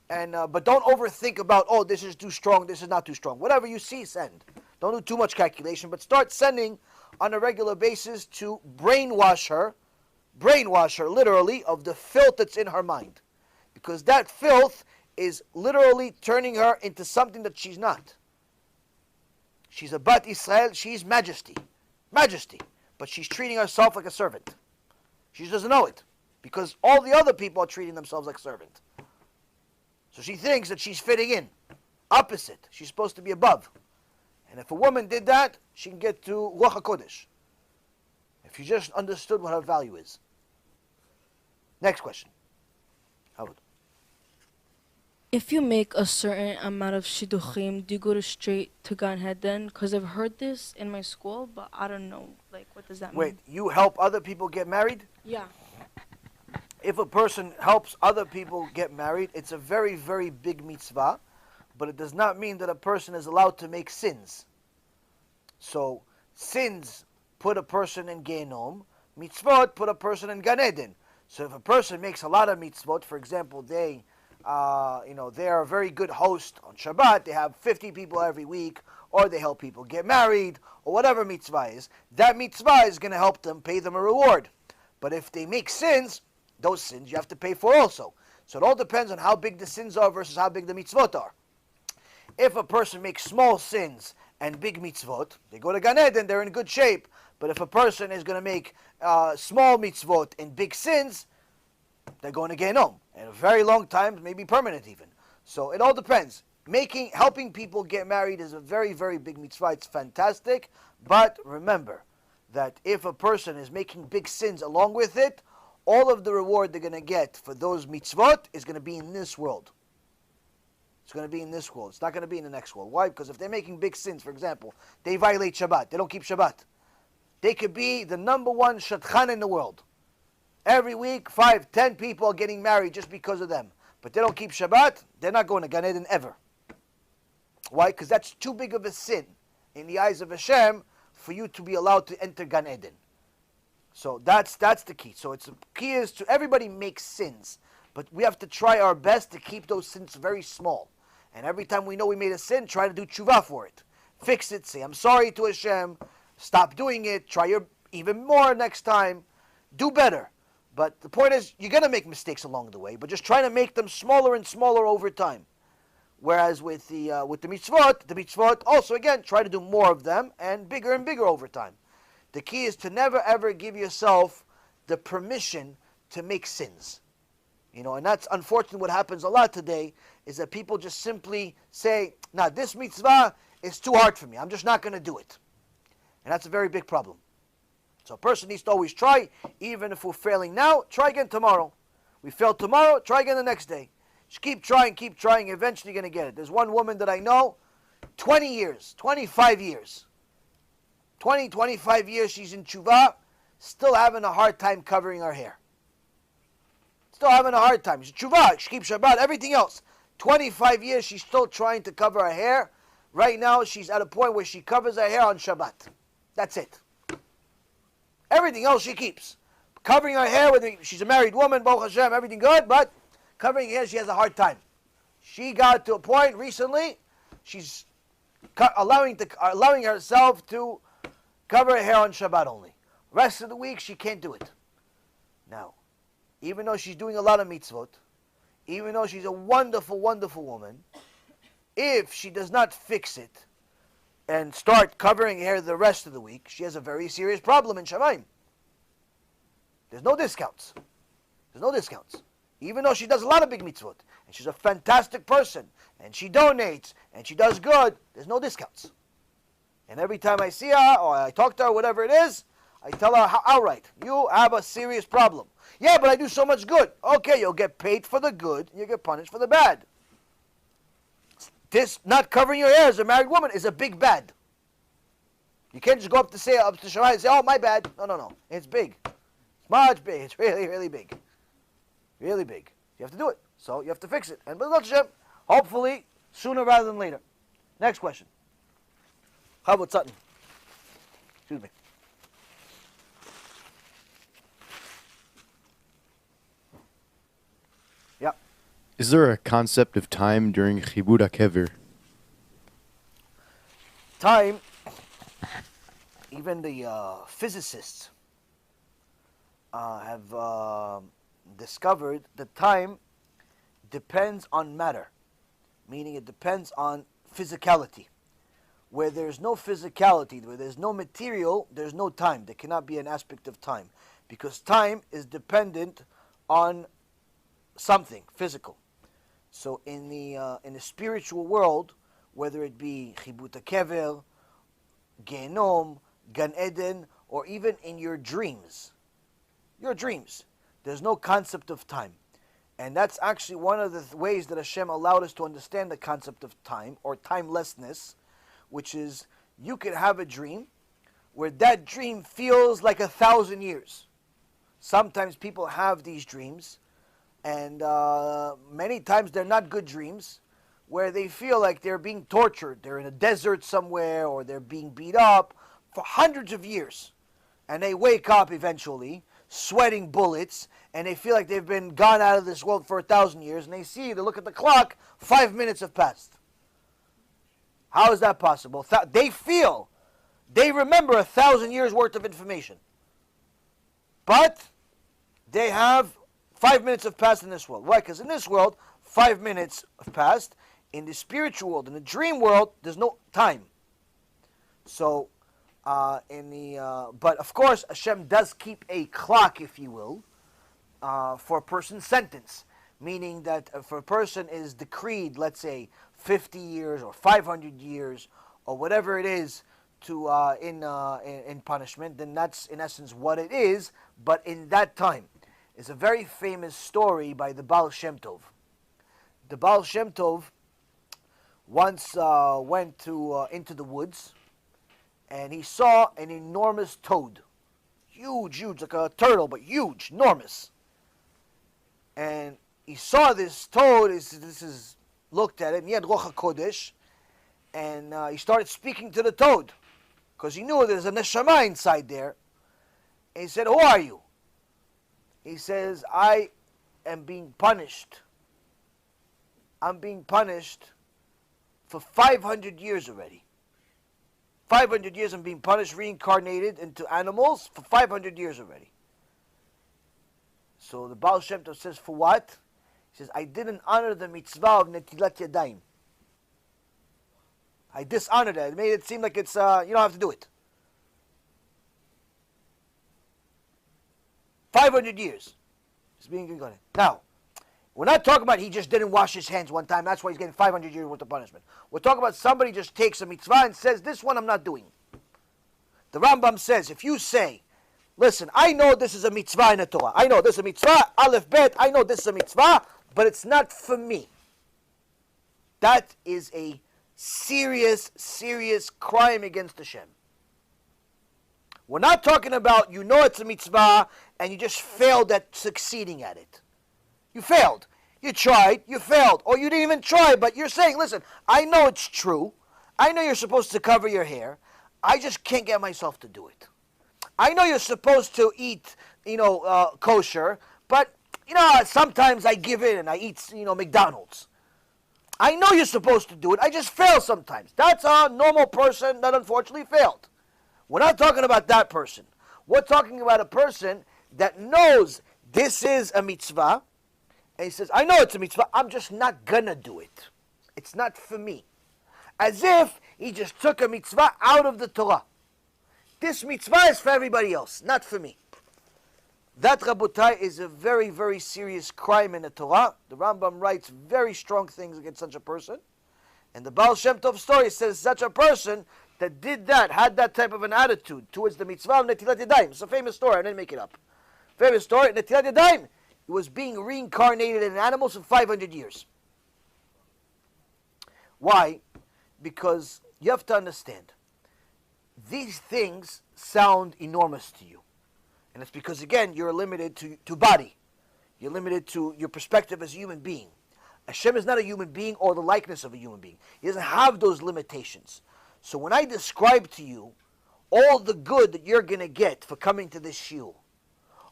But don't overthink about, oh, this is too strong, this is not too strong. Whatever you see, send. Don't do too much calculation, but start sending on a regular basis to brainwash her literally of the filth that's in her mind. Because that filth is literally turning her into something that she's not. She's a Bat Israel, she's majesty. But she's treating herself like a servant. She just doesn't know it. Because all the other people are treating themselves like a servant. So she thinks that she's fitting in. Opposite. She's supposed to be above. And if a woman did that, she can get to Ruach HaKodesh. If you just understood what her value is. Next question. Howard. If you make a certain amount of shidduchim, do you go straight to Gan Eden? Because I've heard this in my school, but I don't know. Like, what does that mean? Wait, you help other people get married? Yeah. If a person helps other people get married, it's a very, very big mitzvah, but it does not mean that a person is allowed to make sins. So, sins put a person in Gehenom, mitzvot put a person in Gan Eden. So if a person makes a lot of mitzvot, for example, they are a very good host on Shabbat, they have 50 people every week, or they help people get married, or whatever mitzvah is, that mitzvah is going to help them, pay them a reward. But if they make sins, those sins you have to pay for also. So it all depends on how big the sins are versus how big the mitzvot are. If a person makes small sins and big mitzvot, they go to Gan Eden, they're in good shape. But if a person is going to make small mitzvot and big sins, they're going to Gehenom. And a very long time, maybe permanent even. So it all depends. Helping people get married is a very, very big mitzvah. It's fantastic. But remember that if a person is making big sins along with it, all of the reward they're going to get for those mitzvot is going to be in this world. It's going to be in this world. It's not going to be in the next world. Why? Because if they're making big sins, for example, they violate Shabbat. They don't keep Shabbat. They could be the number one shadchan in the world. Every week, 5, 10 people are getting married just because of them. But they don't keep Shabbat, they're not going to Gan Eden ever. Why? Because that's too big of a sin in the eyes of Hashem for you to be allowed to enter Gan Eden. So that's the key. So the key is to everybody makes sins. But we have to try our best to keep those sins very small. And every time we know we made a sin, try to do tshuva for it. Fix it, say I'm sorry to Hashem, stop doing it, try even more next time, do better. But the point is, you're going to make mistakes along the way, but just try to make them smaller and smaller over time. Whereas with the mitzvot, also again, try to do more of them and bigger over time. The key is to never ever give yourself the permission to make sins. And that's unfortunately what happens a lot today, is that people just simply say, nah, this mitzvah is too hard for me, I'm just not going to do it. And that's a very big problem. So a person needs to always try, even if we're failing now, try again tomorrow. We failed tomorrow, try again the next day. Just keep trying, eventually you're going to get it. There's one woman that I know, 20 years, 25 years. 25 years she's in tshuva, still having a hard time covering her hair. Still having a hard time. She's tshuva, she keeps Shabbat, everything else. 25 years she's still trying to cover her hair. Right now she's at a point where she covers her hair on Shabbat. That's it. Everything else she keeps. Covering her hair, she's a married woman, Baruch Hashem, everything good, but covering her hair, she has a hard time. She got to a point recently, she's allowing herself to cover her hair on Shabbat only. Rest of the week, she can't do it. Now, even though she's doing a lot of mitzvot, even though she's a wonderful, wonderful woman, if she does not fix it, and start covering hair the rest of the week, she has a very serious problem in Shamayim. There's no discounts. Even though she does a lot of big mitzvot, and she's a fantastic person, and she donates, and she does good, there's no discounts. And every time I see her, or I talk to her, whatever it is, I tell her outright, you have a serious problem. Yeah, but I do so much good. Okay, you'll get paid for the good, and you get punished for the bad. This not covering your hair as a married woman is a big bad. You can't just go up to Shammai and say, oh, my bad. No. It's big. It's much big. It's really, really big. Really big. You have to do it. So you have to fix it. And hopefully, sooner rather than later. Next question. Chavot Sutton. Excuse me. Yeah. Is there a concept of time during Chibud HaKever? Time, even the physicists have discovered that time depends on matter, meaning it depends on physicality. Where there's no physicality, where there's no material, there's no time. There cannot be an aspect of time, because time is dependent on something physical. So in the spiritual world, whether it be Chibut HaKever, Gehenom, Gan Eden, or even in your dreams, there's no concept of time. And that's actually one of the ways that Hashem allowed us to understand the concept of time, or timelessness, which is you can have a dream where that dream feels like 1,000 years. Sometimes people have these dreams, and many times they're not good dreams, where they feel like they're being tortured. They're in a desert somewhere, or they're being beat up for hundreds of years. And they wake up eventually, sweating bullets, and they feel like they've been gone out of this world for 1,000 years, and they look at the clock, 5 minutes have passed. How is that possible? They remember 1,000 years worth of information. But they have 5 minutes have passed in this world. Why? Because in this world, 5 minutes have passed. In the spiritual world, in the dream world, there's no time. So, but of course, Hashem does keep a clock, if you will, for a person's sentence. Meaning that if a person is decreed, let's say, 50 years or 500 years or whatever it is to in punishment, then that's in essence what it is. But in that time, it's a very famous story by the Baal Shem Tov. The Baal Shem Tov once went into the woods, and he saw an enormous toad, huge, like a turtle, but huge, enormous. And he saw this toad. Looked at it, and he had Ruach HaKodesh, and he started speaking to the toad, because he knew there's a neshama inside there. And he said, "Who are you?" He says, "I am being punished. I'm being punished for 500 years already. 500 years I'm being punished, reincarnated into animals for 500 years already." So the Baal Shem Tov says, "For what?" He says, "I didn't honor the mitzvah of netilat yadayim. I dishonored it. It made it seem like it's, you don't have to do it. 500 years. He's being reincarnated. Now, we're not talking about he just didn't wash his hands one time. That's why he's getting 500 years worth of punishment. We're talking about somebody just takes a mitzvah and says, this one I'm not doing. The Rambam says, if you say, listen, I know this is a mitzvah in the Torah. I know this is a mitzvah, Aleph Bet, I know this is a mitzvah, but it's not for me. That is a serious, serious crime against Hashem. We're not talking about you know it's a mitzvah and you just failed at succeeding at it. You failed. You tried, you failed. Or you didn't even try, but you're saying, listen, I know it's true. I know you're supposed to cover your hair. I just can't get myself to do it. I know you're supposed to eat, kosher, but, sometimes I give in and I eat, McDonald's. I know you're supposed to do it. I just fail sometimes. That's a normal person that unfortunately failed. We're not talking about that person. We're talking about a person that knows this is a mitzvah, and he says, I know it's a mitzvah, I'm just not gonna do it. It's not for me. As if he just took a mitzvah out of the Torah. This mitzvah is for everybody else, not for me. That, Rabotai, is a very, very serious crime in the Torah. The Rambam writes very strong things against such a person. And the Baal Shem Tov story says such a person that did that, had that type of an attitude towards the mitzvah of Netilat Yadayim. It's a famous story, I didn't make it up. Famous story, Netilat Yadayim, it was being reincarnated in animals for 500 years. Why? Because you have to understand, these things sound enormous to you. And it's because, again, you're limited to body. You're limited to your perspective as a human being. Hashem is not a human being or the likeness of a human being. He doesn't have those limitations. So when I describe to you all the good that you're going to get for coming to this shiur,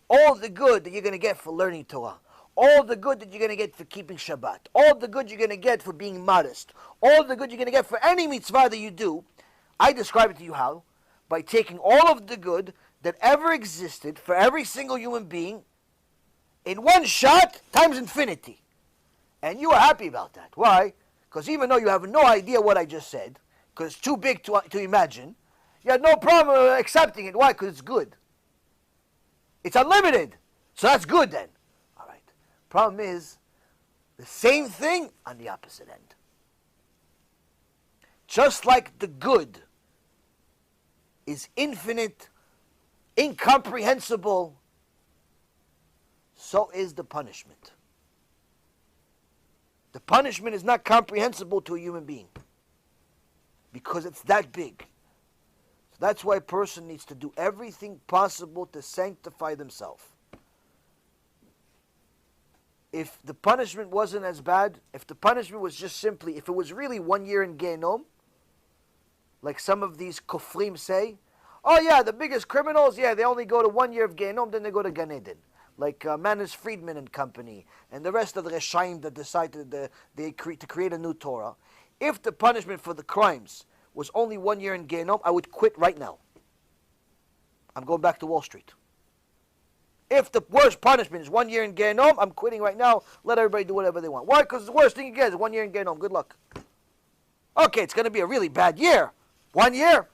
all the good that you're going to get for learning Torah, all the good that you're going to get for keeping Shabbat, all the good you're going to get for being modest, all the good you're going to get for any mitzvah that you do, I describe it to you how? By taking all of the good that ever existed for every single human being in one shot times infinity. And you are happy about that. Why? Because even though you have no idea what I just said, because it's too big to imagine, you had no problem accepting it. Why? Because it's good. It's unlimited. So that's good then. All right. Problem is, the same thing on the opposite end. Just like the good is infinite, incomprehensible, so is the punishment. The punishment is not comprehensible to a human being because it's that big. So that's why a person needs to do everything possible to sanctify themselves. If the punishment wasn't as bad, if the punishment was just simply, if it was really 1 year in Gehenom, like some of these kofrim say, oh yeah, the biggest criminals, yeah, they only go to 1 year of Gehenom, then they go to Gan Eden. Like Manis Friedman and company, and the rest of the Reshaim that decided to create a new Torah. If the punishment for the crimes was only 1 year in Gehenom, I would quit right now. I'm going back to Wall Street. If the worst punishment is 1 year in Gehenom, I'm quitting right now. Let everybody do whatever they want. Why? Because the worst thing you get is 1 year in Gehenom. Good luck. Okay, it's going to be a really bad year. 1 year?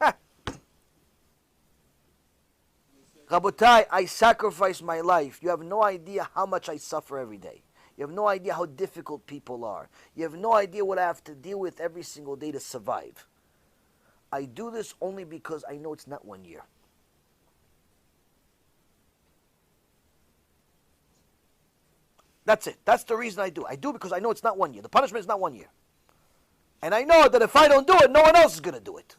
Rabotai, I sacrifice my life. You have no idea how much I suffer every day. You have no idea how difficult people are. You have no idea what I have to deal with every single day to survive. I do this only because I know it's not 1 year. That's it. That's the reason I do. I do because I know it's not 1 year. The punishment is not 1 year. And I know that if I don't do it, no one else is going to do it.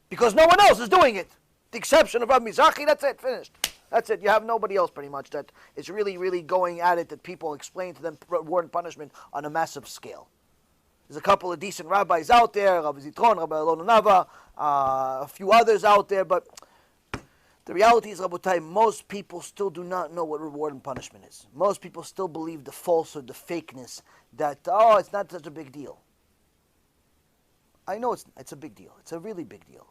Because no one else is doing it. The exception of Rabbi Mizrahi, that's it, finished. That's it. You have nobody else pretty much that is really, really going at it, that people explain to them reward and punishment on a massive scale. There's a couple of decent rabbis out there, Rabbi Zitron, Rabbi Elon Nava, a few others out there, but the reality is, Rabotai, most people still do not know what reward and punishment is. Most people still believe the falsehood, the fakeness, that, oh, it's not such a big deal. I know it's a big deal. It's a really big deal.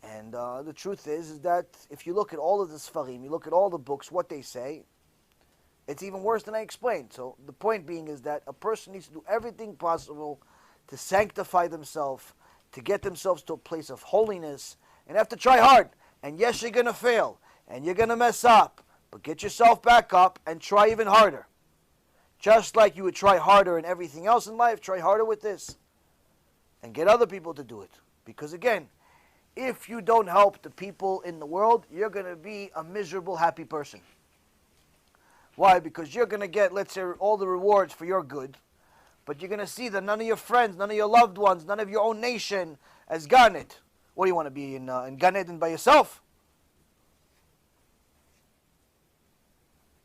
And the truth is that if you look at all of the Sfarim, you look at all the books, what they say, it's even worse than I explained. So the point being is that a person needs to do everything possible to sanctify themselves, to get themselves to a place of holiness, and have to try hard. And yes, you're going to fail, and you're going to mess up, but get yourself back up and try even harder. Just like you would try harder in everything else in life, try harder with this. And get other people to do it. Because again, if you don't help the people in the world, you're going to be a miserable, happy person. Why? Because you're going to get, let's say, all the rewards for your good, but you're going to see that none of your friends, none of your loved ones, none of your own nation has gotten it. What do you want to be in Gan Eden by yourself?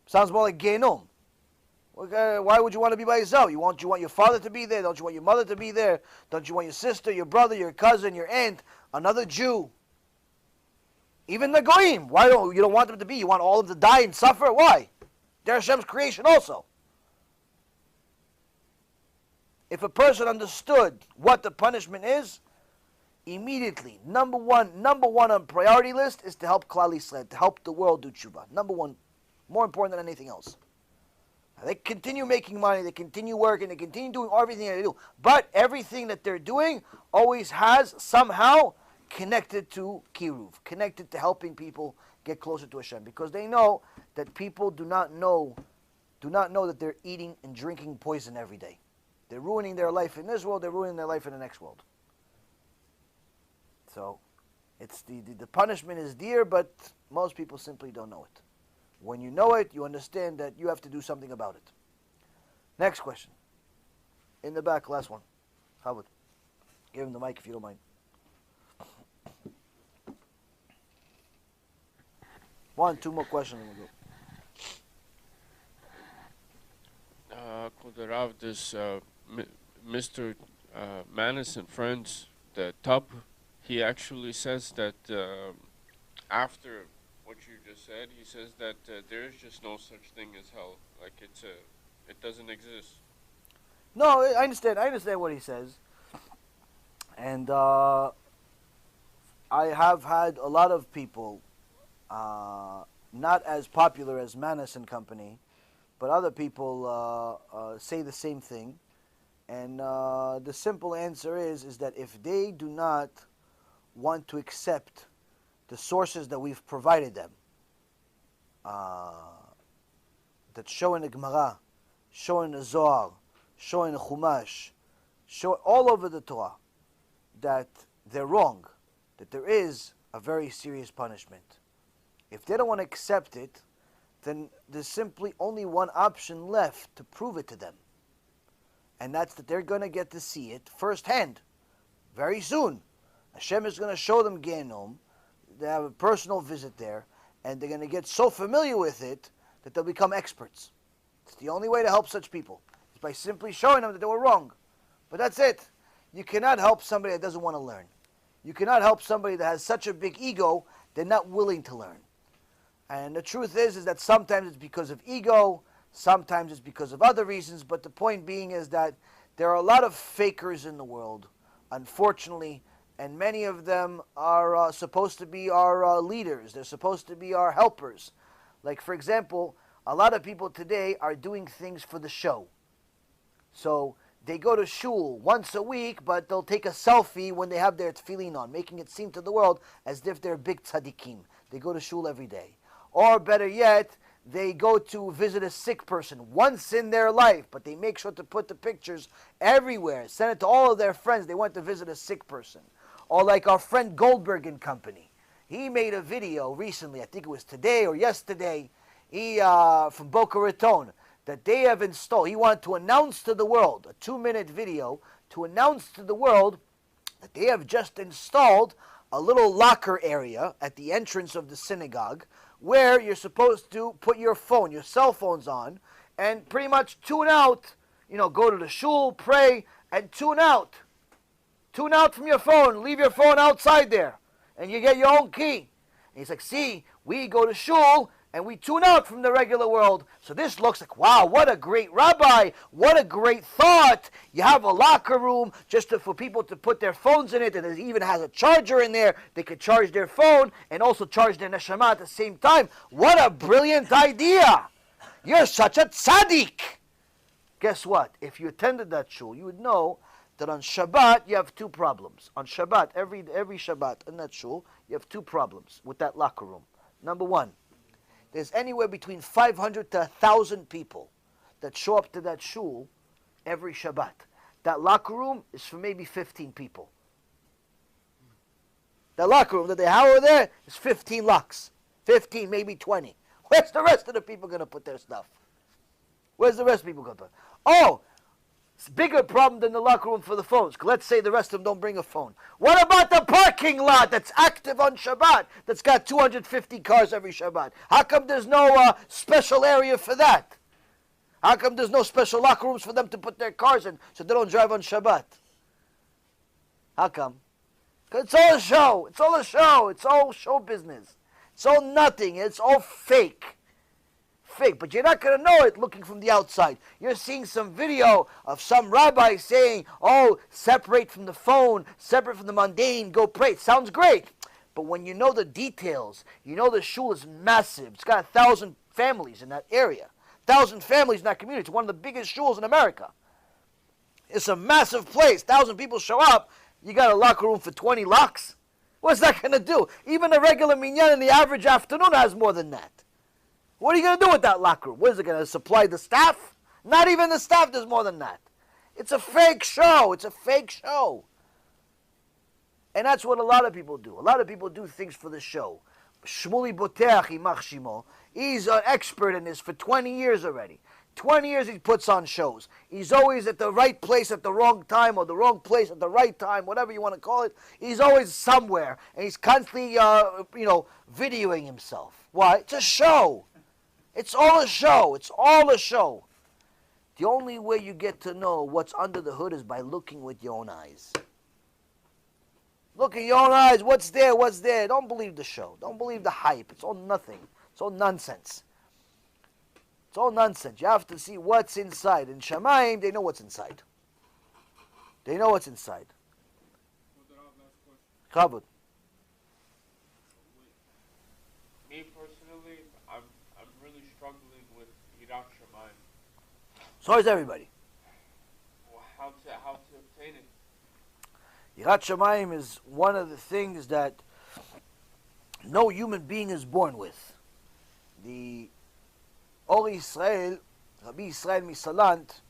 Sounds more like Gehenom. Why would you want to be by yourself? You want your father to be there? Don't you want your mother to be there? Don't you want your sister, your brother, your cousin, your aunt, another Jew? Even the Goyim. Why don't you don't want them to be? You want all of them to die and suffer? Why? They're Hashem's creation also. If a person understood what the punishment is, immediately, number one on priority list is to help Klal Yisrael, to help the world do tshuva. Number one, more important than anything else. They continue making money, they continue working, they continue doing everything they do. But everything that they're doing always has somehow connected to Kiruv, connected to helping people get closer to Hashem. Because they know that people do not know that they're eating and drinking poison every day. They're ruining their life in this world, they're ruining their life in the next world. So it's the punishment is dear, but most people simply don't know it. When you know it, you understand that you have to do something about it. Next question. In the back, last one. Howard, give him the mic if you don't mind. One, two more questions and we'll go. Could Rav, this Mr. Manis and friends, the tub, he actually says that after what you just said, he says that there is just no such thing as hell. Like it doesn't exist. No, I understand. I understand what he says, and I have had a lot of people, not as popular as Manis and company, but other people say the same thing, and the simple answer is that if they do not want to accept the sources that we've provided them, that show in the Gemara, show in the Zohar, show in the Chumash, show all over the Torah, that they're wrong, that there is a very serious punishment. If they don't want to accept it, then there's simply only one option left to prove it to them. And that's that they're going to get to see it firsthand, very soon. Hashem is going to show them Gehenom. They have a personal visit there, and they're going to get so familiar with it that they'll become experts. It's the only way to help such people, is by simply showing them that they were wrong. But that's it. You cannot help somebody that doesn't want to learn. You cannot help somebody that has such a big ego, they're not willing to learn. And the truth is that sometimes it's because of ego, sometimes it's because of other reasons, but the point being is that there are a lot of fakers in the world, unfortunately, and many of them are supposed to be our leaders. They're supposed to be our helpers. Like, for example, a lot of people today are doing things for the show. So they go to shul once a week, but they'll take a selfie when they have their tefillin on, making it seem to the world as if they're big tzaddikim. They go to shul every day. Or better yet, they go to visit a sick person once in their life, but they make sure to put the pictures everywhere, send it to all of their friends. They went to visit a sick person. Or like our friend Goldberg and company. He made a video recently, I think it was today or yesterday, from Boca Raton, that they have installed. He wanted to announce to the world, a 2-minute video, to announce to the world that they have just installed a little locker area at the entrance of the synagogue where you're supposed to put your phone, your cell phones on, and pretty much tune out, go to the shul, pray, and tune out. Tune out from your phone, leave your phone outside there, and you get your own key. And he's like, see, we go to shul, and we tune out from the regular world. So this looks like, wow, what a great rabbi, what a great thought. You have a locker room just for people to put their phones in it, and it even has a charger in there. They could charge their phone and also charge their neshama at the same time. What a brilliant idea. You're such a tzaddik. Guess what? If you attended that shul, you would know that on Shabbat you have two problems. On Shabbat, every Shabbat in that shul, you have two problems with that locker room. Number one, there's anywhere between 500 to 1,000 people that show up to that shul every Shabbat. That locker room is for maybe 15 people. That locker room that they have over there is 15 locks. 15, maybe 20. Where's the rest of the people going to put their stuff? Where's the rest of the people going to put? Oh, it's a bigger problem than the locker room for the phones. Let's say the rest of them don't bring a phone. What about the parking lot that's active on Shabbat, that's got 250 cars every Shabbat? How come there's no special area for that? How come there's no special locker rooms for them to put their cars in so they don't drive on Shabbat? How come? Because it's all a show. It's all a show. It's all show business. It's all nothing. It's all fake. Fake, but you're not going to know it looking from the outside. You're seeing some video of some rabbi saying, oh, separate from the phone, separate from the mundane, go pray. It sounds great. But when you know the details, you know the shul is massive. It's got 1,000 families in that area. 1,000 families in that community. It's one of the biggest shuls in America. It's a massive place. 1,000 people show up. You got a locker room for 20 locks? What's that going to do? Even a regular minyan in the average afternoon has more than that. What are you going to do with that locker room? What is it going to supply the staff? Not even the staff does more than that. It's a fake show. It's a fake show. And that's what a lot of people do. A lot of people do things for the show. Shmuli Boteach Imach Shimo. He's an expert in this for 20 years already. 20 years he puts on shows. He's always at the right place at the wrong time, or the wrong place at the right time, whatever you want to call it. He's always somewhere, and he's constantly, videoing himself. Why? It's a show. It's all a show. It's all a show. The only way you get to know what's under the hood is by looking with your own eyes. Look in your own eyes. What's there? What's there? Don't believe the show. Don't believe the hype. It's all nothing. It's all nonsense. It's all nonsense. You have to see what's inside. In Shamayim, they know what's inside. They know what's inside. Chavod. Me personally, I'm really struggling with Yirat Shamayim. So is everybody. How to obtain it? Yirat Shamayim is one of the things that no human being is born with. The Or Israel, Rabbi Israel Misalant,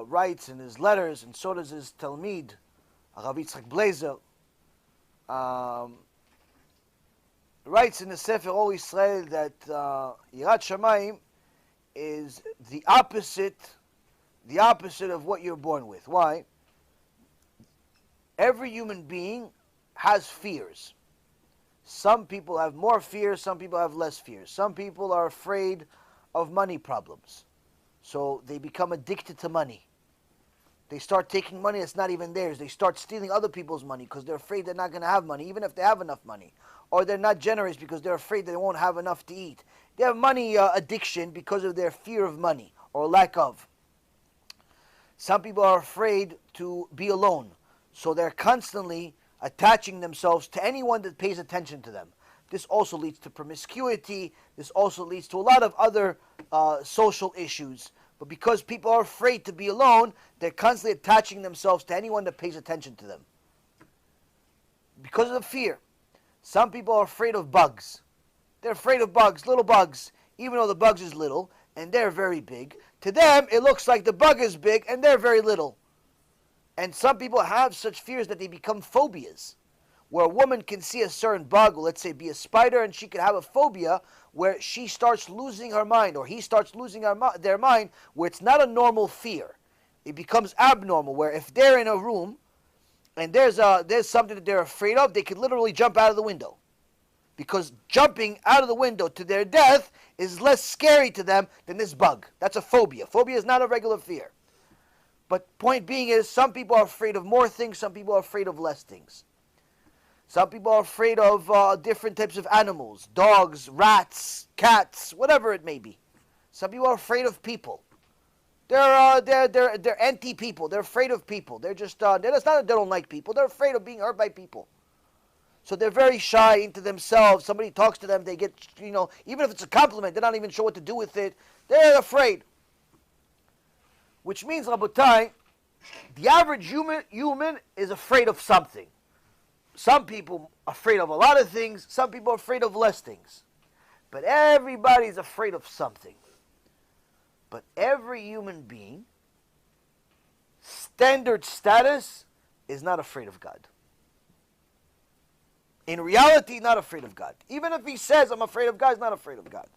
writes in his letters, and so does his Talmid, Rabbi Yitzchak Blazer, writes in the Sefer Or Israel that Yirat Shamayim is the opposite of what you're born with. Why? Every human being has fears. Some people have more fears, some people have less fears. Some people are afraid of money problems, so they become addicted to money. They start taking money that's not even theirs. They start stealing other people's money because they're afraid they're not going to have money, even if they have enough money. Or they're not generous because they're afraid they won't have enough to eat. They have money addiction because of their fear of money or lack of. Some people are afraid to be alone, so they're constantly attaching themselves to anyone that pays attention to them. This also leads to promiscuity. This also leads to a lot of other social issues. But because people are afraid to be alone, they're constantly attaching themselves to anyone that pays attention to them. Because of the fear. Some people are afraid of bugs. They're afraid of bugs, little bugs, even though the bugs is little and they're very big. To them, it looks like the bug is big and they're very little. And some people have such fears that they become phobias, where a woman can see a certain bug, or let's say be a spider, and she could have a phobia where she starts losing her mind, or he starts losing their mind, where it's not a normal fear. It becomes abnormal, where if they're in a room and there's something that they're afraid of, they could literally jump out of the window. Because jumping out of the window to their death is less scary to them than this bug. That's a phobia. Phobia is not a regular fear. But point being is, some people are afraid of more things, some people are afraid of less things. Some people are afraid of different types of animals, dogs, rats, cats, whatever it may be. Some people are afraid of people. They're anti-people. They're afraid of people. It's not that they don't like people. They're afraid of being hurt by people. So they're very shy into themselves. Somebody talks to them, they get, even if it's a compliment, they're not even sure what to do with it. They're afraid. Which means, Rabotai, the average human is afraid of something. Some people are afraid of a lot of things. Some people are afraid of less things. But everybody's afraid of something. But every human being, standard status, is not afraid of God. In reality, not afraid of God. Even if he says, I'm afraid of God, he's not afraid of God.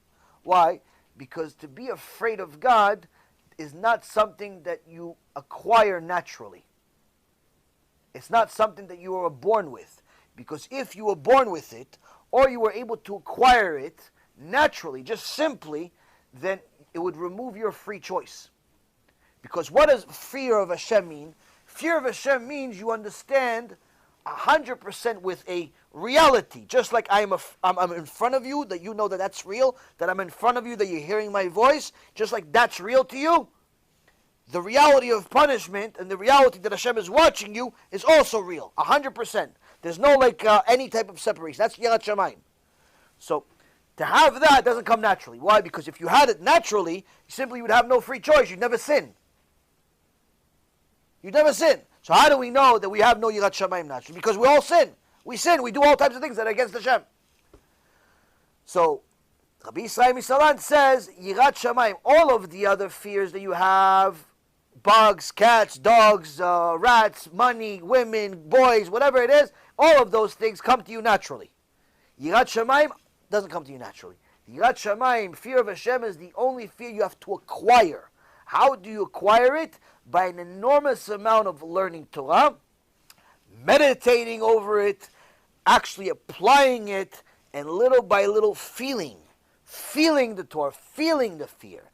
Why? Because to be afraid of God is not something that you acquire naturally. It's not something that you are born with. Because if you were born with it, or you were able to acquire it naturally, just simply, then it would remove your free choice. Because what does fear of Hashem mean? Fear of Hashem means you understand 100% with a reality. Just like I'm in front of you, that you know that that's real, that I'm in front of you, that you're hearing my voice, just like that's real to you. The reality of punishment and the reality that Hashem is watching you is also real, 100%. There's no any type of separation. That's Yirat Shamayim. So to have that doesn't come naturally. Why? Because if you had it naturally, you simply would have no free choice. You'd never sin. You'd never sin. So how do we know that we have no Yirat Shamayim naturally? Because we all sin. We sin. We do all types of things that are against Hashem. So Rabbi Israel Misalant says, Yirat Shamayim, all of the other fears that you have bugs, cats, dogs, rats, money, women, boys, whatever it is, all of those things come to you naturally. Yirat Shamayim doesn't come to you naturally. Yirat Shamayim, fear of Hashem, is the only fear you have to acquire. How do you acquire it? By an enormous amount of learning Torah, meditating over it, actually applying it, and little by little feeling the Torah, feeling the fear.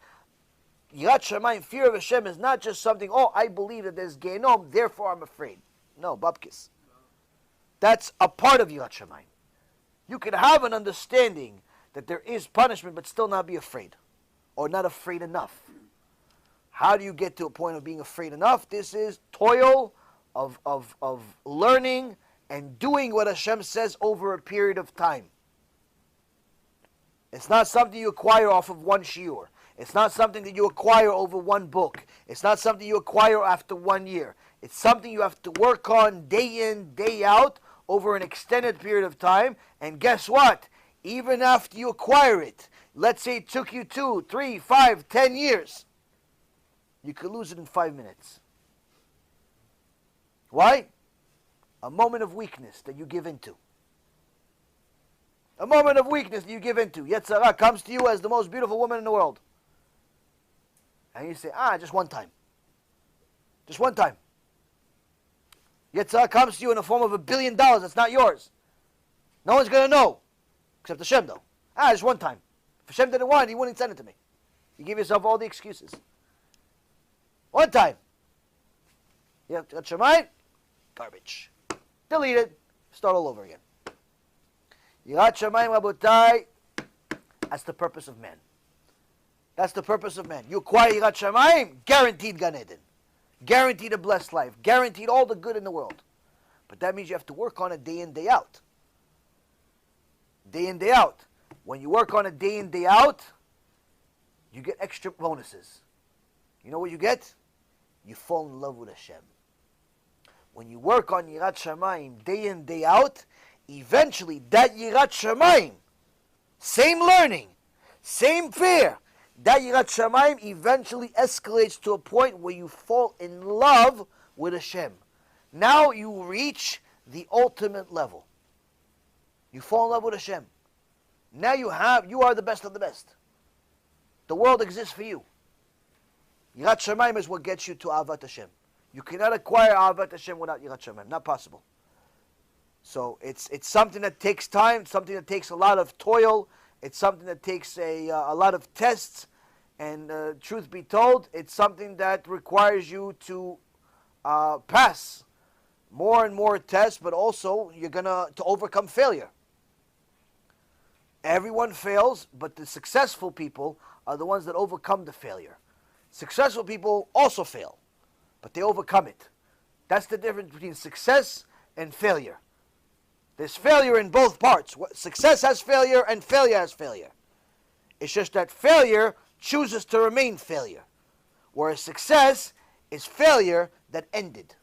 Yirat Shamayim, fear of Hashem, is not just something, oh, I believe that there's Gehenom, therefore I'm afraid. No, Babkis. That's a part of Yirat Shamayim. You can have an understanding that there is punishment, but still not be afraid, or not afraid enough. How do you get to a point of being afraid enough? This is toil of learning and doing what Hashem says over a period of time. It's not something you acquire off of one shiur. It's not something that you acquire over one book. It's not something you acquire after 1 year. It's something you have to work on day in, day out, over an extended period of time. And guess what? Even after you acquire it, let's say it took you 2, 3, 5, 10 years, you could lose it in 5 minutes. Why? A moment of weakness that you give into. A moment of weakness that you give into. Yetzer Hara comes to you as the most beautiful woman in the world. And you say, just one time. Just one time. Yetzer Hara comes to you in the form of $1 billion that's not yours. No one's going to know. Except Hashem, though. Just one time. If Hashem didn't want it, He wouldn't send it to me. You give yourself all the excuses. One time. You have to Shemayim, garbage. Delete it. Start all over again. Yirat Shamayim, Rabotai, that's the purpose of man. That's the purpose of man. You acquire Yirat Shamayim, guaranteed Gan Eden. Guaranteed a blessed life. Guaranteed all the good in the world. But that means you have to work on it day in, day out. Day in, day out. When you work on it day in, day out, you get extra bonuses. You know what you get? You fall in love with Hashem. When you work on Yirat Shamayim day in, day out, eventually that Yirat Shamayim, same learning, same fear, that Yirat Shamayim eventually escalates to a point where you fall in love with Hashem. Now you reach the ultimate level. You fall in love with Hashem. Now you are the best of the best. The world exists for you. Yirat Shamayim is what gets you to Ahavat Hashem. You cannot acquire Ahavat Hashem without Yirat Shamayim. Not possible. So it's something that takes time, something that takes a lot of toil, it's something that takes a lot of tests, and truth be told, it's something that requires you to pass more and more tests, but also you're to overcome failure. Everyone fails, but the successful people are the ones that overcome the failure. Successful people also fail, but they overcome it. That's the difference between success and failure. There's failure in both parts. Success has failure and failure has failure. It's just that failure chooses to remain failure, whereas success is failure that ended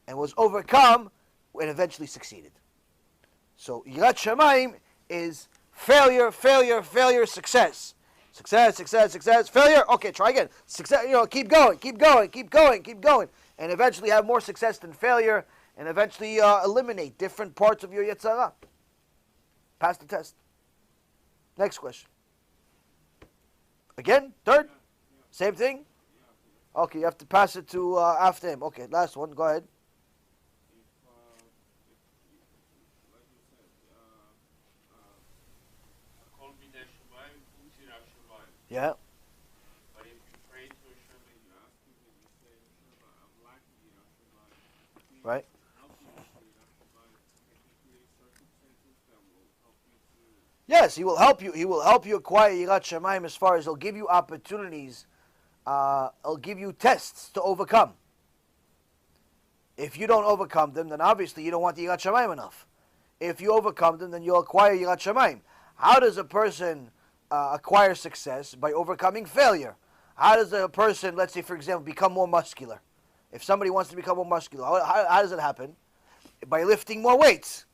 and was overcome and eventually succeeded. So Yirat Shamayim is failure, failure, failure, success. Success, success, success, failure. Okay, try again. Success, keep going, keep going, keep going, keep going. And eventually have more success than failure, and eventually eliminate different parts of your Yetzer Hara. Pass the test. Next question. Again, third? Same thing? Okay, you have to pass it to after him. Okay, last one, go ahead. Yeah. But if you pray to Hashem and you ask Him and you say, Hashem, I'm lacking Yirat Shamayim. Right. Help me with Yirat Shamayim. Can He create circumstances that will help you to... Yes, He will help you. He will help you acquire Yirat Shamayim as far as He'll give you opportunities. He'll give you tests to overcome. If you don't overcome them, then obviously you don't want the Yirat Shamayim enough. If you overcome them, then you'll acquire Yirat Shamayim. How does a person acquire success? By overcoming failure. How does a person, let's say for example, become more muscular? If somebody wants to become more muscular, how does it happen? By lifting more weights.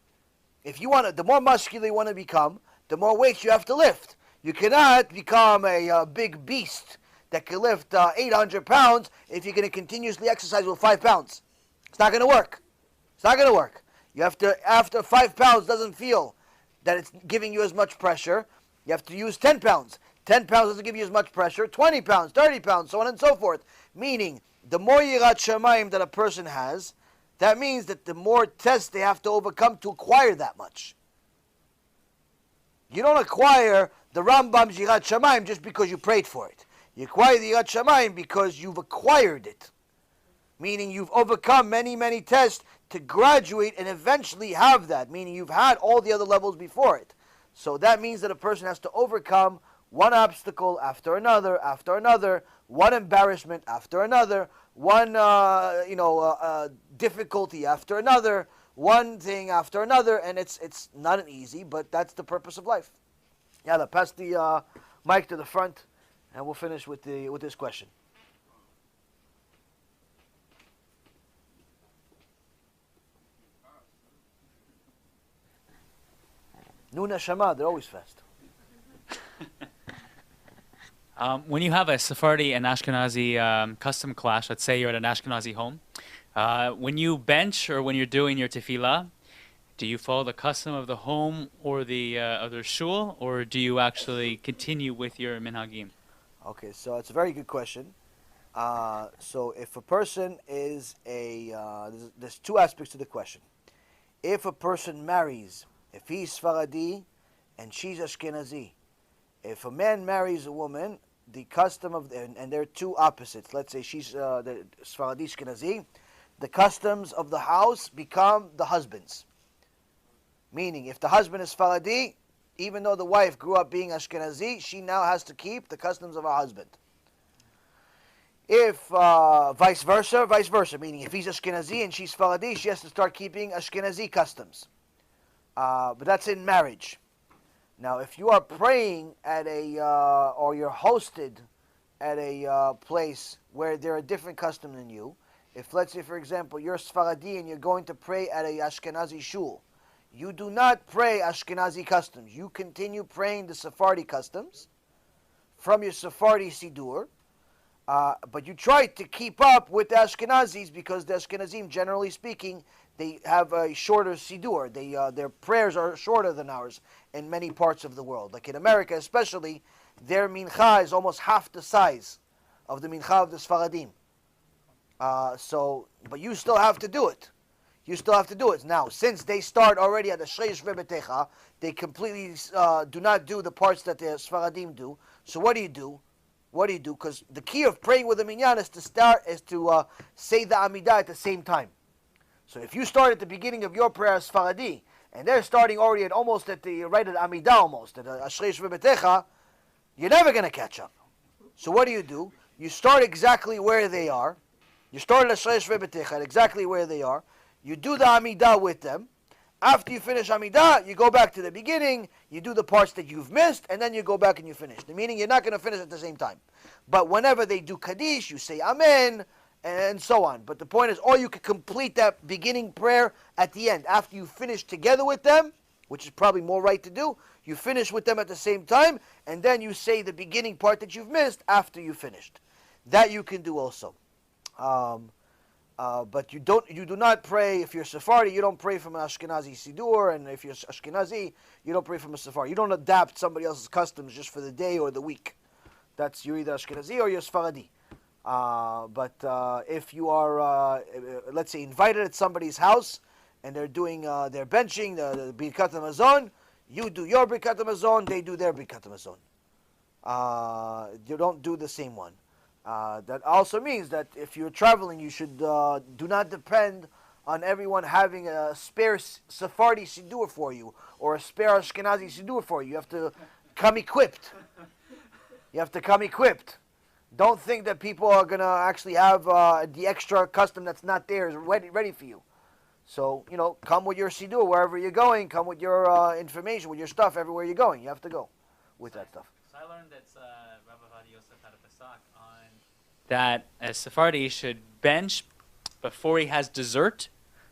If you the more muscular you want to become, the more weights you have to lift. You cannot become a big beast that can lift 800 pounds if you're going to continuously exercise with 5 pounds. It's not going to work. It's not going to work. You have to, after 5 pounds doesn't feel that it's giving you as much pressure, you have to use 10 pounds. 10 pounds doesn't give you as much pressure, 20 pounds, 30 pounds, so on and so forth. Meaning, the more yirat shamayim that a person has, that means that the more tests they have to overcome to acquire that much. You don't acquire the Rambam's yirat shamayim just because you prayed for it. You acquire the yirat shamayim because you've acquired it. Meaning you've overcome many, many tests to graduate and eventually have that. Meaning you've had all the other levels before it. So that means that a person has to overcome one obstacle after another, one embarrassment after another, one difficulty after another, one thing after another, and it's not an easy, but that's the purpose of life. Yalla, pass the mic to the front, and we'll finish with this question. Nuna Shama, they're always fast. When you have a Sephardi and Ashkenazi custom clash, let's say you're at an Ashkenazi home, when you bench or when you're doing your tefillah, do you follow the custom of the home or the other shul, or do you actually continue with your minhagim? Okay, so it's a very good question. So if a person is there's two aspects to the question. If a person marries, if he's Sfaradi and she's Ashkenazi, if a man marries a woman, the custom of, and there are two opposites. Let's say she's the Sfaradi Ashkenazi, the customs of the house become the husband's. Meaning, if the husband is Sfaradi, even though the wife grew up being Ashkenazi, she now has to keep the customs of her husband. If vice versa, meaning if he's Ashkenazi and she's Sfaradi, she has to start keeping Ashkenazi customs. But that's in marriage. Now, if you are praying at or you're hosted at a place where there are different customs than you, if let's say, for example, you're Sfaradi and you're going to pray at a Ashkenazi shul, you do not pray Ashkenazi customs. You continue praying the Sephardi customs from your Sephardi Siddur, but you try to keep up with the Ashkenazis because the Ashkenazim, generally speaking, they have a shorter Siddur. Their prayers are shorter than ours in many parts of the world. Like in America especially, their mincha is almost half the size of the mincha of the Sfaradim. But you still have to do it. You still have to do it. Now, since they start already at the Shreish Vebetecha, they completely do not do the parts that the Sfaradim do. So what do you do? Because the key of praying with the minyan is to say the Amidah at the same time. So if you start at the beginning of your prayer as Sfaradi, and they're starting already at the right at Amidah almost, at Ashreish Vebetecha, you're never going to catch up. So what do? You start exactly where they are. You start at Ashreish Vebetecha, exactly where they are. You do the Amidah with them. After you finish Amidah, you go back to the beginning, you do the parts that you've missed, and then you go back and you finish. The meaning, you're not going to finish at the same time. But whenever they do Kaddish, you say Amen, and so on. But the point is, or you can complete that beginning prayer at the end. After you finish together with them, which is probably more right to do, you finish with them at the same time, and then you say the beginning part that you've missed after you finished. That you can do also. But you do not pray, if you're Sephardi, you don't pray from an Ashkenazi Siddur, and if you're Ashkenazi, you don't pray from a Sephardi. You don't adapt somebody else's customs just for the day or the week. You're either Ashkenazi or you're Sephardi. But if you are, let's say, invited at somebody's house, and they're doing their benching, the Birkat HaMazon, you do your Birkat HaMazon, they do their Birkat HaMazon. You don't do the same one. That also means that if you're traveling, you should do not depend on everyone having a spare Sephardi Siddur for you or a spare Ashkenazi Siddur for you. You have to come equipped. Don't think that people are going to actually have the extra custom that's not theirs ready for you. So, come with your Siddur wherever you're going. Come with your information, with your stuff everywhere you're going. You have to go with that stuff. So I learned that Rabbi Yosef had a Pesach on that a Sephardi should bench before he has dessert,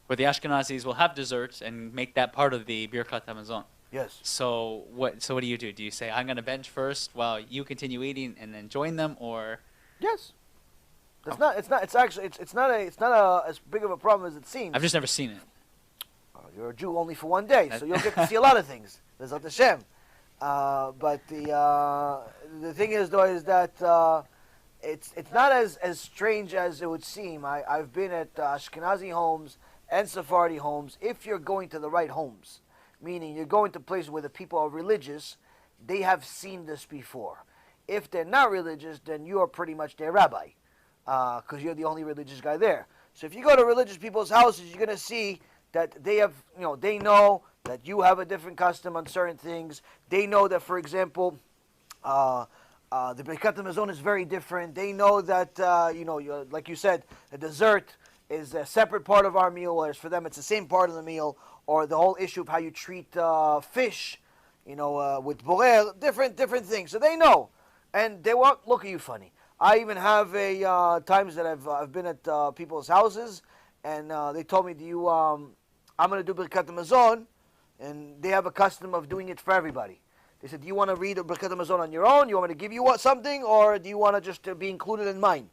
where the Ashkenazis will have dessert and make that part of the Birkat HaMazon. Yes. So what do you do? Do you say, I'm going to bench first while you continue eating and then join them, or? Yes. It's not as big of a problem as it seems. I've just never seen it. You're a Jew only for one day, so you'll get to see a lot of things. Bezat Hashem. But the thing is, though, is that it's not as strange as it would seem. I've been at Ashkenazi homes and Sephardi homes. If you're going to the right homes, meaning you're going to places where the people are religious, they have seen this before. If they're not religious, then you are pretty much their rabbi, because you're the only religious guy there. So if you go to religious people's houses, you're going to see that they have, they know that you have a different custom on certain things. They know that, for example, the Birkat HaMazon is very different. They know that, like you said, the dessert is a separate part of our meal, whereas for them it's the same part of the meal, or the whole issue of how you treat fish, with borer, different things. So they know, and they won't look at you funny. I even have times that I've been at people's houses, and they told me, I'm going to do Birkat HaMazon, and they have a custom of doing it for everybody. They said, do you want to read Birkat HaMazon on your own? You want me to give you something, or do you want to just be included in mine?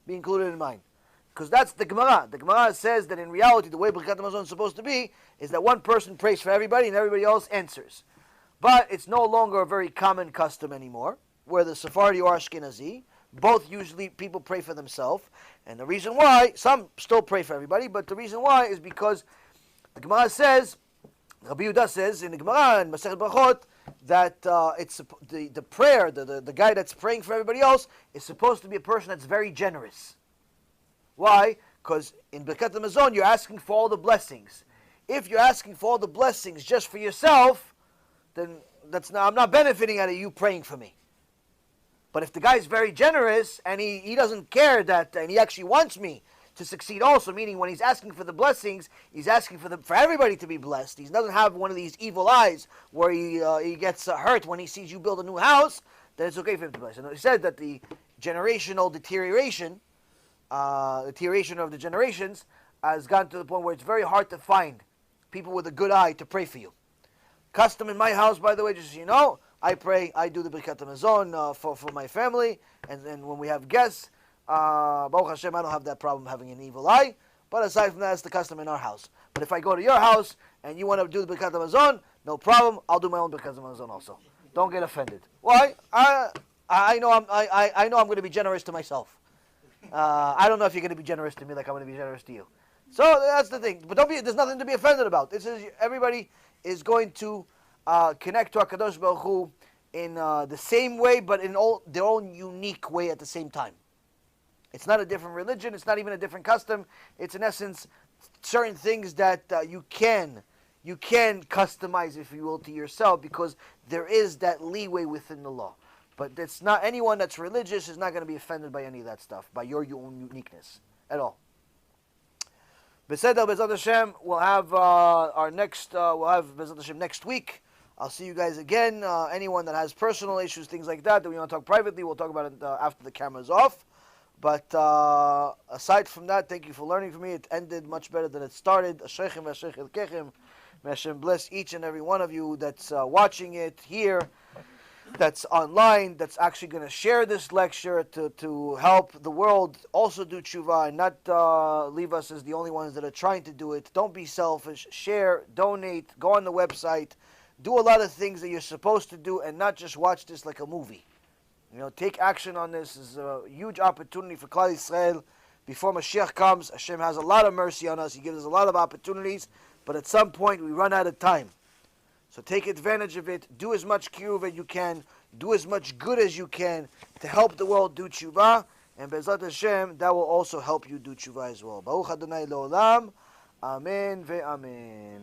Be included in mine. Because that's the Gemara. The Gemara says that in reality, the way Birkat HaMazon is supposed to be is that one person prays for everybody and everybody else answers. But it's no longer a very common custom anymore, where the Sephardi or Ashkenazi, both usually people pray for themselves. And the reason why, some still pray for everybody, but the reason why is because the Gemara says, Rabbi Yehuda says in the Gemara in Masechet Brachot, that it's the prayer, the guy that's praying for everybody else is supposed to be a person that's very generous. Why? Because in Birkat HaMazon, you're asking for all the blessings. If you're asking for all the blessings just for yourself, then I'm not benefiting out of you praying for me. But if the guy's very generous and he doesn't care that, and he actually wants me to succeed also, meaning when he's asking for the blessings, he's asking for everybody to be blessed. He doesn't have one of these evil eyes where he gets hurt when he sees you build a new house, then it's okay for him to bless. And he said that the generational deterioration of the generations has gotten to the point where it's very hard to find people with a good eye to pray for you. Custom in my house, by the way, just so you know, I do the Birkat HaMazon for my family, and then when we have guests, Baruch Hashem, I don't have that problem having an evil eye, but aside from that, it's the custom in our house. But if I go to your house, and you want to do the Birkat HaMazon, no problem, I'll do my own Birkat HaMazon also. Don't get offended. Why? I know I'm going to be generous to myself. I don't know if you're going to be generous to me like I'm going to be generous to you. So that's the thing. But there's nothing to be offended about. This is everybody is going to connect to HaKadosh Baruch Hu in the same way, but in their own unique way at the same time. It's not a different religion. It's not even a different custom. It's in essence certain things that you can customize, if you will, to yourself, because there is that leeway within the law. But it's not anyone that's religious is not going to be offended by any of that stuff, by your own uniqueness at all. Beseder Bezat Hashem, we'll have Bezat Hashem next week. I'll see you guys again. Anyone that has personal issues, things like that we want to talk privately, we'll talk about it after the camera's off. But aside from that, thank you for learning from me. It ended much better than it started. Ashrechem v'ashrech elkechem. May Hashem bless each and every one of you that's watching it here, that's online, that's actually going to share this lecture to help the world also do tshuva and not leave us as the only ones that are trying to do it. Don't be selfish. Share, donate, go on the website. Do a lot of things that you're supposed to do and not just watch this like a movie. Take action on this. This is a huge opportunity for Klal Yisrael. Before Mashiach comes, Hashem has a lot of mercy on us. He gives us a lot of opportunities, but at some point we run out of time. So take advantage of it. Do as much kiruv as you can. Do as much good as you can to help the world do tshuva. And Be'ezrat Hashem, that will also help you do tshuva as well. Baruch Adonai Le'olam. Amen ve'amen.